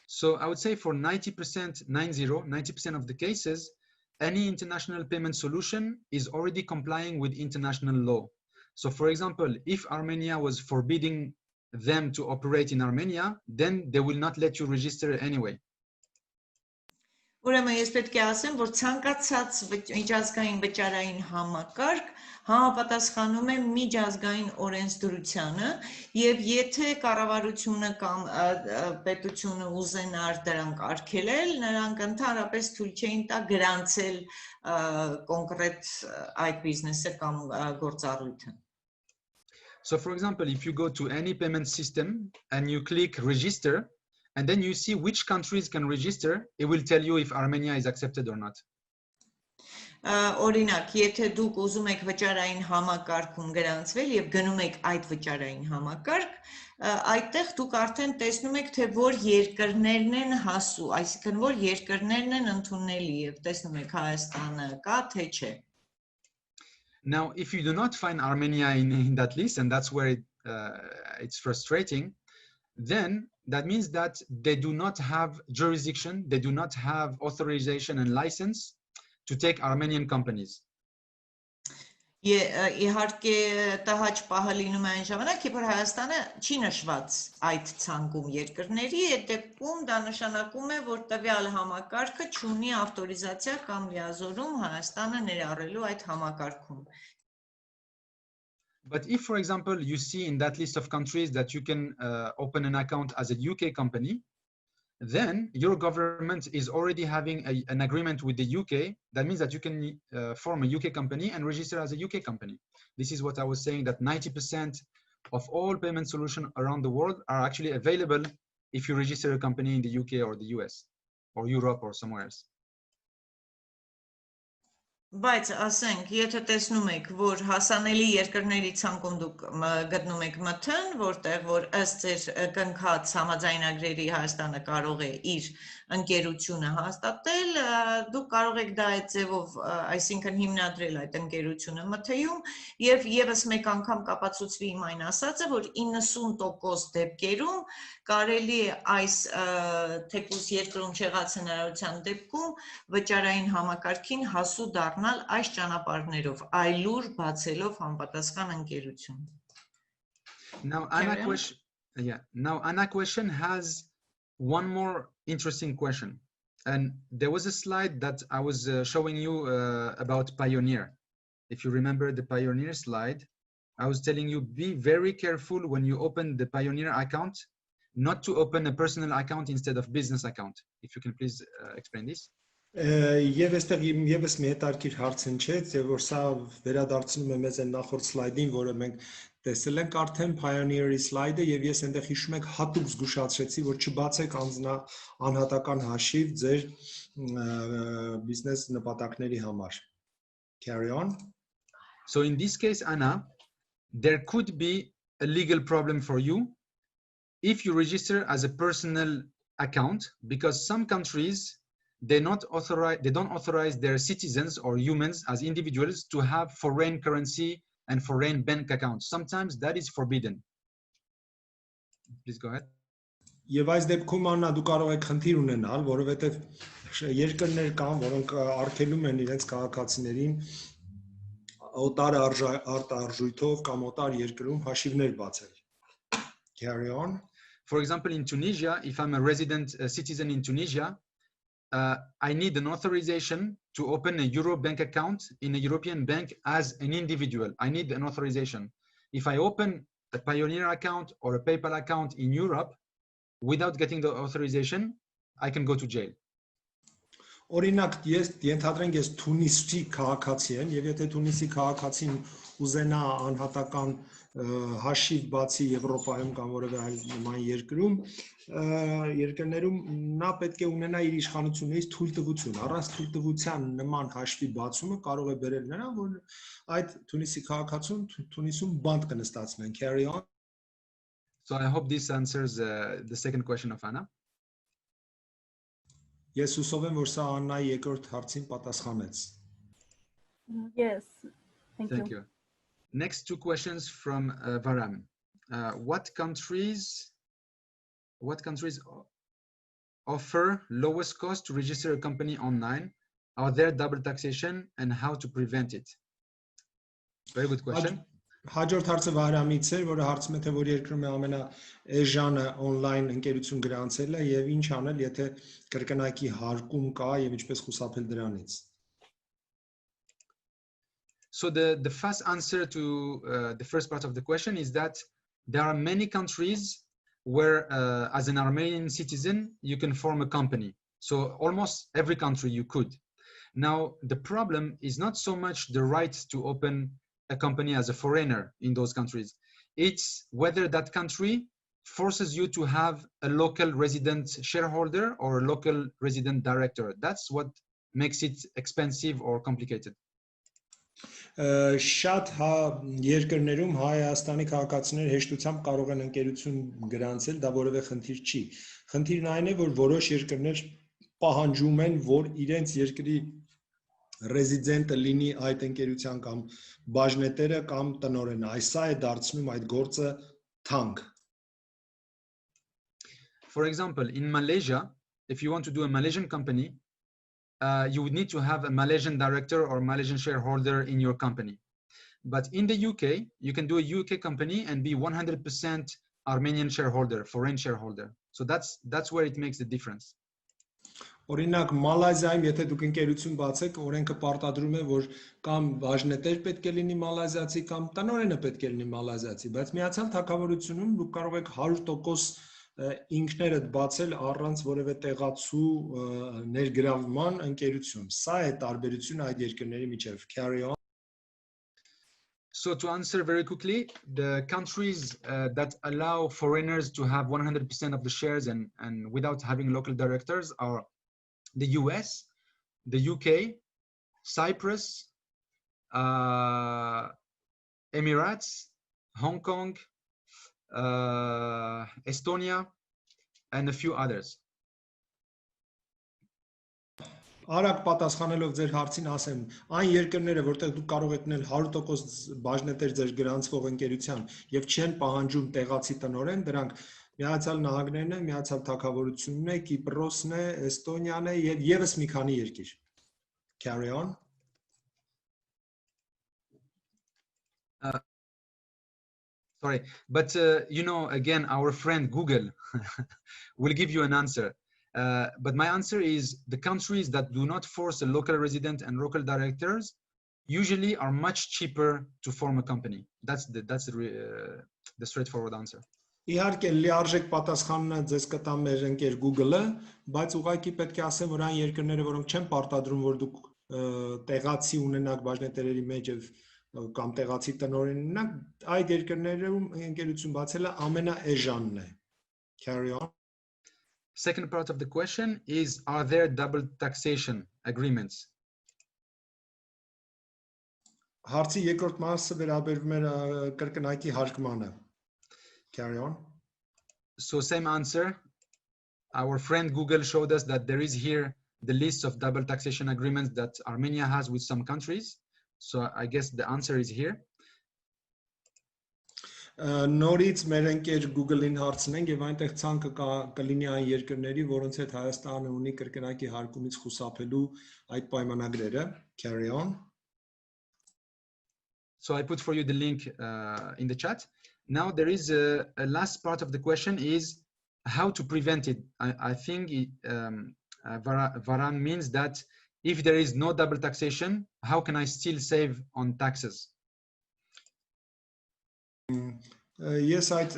A: So I would say for 90% of the cases, any international payment solution is already complying with international law. So for example, if Armenia was forbidding them to operate in Armenia, then they will not let you register anyway.
C: Ուրեմն ես պետք է ասեմ, որ ցանկացած միջազգային վճարային համակարգ համապատասխանում է միջազգային օրենսդրությանը եւ եթե կառավարությունը կամ պետությունը ուզենար դրանք արգելել, նրանք ընդհանրապես թույլ չէին տա գրանցել կոնկրետ այդ բիզնեսը կամ գործառույթը.
A: So for example, if you go to any payment system and you click register, and then you see which countries can register, it will tell you if Armenia is accepted or not.
C: Օրինակ, եթե դուք ուզում եք վճարային համակարգում գրանցվել եւ գնում եք այդ վճարային համակարգ, այդտեղ դուք արդեն տեսնում եք, թե որ երկրներն են հասու, այսինքն որ երկրներն են ընդունելի եւ տեսնում եք Հայաստանը կա թե չէ.
A: Now, if you do not find Armenia in that list, and that's where it's frustrating, then that means that they do not have jurisdiction, they do not have authorization and license to take Armenian companies.
C: Իհարկե տհաճ պահը լինում է այն ժամանակ, երբ Հայաստանը չի նշված այդ ցանկում երկրների, այդ դեպքում դա նշանակում է, որ տվյալ համակարգը չունի ավտորիզացիա կամ լիազորում Հայաստանը ներառելու այդ համակարգում.
A: But if, for example, you see in that list of countries that you can open an account as a UK company, then your government is already having an agreement with the UK. That means that you can form a UK company and register as a UK company. This is what I was saying, that 90% of all payment solutions around the world are actually available if you register a company in the UK or the US or Europe or somewhere else.
C: Բայց ասենք, եթե տեսնում եք, որ հասանելի երկրների ցանկում դուք գտնում եք մթն, որտեղ որ ըստ ձեր կնքած համաձայնագրերի Հայաստանը կարող է իր ընկերությունը հաստատել, դուք կարող եք դա այդ ձևով, այսինքն հիմնադրել այդ ընկերությունը մթեյում եւ եւս մեկ անգամ կապացուցվի իմ այն ասածը, որ 90% դեպքերում կարելի է այս թեկուզ երկրում չեղած հնարավորության դեպքում վճարային համակարգին հասու դառնալ այս ճանապարհներով, այլուր բացելով համապատասխան ընկերություն.
A: Now Anna question has one more interesting question, and there was a slide that I was showing you about Pioneer. If you remember the Pioneer slide, I was telling you be very careful when you open the Pioneer account, not to open a personal account instead of business account. If you can please explain this.
B: Եվ այստեղ եւս մի հետարքիր հարց հնչեց, եւ որ սա վերադարձնում է մեզ այն նախորդ սլայդին, որը մենք տեսել ենք արդեն Pioneer-ի սլայդը, եւ ես այնտեղ հիշում եք հատուկ զգուշացրեցի, որ չբացեք անհատական հաշիվ ձեր բիզնես նպատակների համար. Carry on.
A: So in this case, Anna, there could be a legal problem for you if you register as a personal account, because some countries they don't authorize their citizens or humans as individuals to have foreign currency and foreign bank accounts. Sometimes that is forbidden. Please go ahead.
B: Եվ այս դեպքում աննա դու կարող ես խնդիր ունենալ, որովհետև երկրներ կան, որոնք արգելում են իրենց քաղաքացիներին օտար արտարժույթով կամ օտար երկրում հաշիվներ բացել. Carry on.
A: For example, in Tunisia, if I'm a citizen in Tunisia, I need an authorization to open a Euro bank account in a European bank as an individual. I need an authorization. If I open a Pioneer account or a PayPal account in Europe without getting the authorization, I can go to jail.
B: Օրինակ, ես ենթադրենք ես Թունիսի քաղաքացի եմ, եւ եթե Թունիսի քաղաքացին ուզենա անհատական հաշիվ բացի Եվրոպայում կամ որևէ այլ նման երկրներում նա պետք է ունենա իր իշխանություններից թույլտվություն։ Առանց թույլտվության նման հաշվի բացումը կարող է բերել նրան, որ այդ Թունիսի քաղաքացուն Թունիսում բանտ կնստացնեն. Carry on.
A: So I hope this answers the second question of Anna.
B: Ես հուսով եմ, որ սա Աննայի երկրորդ հարցին պատասխանեց.
D: Yes.
A: Thank you. Next two questions from Varam. What countries offer lowest cost to register a company online? Are there double taxation and how to prevent it? Very good question.
B: Հաջորդ հարցը Վարամից էր, որը հարցում է թե որ երկրում է ամենաէժանը on-line ընկերություն գրանցելը եւ ինչ անել, եթե կրկնակի հարկում կա եւ ինչպես խուսափել դրանից.
A: So the fast answer to the first part of the question is that there are many countries where as an Armenian citizen you can form a company. So almost every country you could. Now the problem is not so much the right to open a company as a foreigner in those countries. It's whether that country forces you to have a local resident shareholder or a local resident director. That's what makes it expensive or complicated.
B: Շատ երկրներում Հայաստանի քաղաքացիներ հեշտությամբ կարող են ընկերություն գրանցել, դա որևէ խնդիր չի։ Խնդիրն այն է, որ որոշ երկրներ պահանջում են, որ իրենց երկրի ռեզիդենտը լինի այդ ընկերության կամ բաժնետերը կամ տնօրենը, այսա է դարձնում այդ գործը թանկ.
A: For example, in Malaysia, if you want to do a Malaysian company, you would need to have a Malaysian director or Malaysian shareholder in your company. But in the UK, you can do a UK company and be 100% Armenian shareholder, foreign shareholder. So that's where it makes the difference.
B: Օրինակ Մալազիայում եթե դուք ընկերություն բացեք, օրենքը պարտադրում է, որ կամ բաժնետեր պետք է լինի մալազիացի կամ տնօրենը պետք է լինի մալազիացի, բայց Միացյալ Թագավորությունում դուք կարող եք 100% ինքներդ բացել առանց որևէ տեղացու ներգրավման ընկերություն։ Սա է տարբերությունը այդ երկրների միջև. Carry on.
A: So to answer very quickly, the countries that allow foreigners to have 100% of the shares and without having local directors are the US, the UK, Cyprus, Emirates, Hong Kong, Estonia, and a few others.
B: Արագ պատասխանելով ձեր հարցին ասեմ, այն երկրները, որտեղ դուք կարող եք նել 100% բաժնետեր ձեր գրանցվող ընկերության եւ չեն պահանջում տեղացի տնօրեն, դրանք Միացյալ Նահանգներն են, Միացյալ Թագավորությունն է, Կիպրոսն է, Էստոնիան է եւ եւս մի քանի երկիր. Carry on.
A: Sorry, but you know, again, our friend Google will give you an answer. But my answer is the countries that do not force a local resident and local directors usually are much cheaper to form a company. That's the straightforward answer.
B: Իհարկե լիարժեք պատասխանն ձեզ կտա մեր ընկեր Google-ը, բայց ուղղակի պետք է ասեմ, որ այն երկրները, որոնք չեն պարտադրում, որ դուք տեղացի ունենաք բաժնետերերի մեջ եւ կամ տեղացի տնօրեն ունենաք, այդ երկրներում ընկերություն բացելը ամենաէժանն է։ Carry on.
A: Second part of the question is, are there double taxation agreements?
B: Հարցի երկրորդ մասը վերաբերում է կրկնակի հարկմանը։ Carry on.
A: So same answer. Our friend Google showed us that there is here the list of double taxation agreements that Armenia has with some countries. So I guess the answer is here.
B: Նորից մեր ընկեր Google-ին հարցնենք եւ այնտեղ ցանկը կլինի այն երկրների, որոնց հետ Հայաստանը ունի կրկնակի հարկումից խուսափելու այդ պայմանագրերը։ Carry on.
A: So I put for you the link in the chat. Now there is a last part of the question is how to prevent it. I think Varan means that if there is no double taxation, how can I still save on taxes?
B: Ես այդ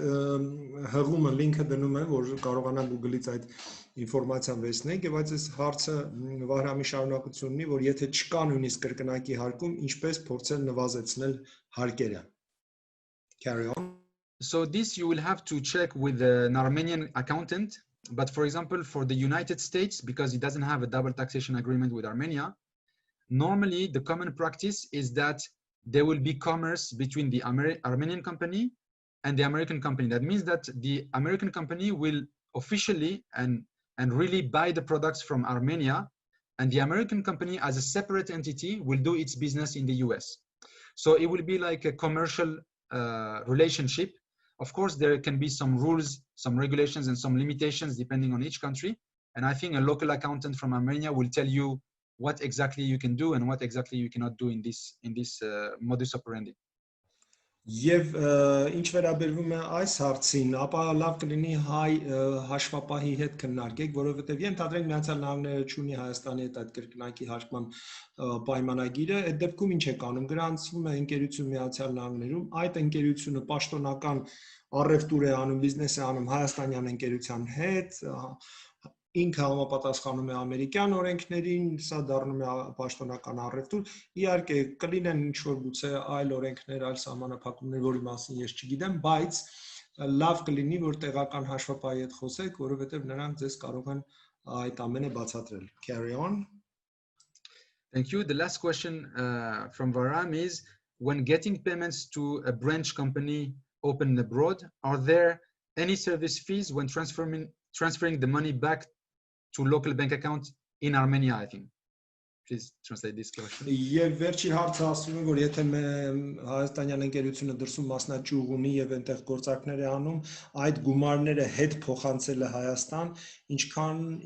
B: հղումը լինքը դնում եմ, որ կարողանա Google-ից այդ ինֆորմացիան վերցնենք եւ այս հարցը Վահրամի շարունակությունն ունի, որ եթե չկա նույնիսկ կրկնակի հարկում, ինչպես փորձել նվազեցնել հարկերը։ Carry on.
A: So this you will have to check with an Armenian accountant, but for example for the United States, because it doesn't have a double taxation agreement with Armenia, normally the common practice is that there will be commerce between the Armenian company and the American company. That means that the American company will officially and really buy the products from Armenia, and the American company as a separate entity will do its business in the US. So it will be like a commercial relationship. Of course, there can be some rules, some regulations, and some limitations depending on each country. And I think a local accountant from Armenia will tell you what exactly you can do and what exactly you cannot do in this modus operandi.
B: Եվ ինչ վերաբերվում է այս հարցին, ապա լավ կլինի հայ հաշվապահի հետ քննարկեք, որովհետև ենթադրենք Միացյալ Նահանգները չունի Հայաստանի հետ այդ կրկնակի հաշվման պայմանագիրը, այդ դեպքում ինչ է կանում, գրանցվում է ընկերություն Միացյալ Նահանգներում, այդ ընկերությունը պաշտոնական առևտուր է անում, բիզնես է անում հայաստանյան ընկերության հետ, ինքը համապատասխանում է ամերիկյան օրենքներին, սա դառնում է պաշտոնական առևտուր, իհարկե կլինեն ինչ-որ գուցե այլ օրենքներ, այլ սահմանափակումներ, որի մասին ես չգիտեմ, բայց լավ կլինի, որ տեղական հաշվապահի հետ խոսեք, որովհետև նրանք ձեզ կարող են այդ ամենը բացատրել։ Carry on.
A: Thank you. The last question from Varam is, when getting payments to a branch company open abroad, are there any service fees when transferring the money back to local bank account in Armenia, I think. Please translate this question.
B: Եվ վերջի հարցը ասում է, որ եթե հայաստանյան ընկերությունը դրսում մասնաճյուղ ունի եւ այնտեղ գործարքներ է անում, այդ գումարները հետ փոխանցելը Հայաստան,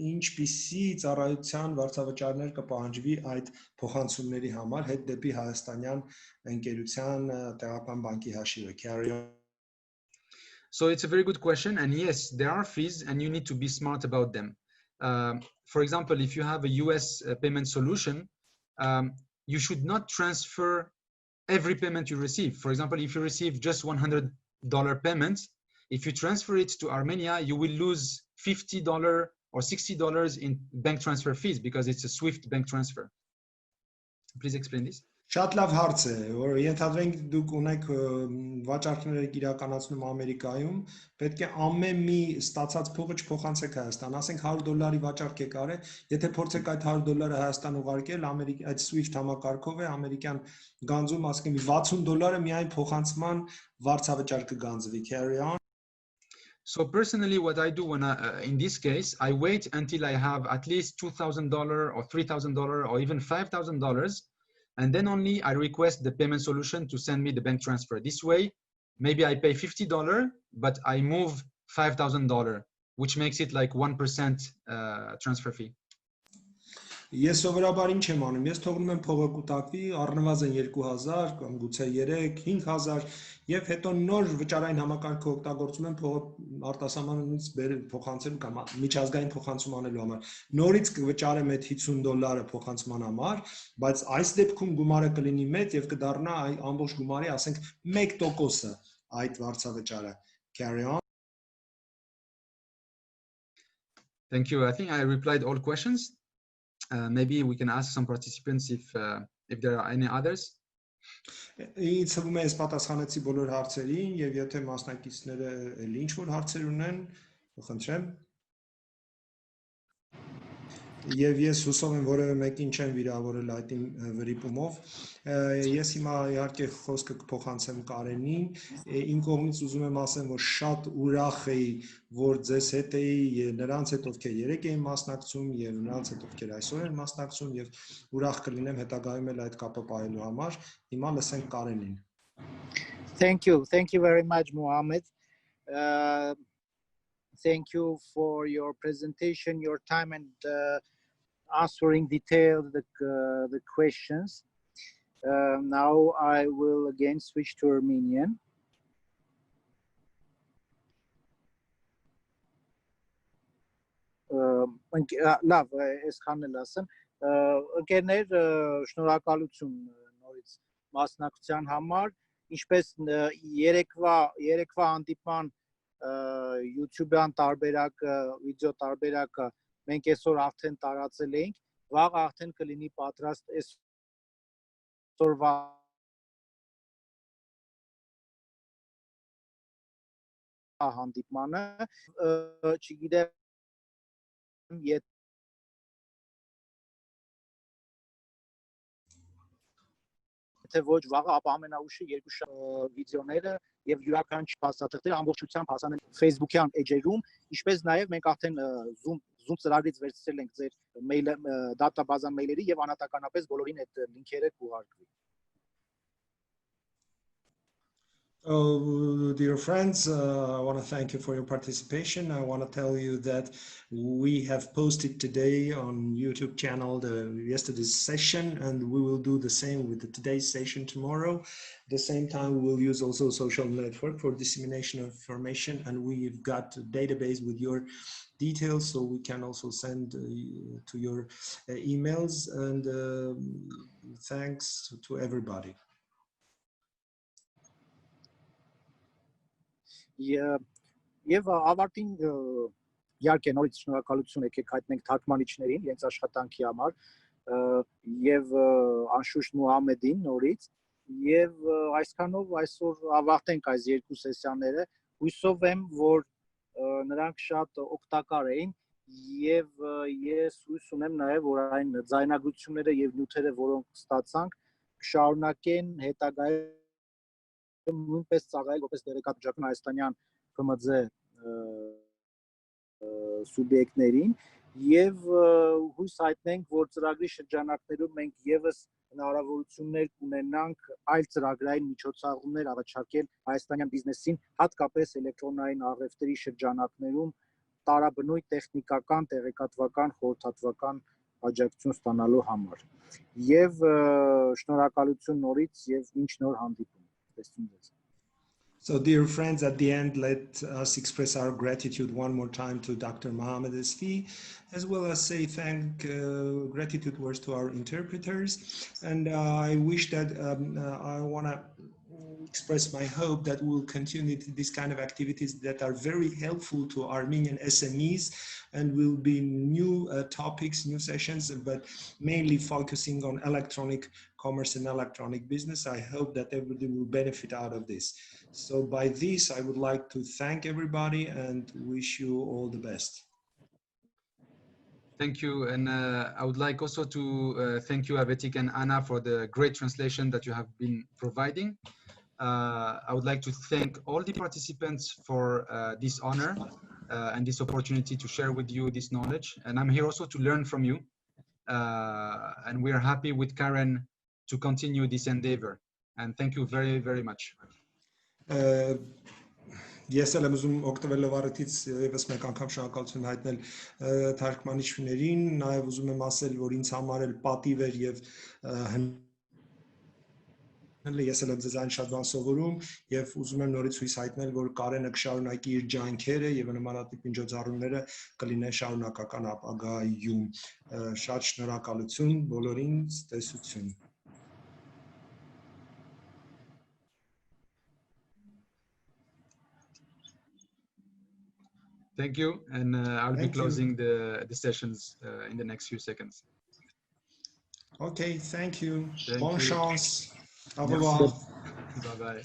B: ինչպիսի ծառայության վարձավճարներ կպահանջվի այդ փոխանցումների համար հետ դեպի հայաստանյան ընկերության տեղական բանկի հաշիվը։ Carry on.
A: So it's a very good question, and yes, there are fees and you need to be smart about them. For example, if you have a US payment solution, you should not transfer every payment you receive. For example, if you receive just $100 payments, if you transfer it to Armenia, you will lose $50 or $60 in bank transfer fees because it's a SWIFT bank transfer. Please explain this.
B: Շատ լավ հարց է, որ ենթադրենք դուք ունեք վաճառքներ իրականացնում Ամերիկայում, պետք է ամեն մի ստացած փողը չփոխանցեք Հայաստան, ասենք $100 վաճառք եք արել, եթե փորձեք այդ $100 Հայաստան ուղարկել, այդ SWIFT համակարգով է ամերիկյան գանձում, ասենք $60 միայն փոխանցման վարձավճար կգանձվի, carry on.
A: So personally, what I do when in this case, I wait until I have at least $2,000 or $3,000 or even $5,000. And then only I request the payment solution to send me the bank transfer. This way, maybe I pay $50, but I move $5,000, which makes it like 1% transfer fee.
B: Ես սովորաբար ինչ եմ անում, ես թողնում եմ փողը կուտակվի, առնվազն 2000 կամ գուցե 3, 5000 եւ հետո նոր վճարային համակարգը օգտագործում եմ փողը արտասահմանից փոխանցելու կամ միջազգային փոխանցում անելու համար։ Նորից կվճարեմ այդ $50 փոխանցման համար, բայց այս դեպքում գումարը կլինի մեծ եւ կդառնա ամբողջ գումարի, ասենք 1%-ը այդ վարձավճարը։ Carry on.
A: Thank you. I think I replied all questions. Maybe we can ask some participants if there are any others.
B: Ինձ թվում է ես պատասխանեցի բոլոր հարցերին եւ եթե մասնակիցները էլ ինչ որ հարցեր ունեն, խնդրեմ։ Եվ ես հուսով եմ որևէ մեկին չեմ վիրավորել այդ վրիպումով։ Ես հիմա իհարկե խոսքը կփոխանցեմ Կարենին։ Իմ կողմից ուզում եմ ասեմ, որ շատ ուրախ էի, որ ձեզ հետ էի, նրանց հետ ովքեր երեք էին մասնակցում եւ նրանց հետ ովքեր այսօր են մասնակցում եւ ուրախ կլինեմ հետագայում էլ այդ կապը պահելու համար։ Հիմա լսենք Կարենին։
E: Thank you very much, Mohammed. Thank you for your presentation, your time, and answering detailed the questions. Now I will again switch to Armenian. Լավ, այսքանն էլ ասեմ։ Ընկերներ, շնորհակալություն նորից մասնակցության համար, ինչպես երեկվա հանդիպման YouTube-յան տարբերակը, վիդեո տարբերակը մենք այսօր արդեն տարածել էինք, վաղ արդեն կլինի պատրաստ այսօրվա հանդիպմանը, չգիտեմ եթե ոչ վաղը, ապա ամենաուշը երկու վիդեոները եւ յուրաքանչյուր փաստաթղթերը ամբողջությամբ հասանել Facebook-յան էջերում, ինչպես նաեւ մենք արդեն Zoom ծրագրից վերցրել ենք ձեր դատաբազան մեյլերի եւ անհատականապես բոլորին այդ լինքերը կուղարկվի։
B: Dear friends, I want to thank you for your participation. I want to tell you that we have posted today on YouTube channel yesterday's session, and we will do the same with today's session tomorrow. At the same time, we will use also social network for dissemination of information, and we've got a database with your details, so we can also send to your emails, and thanks to everybody.
E: Եվ ավարտին իհարկե նորից շնորհակալություն եկեք հայտնենք թարգմանիչներին իրենց աշխատանքի համար եւ անշուշտ Մուհամեդին նորից եւ այսքանով այսօր ավարտենք այս երկու սեսիաները հույսով եմ որ նրանք շատ օգտակար էին եւ ես հույս ունեմ նաեւ որ այն ձայնագրությունները եւ նյութերը որոնք ստացանք կշարունակեն հետագայում նույնպես ծառայել որպես տեղեկատվական հայաստանյան ՓՄԶ սուբյեկտներին եւ հույս հայտնենք որ ծրագրի շրջանակներում մենք եւս հնարավորություններ կունենանք այլ ծրագրային միջոցառումներ առաջարկել հայաստանյան բիզնեսին հատկապես էլեկտրոնային առևտրի շրջանակներում տարաբնույթ տեխնիկական տեղեկատվական խորհրդատվական աջակցություն ստանալու համար եւ շնորհակալություն նորից եւ ինչ նոր հանդիպում
B: So, dear friends, at the end, let us express our gratitude one more time to Dr. Mohammed Эс Фиհը, as well as say gratitude words to our interpreters. And I wish that I want to express my hope that we'll continue this kind of activities that are very helpful to Armenian SMEs, and will be new topics, new sessions, but mainly focusing on electronic commerce and electronic business. I hope that everybody will benefit out of this. So by this, I would like to thank everybody and wish you all the best.
A: Thank you. And I would like also to thank you, Avetik and Anna, for the great translation that you have been providing. I would like to thank all the participants for this honor and this opportunity to share with you this knowledge. And I'm here also to learn from you. And we are happy with Karen to continue this endeavor. And thank you very, very much.
B: Ես էլ եմ ուզում օգտվելով առիթից եւս մեկ անգամ շնորհակալություն հայտնել թարգմանիչներին, նաեւ ուզում եմ ասել, որ ինձ համար էլ պատիվ էր եւ ես էլ եմ ձեզ այն շատ բան սովորում եւ ուզում եմ նորից հույս հայտնել, որ Կարենը կշարունակի իր ջանքերը եւ նմանատիպ միջոցառումները կլինեն շարունակական ապագայում։ Շատ շնորհակալություն բոլորին, ցտեսություն։
A: Thank you, and I'll be
B: Thank you.
A: closing the sessions in the next few seconds.
B: Okay, thank you.
A: Thank
B: Bonne
A: you.
B: chance. Au
A: Merci.
B: revoir.
A: Bye bye.